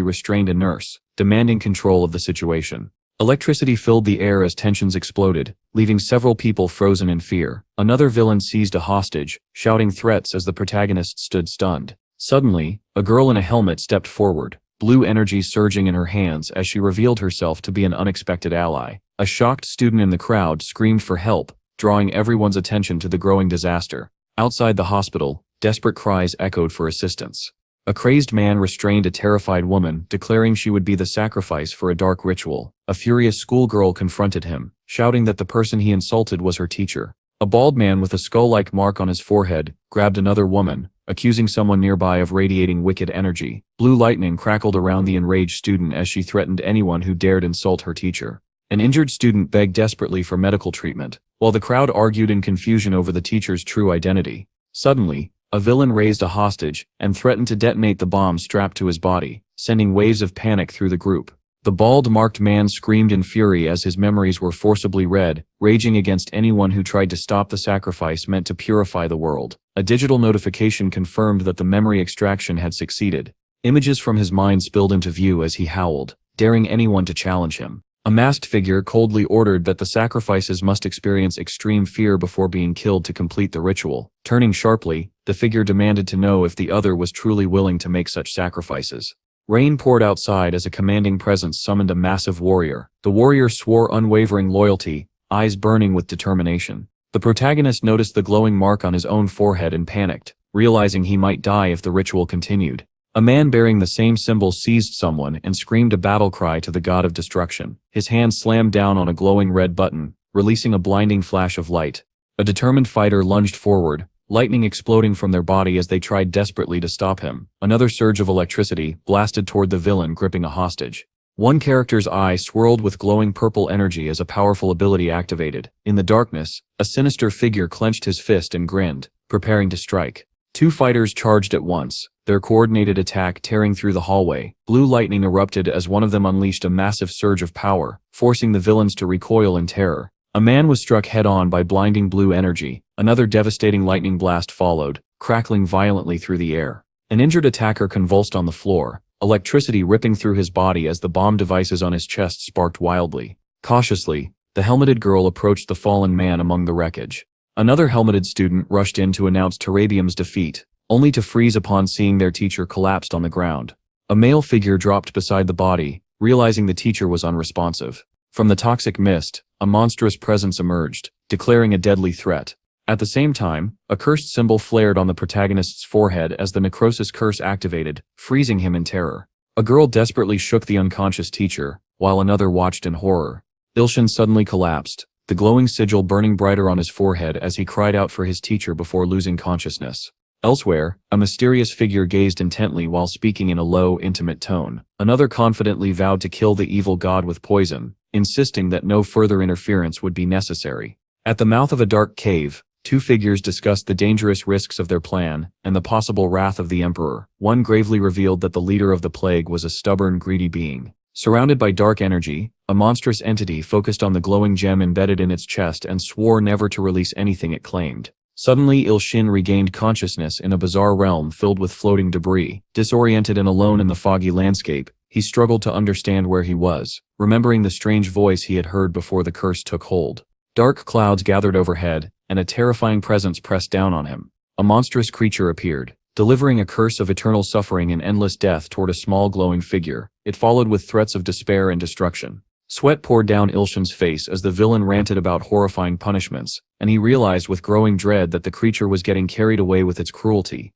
restrained a nurse, demanding control of the situation. Electricity filled the air as tensions exploded, leaving several people frozen in fear. Another villain seized a hostage, shouting threats as the protagonist stood stunned. Suddenly, a girl in a helmet stepped forward, blue energy surging in her hands as she revealed herself to be an unexpected ally. A shocked student in the crowd screamed for help, drawing everyone's attention to the growing disaster. Outside the hospital, desperate cries echoed for assistance. A crazed man restrained a terrified woman, declaring she would be the sacrifice for a dark ritual. A furious schoolgirl confronted him, shouting that the person he insulted was her teacher. A bald man with a skull-like mark on his forehead grabbed another woman, accusing someone nearby of radiating wicked energy. Blue lightning crackled around the enraged student as she threatened anyone who dared insult her teacher. An injured student begged desperately for medical treatment, while the crowd argued in confusion over the teacher's true identity. Suddenly, a villain raised a hostage and threatened to detonate the bomb strapped to his body, sending waves of panic through the group. The bald-marked man screamed in fury as his memories were forcibly read, raging against anyone who tried to stop the sacrifice meant to purify the world. A digital notification confirmed that the memory extraction had succeeded. Images from his mind spilled into view as he howled, daring anyone to challenge him. A masked figure coldly ordered that the sacrifices must experience extreme fear before being killed to complete the ritual. Turning sharply, the figure demanded to know if the other was truly willing to make such sacrifices. Rain poured outside as a commanding presence summoned a massive warrior. The warrior swore unwavering loyalty, eyes burning with determination. The protagonist noticed the glowing mark on his own forehead and panicked, realizing he might die if the ritual continued. A man bearing the same symbol seized someone and screamed a battle cry to the god of destruction. His hand slammed down on a glowing red button, releasing a blinding flash of light. A determined fighter lunged forward, lightning exploding from their body as they tried desperately to stop him. Another surge of electricity blasted toward the villain gripping a hostage. One character's eye swirled with glowing purple energy as a powerful ability activated. In the darkness, a sinister figure clenched his fist and grinned, preparing to strike. Two fighters charged at once, their coordinated attack tearing through the hallway. Blue lightning erupted as one of them unleashed a massive surge of power, forcing the villains to recoil in terror. A man was struck head-on by blinding blue energy. Another devastating lightning blast followed, crackling violently through the air. An injured attacker convulsed on the floor, electricity ripping through his body as the bomb devices on his chest sparked wildly. Cautiously, the helmeted girl approached the fallen man among the wreckage. Another helmeted student rushed in to announce Terabium's defeat, only to freeze upon seeing their teacher collapsed on the ground. A male figure dropped beside the body, realizing the teacher was unresponsive. From the toxic mist, a monstrous presence emerged, declaring a deadly threat. At the same time, a cursed symbol flared on the protagonist's forehead as the necrosis curse activated, freezing him in terror. A girl desperately shook the unconscious teacher, while another watched in horror. Ilshin suddenly collapsed, the glowing sigil burning brighter on his forehead as he cried out for his teacher before losing consciousness. Elsewhere, a mysterious figure gazed intently while speaking in a low, intimate tone. Another confidently vowed to kill the evil god with poison, insisting that no further interference would be necessary. At the mouth of a dark cave, two figures discussed the dangerous risks of their plan and the possible wrath of the emperor. One gravely revealed that the leader of the plague was a stubborn, greedy being. Surrounded by dark energy, a monstrous entity focused on the glowing gem embedded in its chest and swore never to release anything it claimed. Suddenly Ilshin regained consciousness in a bizarre realm filled with floating debris. Disoriented and alone in the foggy landscape, he struggled to understand where he was, remembering the strange voice he had heard before the curse took hold. Dark clouds gathered overhead, and a terrifying presence pressed down on him. A monstrous creature appeared, delivering a curse of eternal suffering and endless death toward a small glowing figure. It followed with threats of despair and destruction. Sweat poured down Ilshin's face as the villain ranted about horrifying punishments, and he realized with growing dread that the creature was getting carried away with its cruelty.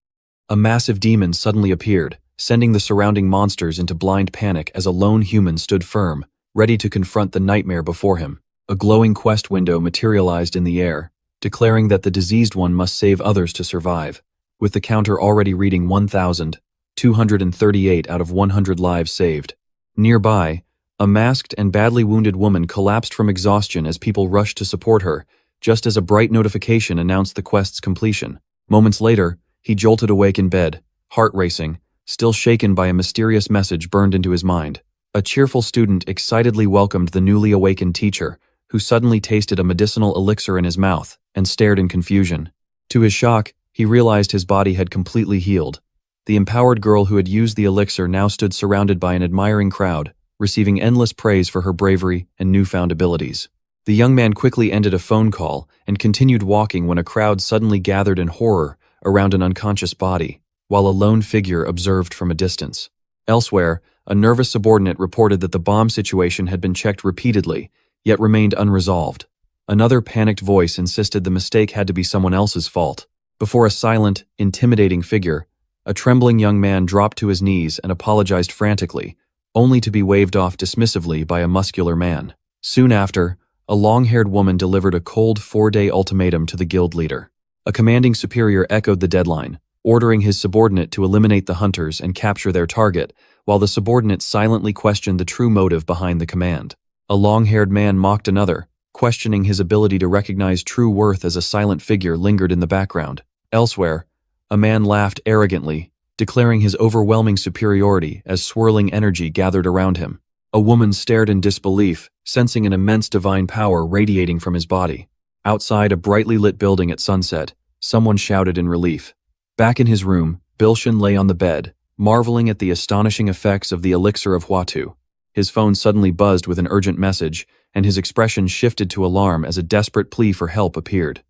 A massive demon suddenly appeared, sending the surrounding monsters into blind panic as a lone human stood firm, ready to confront the nightmare before him. A glowing quest window materialized in the air, declaring that the diseased one must save others to survive, with the counter already reading 1,238 out of 100 lives saved. Nearby, a masked and badly wounded woman collapsed from exhaustion as people rushed to support her, just as a bright notification announced the quest's completion. Moments later, he jolted awake in bed, heart racing, still shaken by a mysterious message burned into his mind. A cheerful student excitedly welcomed the newly awakened teacher, who suddenly tasted a medicinal elixir in his mouth and stared in confusion. To his shock, he realized his body had completely healed. The empowered girl who had used the elixir now stood surrounded by an admiring crowd, receiving endless praise for her bravery and newfound abilities. The young man quickly ended a phone call and continued walking when a crowd suddenly gathered in horror around an unconscious body, while a lone figure observed from a distance. Elsewhere, a nervous subordinate reported that the bomb situation had been checked repeatedly, yet remained unresolved. Another panicked voice insisted the mistake had to be someone else's fault. Before a silent, intimidating figure, a trembling young man dropped to his knees and apologized frantically, only to be waved off dismissively by a muscular man. Soon after, a long-haired woman delivered a cold 4-day ultimatum to the guild leader. A commanding superior echoed the deadline, ordering his subordinate to eliminate the hunters and capture their target, while the subordinate silently questioned the true motive behind the command. A long-haired man mocked another, questioning his ability to recognize true worth as a silent figure lingered in the background. Elsewhere, a man laughed arrogantly, declaring his overwhelming superiority as swirling energy gathered around him. A woman stared in disbelief, sensing an immense divine power radiating from his body. Outside a brightly lit building at sunset, someone shouted in relief. Back in his room, Bilshin lay on the bed, marveling at the astonishing effects of the elixir of Huatu. His phone suddenly buzzed with an urgent message, and his expression shifted to alarm as a desperate plea for help appeared.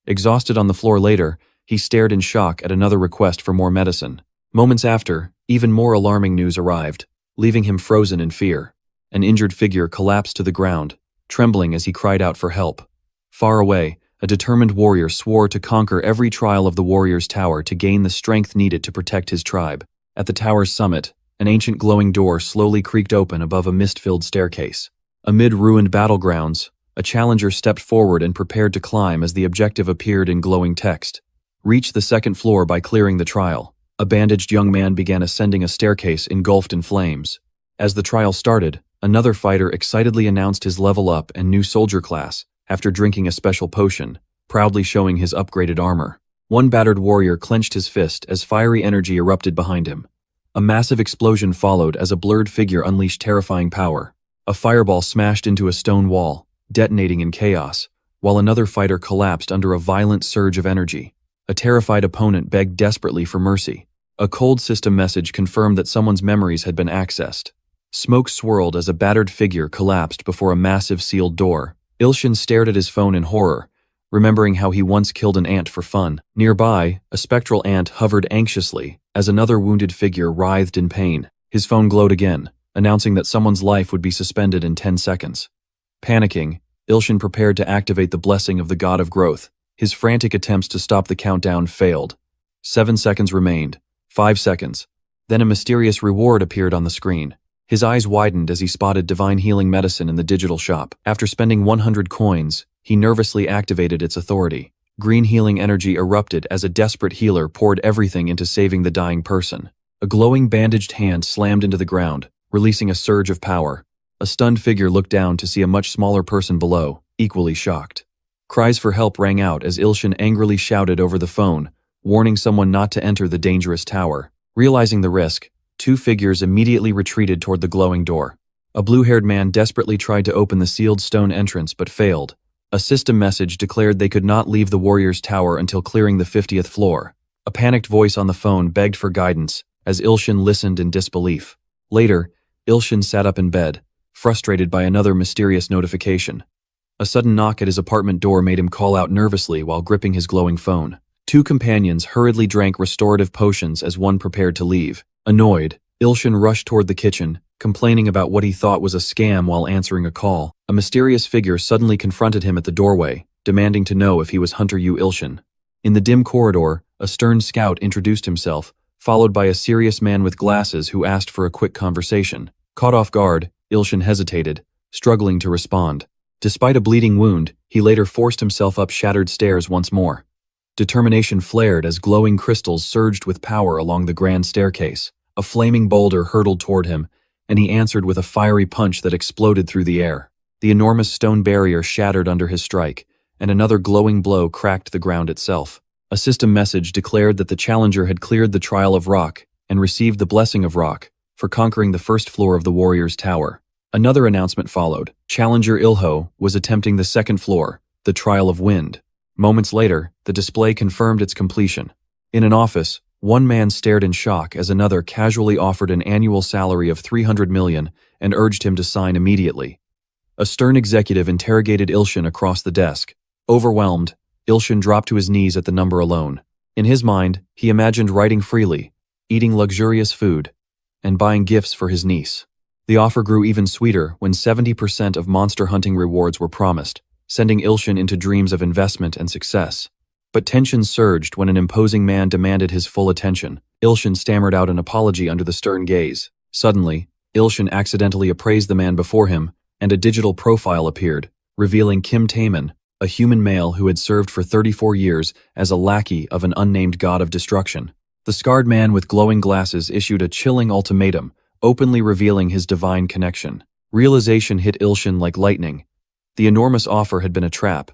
Exhausted on the floor later, he stared in shock at another request for more medicine. Moments after, even more alarming news arrived, leaving him frozen in fear. An injured figure collapsed to the ground, trembling as he cried out for help. Far away, a determined warrior swore to conquer every trial of the warrior's tower to gain the strength needed to protect his tribe. At the tower's summit, an ancient glowing door slowly creaked open above a mist-filled staircase. Amid ruined battlegrounds, a challenger stepped forward and prepared to climb as the objective appeared in glowing text. Reach the second floor by clearing the trial. A bandaged young man began ascending a staircase engulfed in flames. As the trial started, another fighter excitedly announced his level up and new soldier class after drinking a special potion, proudly showing his upgraded armor. One battered warrior clenched his fist as fiery energy erupted behind him. A massive explosion followed as a blurred figure unleashed terrifying power. A fireball smashed into a stone wall, detonating in chaos, while another fighter collapsed under a violent surge of energy. A terrified opponent begged desperately for mercy. A cold system message confirmed that someone's memories had been accessed. Smoke swirled as a battered figure collapsed before a massive sealed door. Ilshin stared at his phone in horror, remembering how he once killed an ant for fun. Nearby, a spectral ant hovered anxiously as another wounded figure writhed in pain. His phone glowed again, announcing that someone's life would be suspended in 10 seconds. Panicking, Ilshin prepared to activate the blessing of the god of growth. His frantic attempts to stop the countdown failed. 7 seconds remained. 5 seconds. Then a mysterious reward appeared on the screen. His eyes widened as he spotted divine healing medicine in the digital shop. After spending 100 coins, he nervously activated its authority. Green healing energy erupted as a desperate healer poured everything into saving the dying person. A glowing bandaged hand slammed into the ground, releasing a surge of power. A stunned figure looked down to see a much smaller person below, equally shocked. Cries for help rang out as Ilshin angrily shouted over the phone, warning someone not to enter the dangerous tower. Realizing the risk, 2 figures immediately retreated toward the glowing door. A blue-haired man desperately tried to open the sealed stone entrance but failed. A system message declared they could not leave the warrior's tower until clearing the 50th floor. A panicked voice on the phone begged for guidance as Ilshin listened in disbelief. Later, Ilshin sat up in bed, frustrated by another mysterious notification. A sudden knock at his apartment door made him call out nervously while gripping his glowing phone. 2 companions hurriedly drank restorative potions as one prepared to leave. Annoyed, Ilshin rushed toward the kitchen, complaining about what he thought was a scam while answering a call. A mysterious figure suddenly confronted him at the doorway, demanding to know if he was Hunter Yu Ilshin. In the dim corridor, a stern scout introduced himself, followed by a serious man with glasses who asked for a quick conversation. Caught off guard, Ilshin hesitated, struggling to respond. Despite a bleeding wound, he later forced himself up shattered stairs once more. Determination flared as glowing crystals surged with power along the grand staircase. A flaming boulder hurtled toward him, and he answered with a fiery punch that exploded through the air. The enormous stone barrier shattered under his strike, and another glowing blow cracked the ground itself. A system message declared that the challenger had cleared the trial of rock and received the blessing of rock for conquering the first floor of the warrior's tower. Another announcement followed. Challenger Ilho was attempting the second floor, the trial of wind. Moments later, the display confirmed its completion. In an office, one man stared in shock as another casually offered an annual salary of 300 million and urged him to sign immediately. A stern executive interrogated Ilshin across the desk. Overwhelmed, Ilshin dropped to his knees at the number alone. In his mind, he imagined writing freely, eating luxurious food, and buying gifts for his niece. The offer grew even sweeter when 70% of monster hunting rewards were promised, sending Ilshin into dreams of investment and success. But tension surged when an imposing man demanded his full attention. Ilshin stammered out an apology under the stern gaze. Suddenly, Ilshin accidentally appraised the man before him, and a digital profile appeared, revealing Kim Taeman, a human male who had served for 34 years as a lackey of an unnamed god of destruction. The scarred man with glowing glasses issued a chilling ultimatum, openly revealing his divine connection. Realization hit Ilshin like lightning. The enormous offer had been a trap.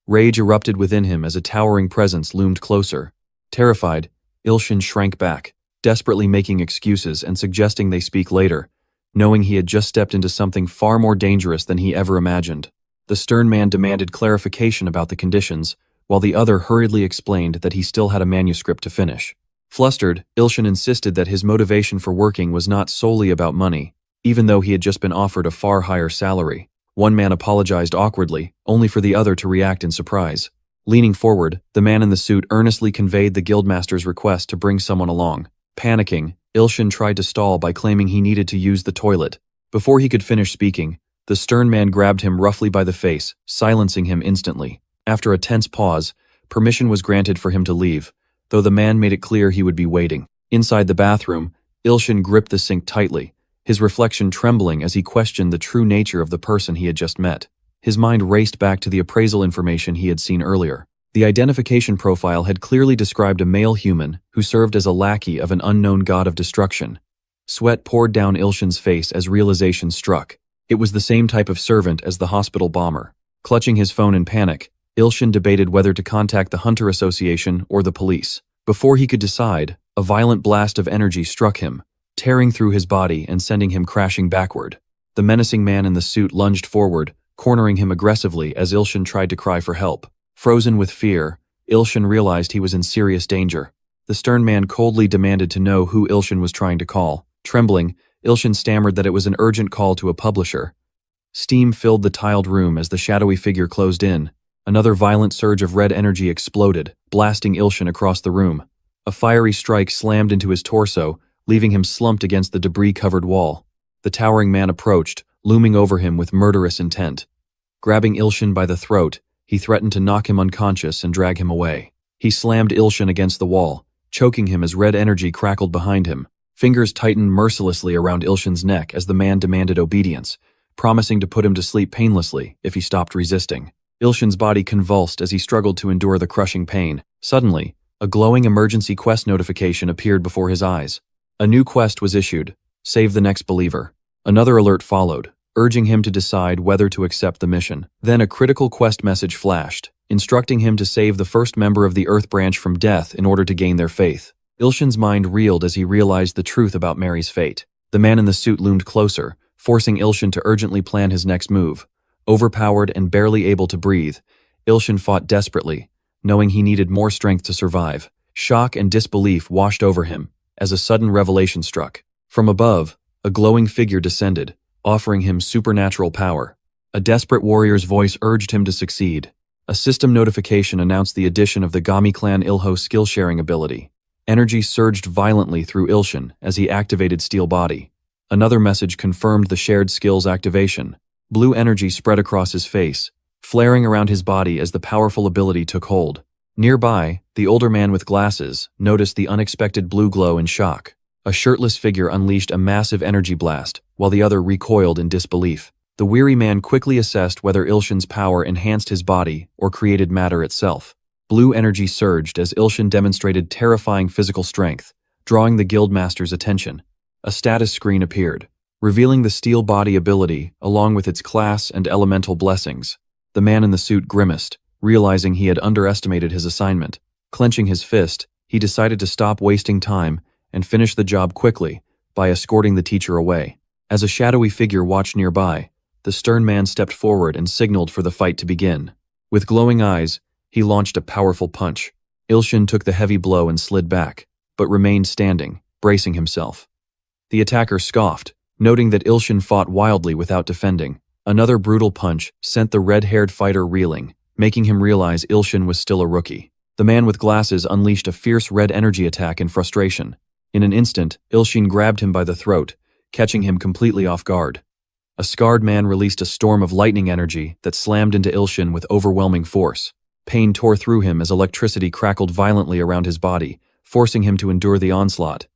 Rage erupted within him as a towering presence loomed closer. Terrified, Ilshin shrank back, desperately making excuses and suggesting they speak later, knowing he had just stepped into something far more dangerous than he ever imagined. The stern man demanded clarification about the conditions, while the other hurriedly explained that he still had a manuscript to finish. Flustered, Ilshin insisted that his motivation for working was not solely about money, even though he had just been offered a far higher salary. One man apologized awkwardly, only for the other to react in surprise. Leaning forward, the man in the suit earnestly conveyed the guildmaster's request to bring someone along. Panicking, Ilshin tried to stall by claiming he needed to use the toilet. Before he could finish speaking, the stern man grabbed him roughly by the face, silencing him instantly. After a tense pause, permission was granted for him to leave, though the man made it clear he would be waiting. Inside the bathroom, Ilshin gripped the sink tightly, his reflection trembling as he questioned the true nature of the person he had just met. His mind raced back to the appraisal information he had seen earlier. The identification profile had clearly described a male human who served as a lackey of an unknown god of destruction. Sweat poured down Ilshin's face as realization struck. It was the same type of servant as the hospital bomber. Clutching his phone in panic, Ilshin debated whether to contact the Hunter Association or the police. Before he could decide, a violent blast of energy struck him, tearing through his body and sending him crashing backward. The menacing man in the suit lunged forward, cornering him aggressively as Ilshin tried to cry for help. Frozen with fear, Ilshin realized he was in serious danger. The stern man coldly demanded to know who Ilshin was trying to call. Trembling, Ilshin stammered that it was an urgent call to a publisher. Steam filled the tiled room as the shadowy figure closed in. Another violent surge of red energy exploded, blasting Ilshin across the room. A fiery strike slammed into his torso, leaving him slumped against the debris-covered wall. The towering man approached, looming over him with murderous intent. Grabbing Ilshin by the throat, he threatened to knock him unconscious and drag him away. He slammed Ilshin against the wall, choking him as red energy crackled behind him. Fingers tightened mercilessly around Ilshin's neck as the man demanded obedience, promising to put him to sleep painlessly if he stopped resisting. Ilshin's body convulsed as he struggled to endure the crushing pain. Suddenly, a glowing emergency quest notification appeared before his eyes. A new quest was issued: save the next believer. Another alert followed, urging him to decide whether to accept the mission. Then a critical quest message flashed, instructing him to save the first member of the Earth Branch from death in order to gain their faith. Ilshin's mind reeled as he realized the truth about Mary's fate. The man in the suit loomed closer, forcing Ilshin to urgently plan his next move. Overpowered and barely able to breathe, Ilshin fought desperately, knowing he needed more strength to survive. Shock and disbelief washed over him as a sudden revelation struck. From above, a glowing figure descended, offering him supernatural power. A desperate warrior's voice urged him to succeed. A system notification announced the addition of the Gami clan Ilho skill-sharing ability. Energy surged violently through Ilshin as he activated Steel Body. Another message confirmed the shared skill's activation. Blue energy spread across his face, flaring around his body as the powerful ability took hold. Nearby, the older man with glasses noticed the unexpected blue glow in shock. A shirtless figure unleashed a massive energy blast, while the other recoiled in disbelief. The weary man quickly assessed whether Ilshin's power enhanced his body or created matter itself. Blue energy surged as Ilshin demonstrated terrifying physical strength, drawing the guildmaster's attention. A status screen appeared, revealing the Steel Body ability along with its class and elemental blessings. The man in the suit grimaced, realizing he had underestimated his assignment. Clenching his fist, he decided to stop wasting time and finish the job quickly by escorting the teacher away. As a shadowy figure watched nearby, the stern man stepped forward and signaled for the fight to begin. With glowing eyes, he launched a powerful punch. Ilshin took the heavy blow and slid back, but remained standing, bracing himself. The attacker scoffed, noting that Ilshin fought wildly without defending. Another brutal punch sent the red-haired fighter reeling, making him realize Ilshin was still a rookie. The man with glasses unleashed a fierce red energy attack in frustration. In an instant, Ilshin grabbed him by the throat, catching him completely off guard. A scarred man released a storm of lightning energy that slammed into Ilshin with overwhelming force. Pain tore through him as electricity crackled violently around his body, forcing him to endure the onslaught.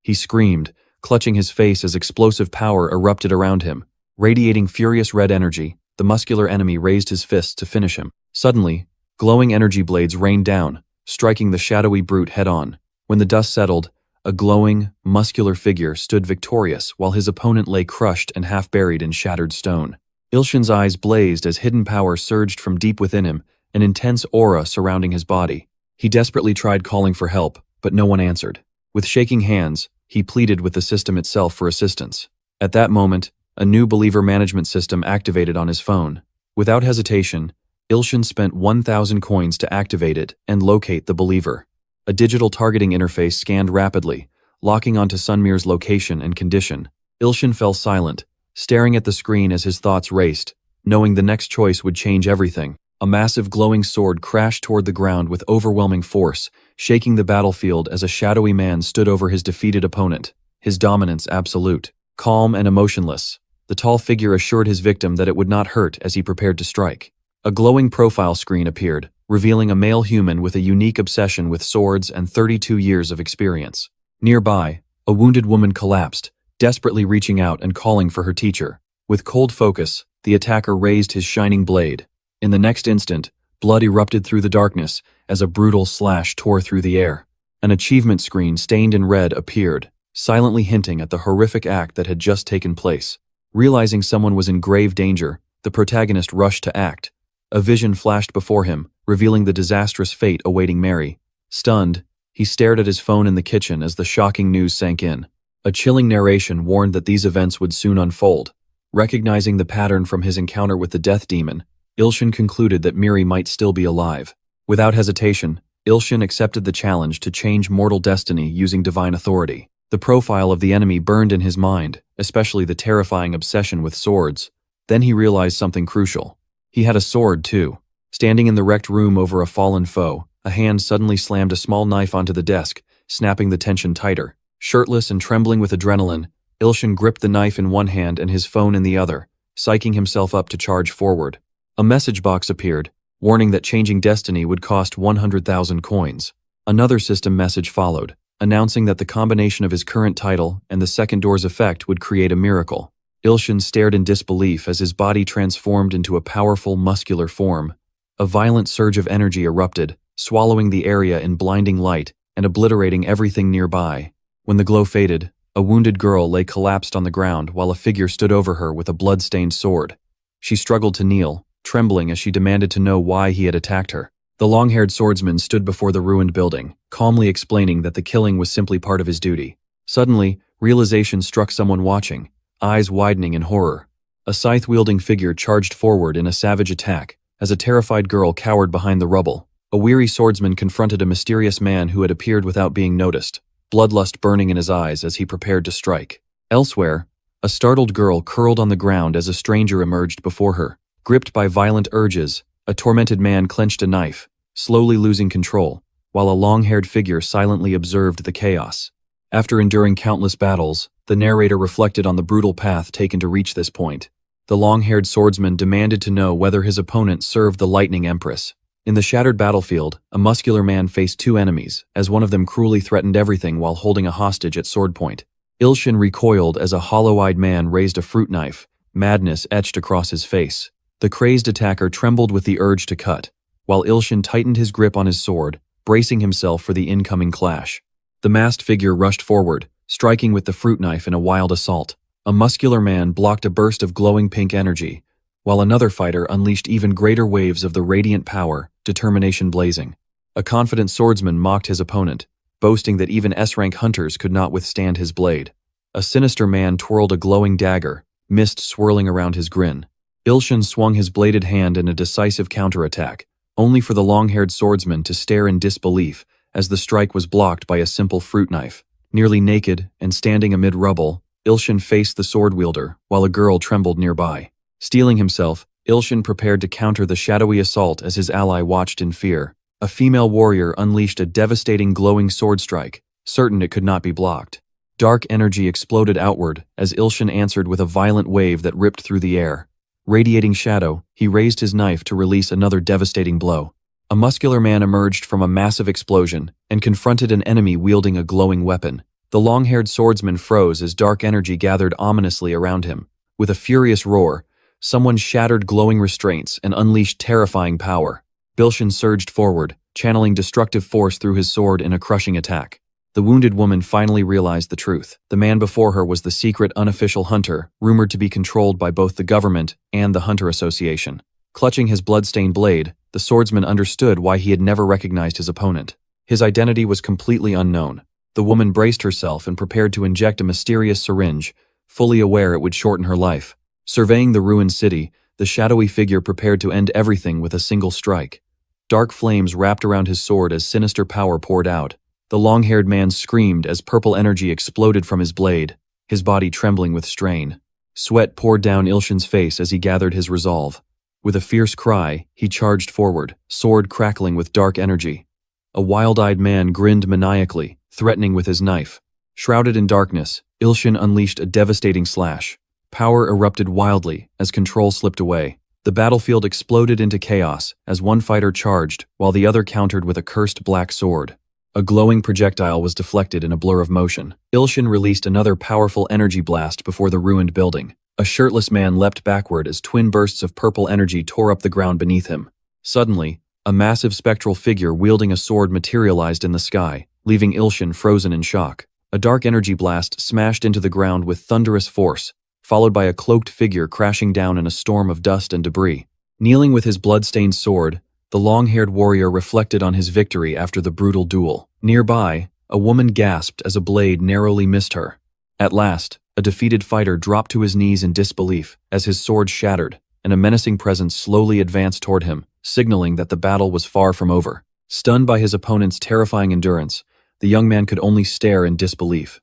He screamed, clutching his face as explosive power erupted around him. Radiating furious red energy, the muscular enemy raised his fists to finish him. Suddenly, glowing energy blades rained down, striking the shadowy brute head-on. When the dust settled, a glowing, muscular figure stood victorious while his opponent lay crushed and half-buried in shattered stone. Ilshin's eyes blazed as hidden power surged from deep within him, an intense aura surrounding his body. He desperately tried calling for help, but no one answered. With shaking hands, he pleaded with the system itself for assistance. At that moment, a new believer management system activated on his phone. Without hesitation, Ilshin spent 1,000 coins to activate it and locate the believer. A digital targeting interface scanned rapidly, locking onto Sunmir's location and condition. Ilshin fell silent, staring at the screen as his thoughts raced, knowing the next choice would change everything. A massive glowing sword crashed toward the ground with overwhelming force, shaking the battlefield as a shadowy man stood over his defeated opponent, his dominance absolute. Calm and emotionless, the tall figure assured his victim that it would not hurt as he prepared to strike. A glowing profile screen appeared, revealing a male human with a unique obsession with swords and 32 years of experience. Nearby, a wounded woman collapsed, desperately reaching out and calling for her teacher. With cold focus, the attacker raised his shining blade. In the next instant, blood erupted through the darkness as a brutal slash tore through the air. An achievement screen stained in red appeared, silently hinting at the horrific act that had just taken place. Realizing someone was in grave danger, the protagonist rushed to act. A vision flashed before him, revealing the disastrous fate awaiting Mary. Stunned, he stared at his phone in the kitchen as the shocking news sank in. A chilling narration warned that these events would soon unfold. Recognizing the pattern from his encounter with the death demon, Ilshin concluded that Miri might still be alive. Without hesitation, Ilshin accepted the challenge to change mortal destiny using divine authority. The profile of the enemy burned in his mind, especially the terrifying obsession with swords. Then he realized something crucial. He had a sword, too. Standing in the wrecked room over a fallen foe, a hand suddenly slammed a small knife onto the desk, snapping the tension tighter. Shirtless and trembling with adrenaline, Ilshin gripped the knife in one hand and his phone in the other, psyching himself up to charge forward. A message box appeared, warning that changing destiny would cost 100,000 coins. Another system message followed, announcing that the combination of his current title and the second door's effect would create a miracle. Ilshin stared in disbelief as his body transformed into a powerful, muscular form. A violent surge of energy erupted, swallowing the area in blinding light and obliterating everything nearby. When the glow faded, a wounded girl lay collapsed on the ground while a figure stood over her with a blood-stained sword. She struggled to kneel, trembling as she demanded to know why he had attacked her. The long-haired swordsman stood before the ruined building, calmly explaining that the killing was simply part of his duty. Suddenly, realization struck someone watching, eyes widening in horror. A scythe-wielding figure charged forward in a savage attack, as a terrified girl cowered behind the rubble. A weary swordsman confronted a mysterious man who had appeared without being noticed, bloodlust burning in his eyes as he prepared to strike. Elsewhere, a startled girl curled on the ground as a stranger emerged before her. Gripped by violent urges, a tormented man clenched a knife, slowly losing control, while a long-haired figure silently observed the chaos. After enduring countless battles, the narrator reflected on the brutal path taken to reach this point. The long-haired swordsman demanded to know whether his opponent served the Lightning Empress. In the shattered battlefield, a muscular man faced two enemies, as one of them cruelly threatened everything while holding a hostage at sword point. Ilshin recoiled as a hollow-eyed man raised a fruit knife, madness etched across his face. The crazed attacker trembled with the urge to cut, while Ilshin tightened his grip on his sword, bracing himself for the incoming clash. The masked figure rushed forward, striking with the fruit knife in a wild assault. A muscular man blocked a burst of glowing pink energy, while another fighter unleashed even greater waves of the radiant power, determination blazing. A confident swordsman mocked his opponent, boasting that even S-rank hunters could not withstand his blade. A sinister man twirled a glowing dagger, mist swirling around his grin. Ilshin swung his bladed hand in a decisive counterattack, only for the long-haired swordsman to stare in disbelief as the strike was blocked by a simple fruit knife. Nearly naked and standing amid rubble, Ilshin faced the sword wielder while a girl trembled nearby. Steeling himself, Ilshin prepared to counter the shadowy assault as his ally watched in fear. A female warrior unleashed a devastating glowing sword strike, certain it could not be blocked. Dark energy exploded outward as Ilshin answered with a violent wave that ripped through the air. Radiating shadow, he raised his knife to release another devastating blow. A muscular man emerged from a massive explosion and confronted an enemy wielding a glowing weapon. The long-haired swordsman froze as dark energy gathered ominously around him. With a furious roar, someone shattered glowing restraints and unleashed terrifying power. Ilshin surged forward, channeling destructive force through his sword in a crushing attack. The wounded woman finally realized the truth. The man before her was the secret unofficial hunter, rumored to be controlled by both the government and the Hunter Association. Clutching his blood-stained blade, the swordsman understood why he had never recognized his opponent. His identity was completely unknown. The woman braced herself and prepared to inject a mysterious syringe, fully aware it would shorten her life. Surveying the ruined city, the shadowy figure prepared to end everything with a single strike. Dark flames wrapped around his sword as sinister power poured out. The long-haired man screamed as purple energy exploded from his blade, his body trembling with strain. Sweat poured down Ilshin's face as he gathered his resolve. With a fierce cry, he charged forward, sword crackling with dark energy. A wild-eyed man grinned maniacally, threatening with his knife. Shrouded in darkness, Ilshin unleashed a devastating slash. Power erupted wildly as control slipped away. The battlefield exploded into chaos as one fighter charged while the other countered with a cursed black sword. A glowing projectile was deflected in a blur of motion. Ilshin released another powerful energy blast before the ruined building. A shirtless man leapt backward as twin bursts of purple energy tore up the ground beneath him. Suddenly, a massive spectral figure wielding a sword materialized in the sky, leaving Ilshin frozen in shock. A dark energy blast smashed into the ground with thunderous force, followed by a cloaked figure crashing down in a storm of dust and debris. Kneeling with his blood-stained sword, the long-haired warrior reflected on his victory after the brutal duel. Nearby, a woman gasped as a blade narrowly missed her. At last, a defeated fighter dropped to his knees in disbelief as his sword shattered, and a menacing presence slowly advanced toward him, signaling that the battle was far from over. Stunned by his opponent's terrifying endurance, the young man could only stare in disbelief.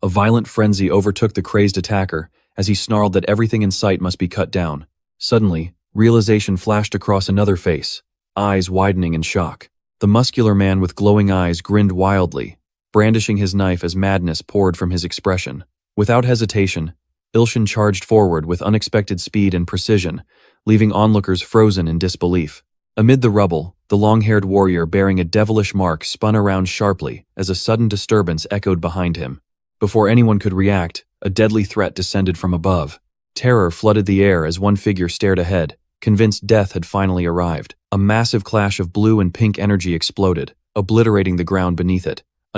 A violent frenzy overtook the crazed attacker as he snarled that everything in sight must be cut down. Suddenly, realization flashed across another face, eyes widening in shock. The muscular man with glowing eyes grinned wildly, brandishing his knife as madness poured from his expression. Without hesitation, Ilshin charged forward with unexpected speed and precision, leaving onlookers frozen in disbelief. Amid the rubble, the long-haired warrior bearing a devilish mark spun around sharply as a sudden disturbance echoed behind him. Before anyone could react, a deadly threat descended from above. Terror flooded the air as one figure stared ahead, convinced death had finally arrived. A massive clash of blue and pink energy exploded, obliterating the ground beneath it.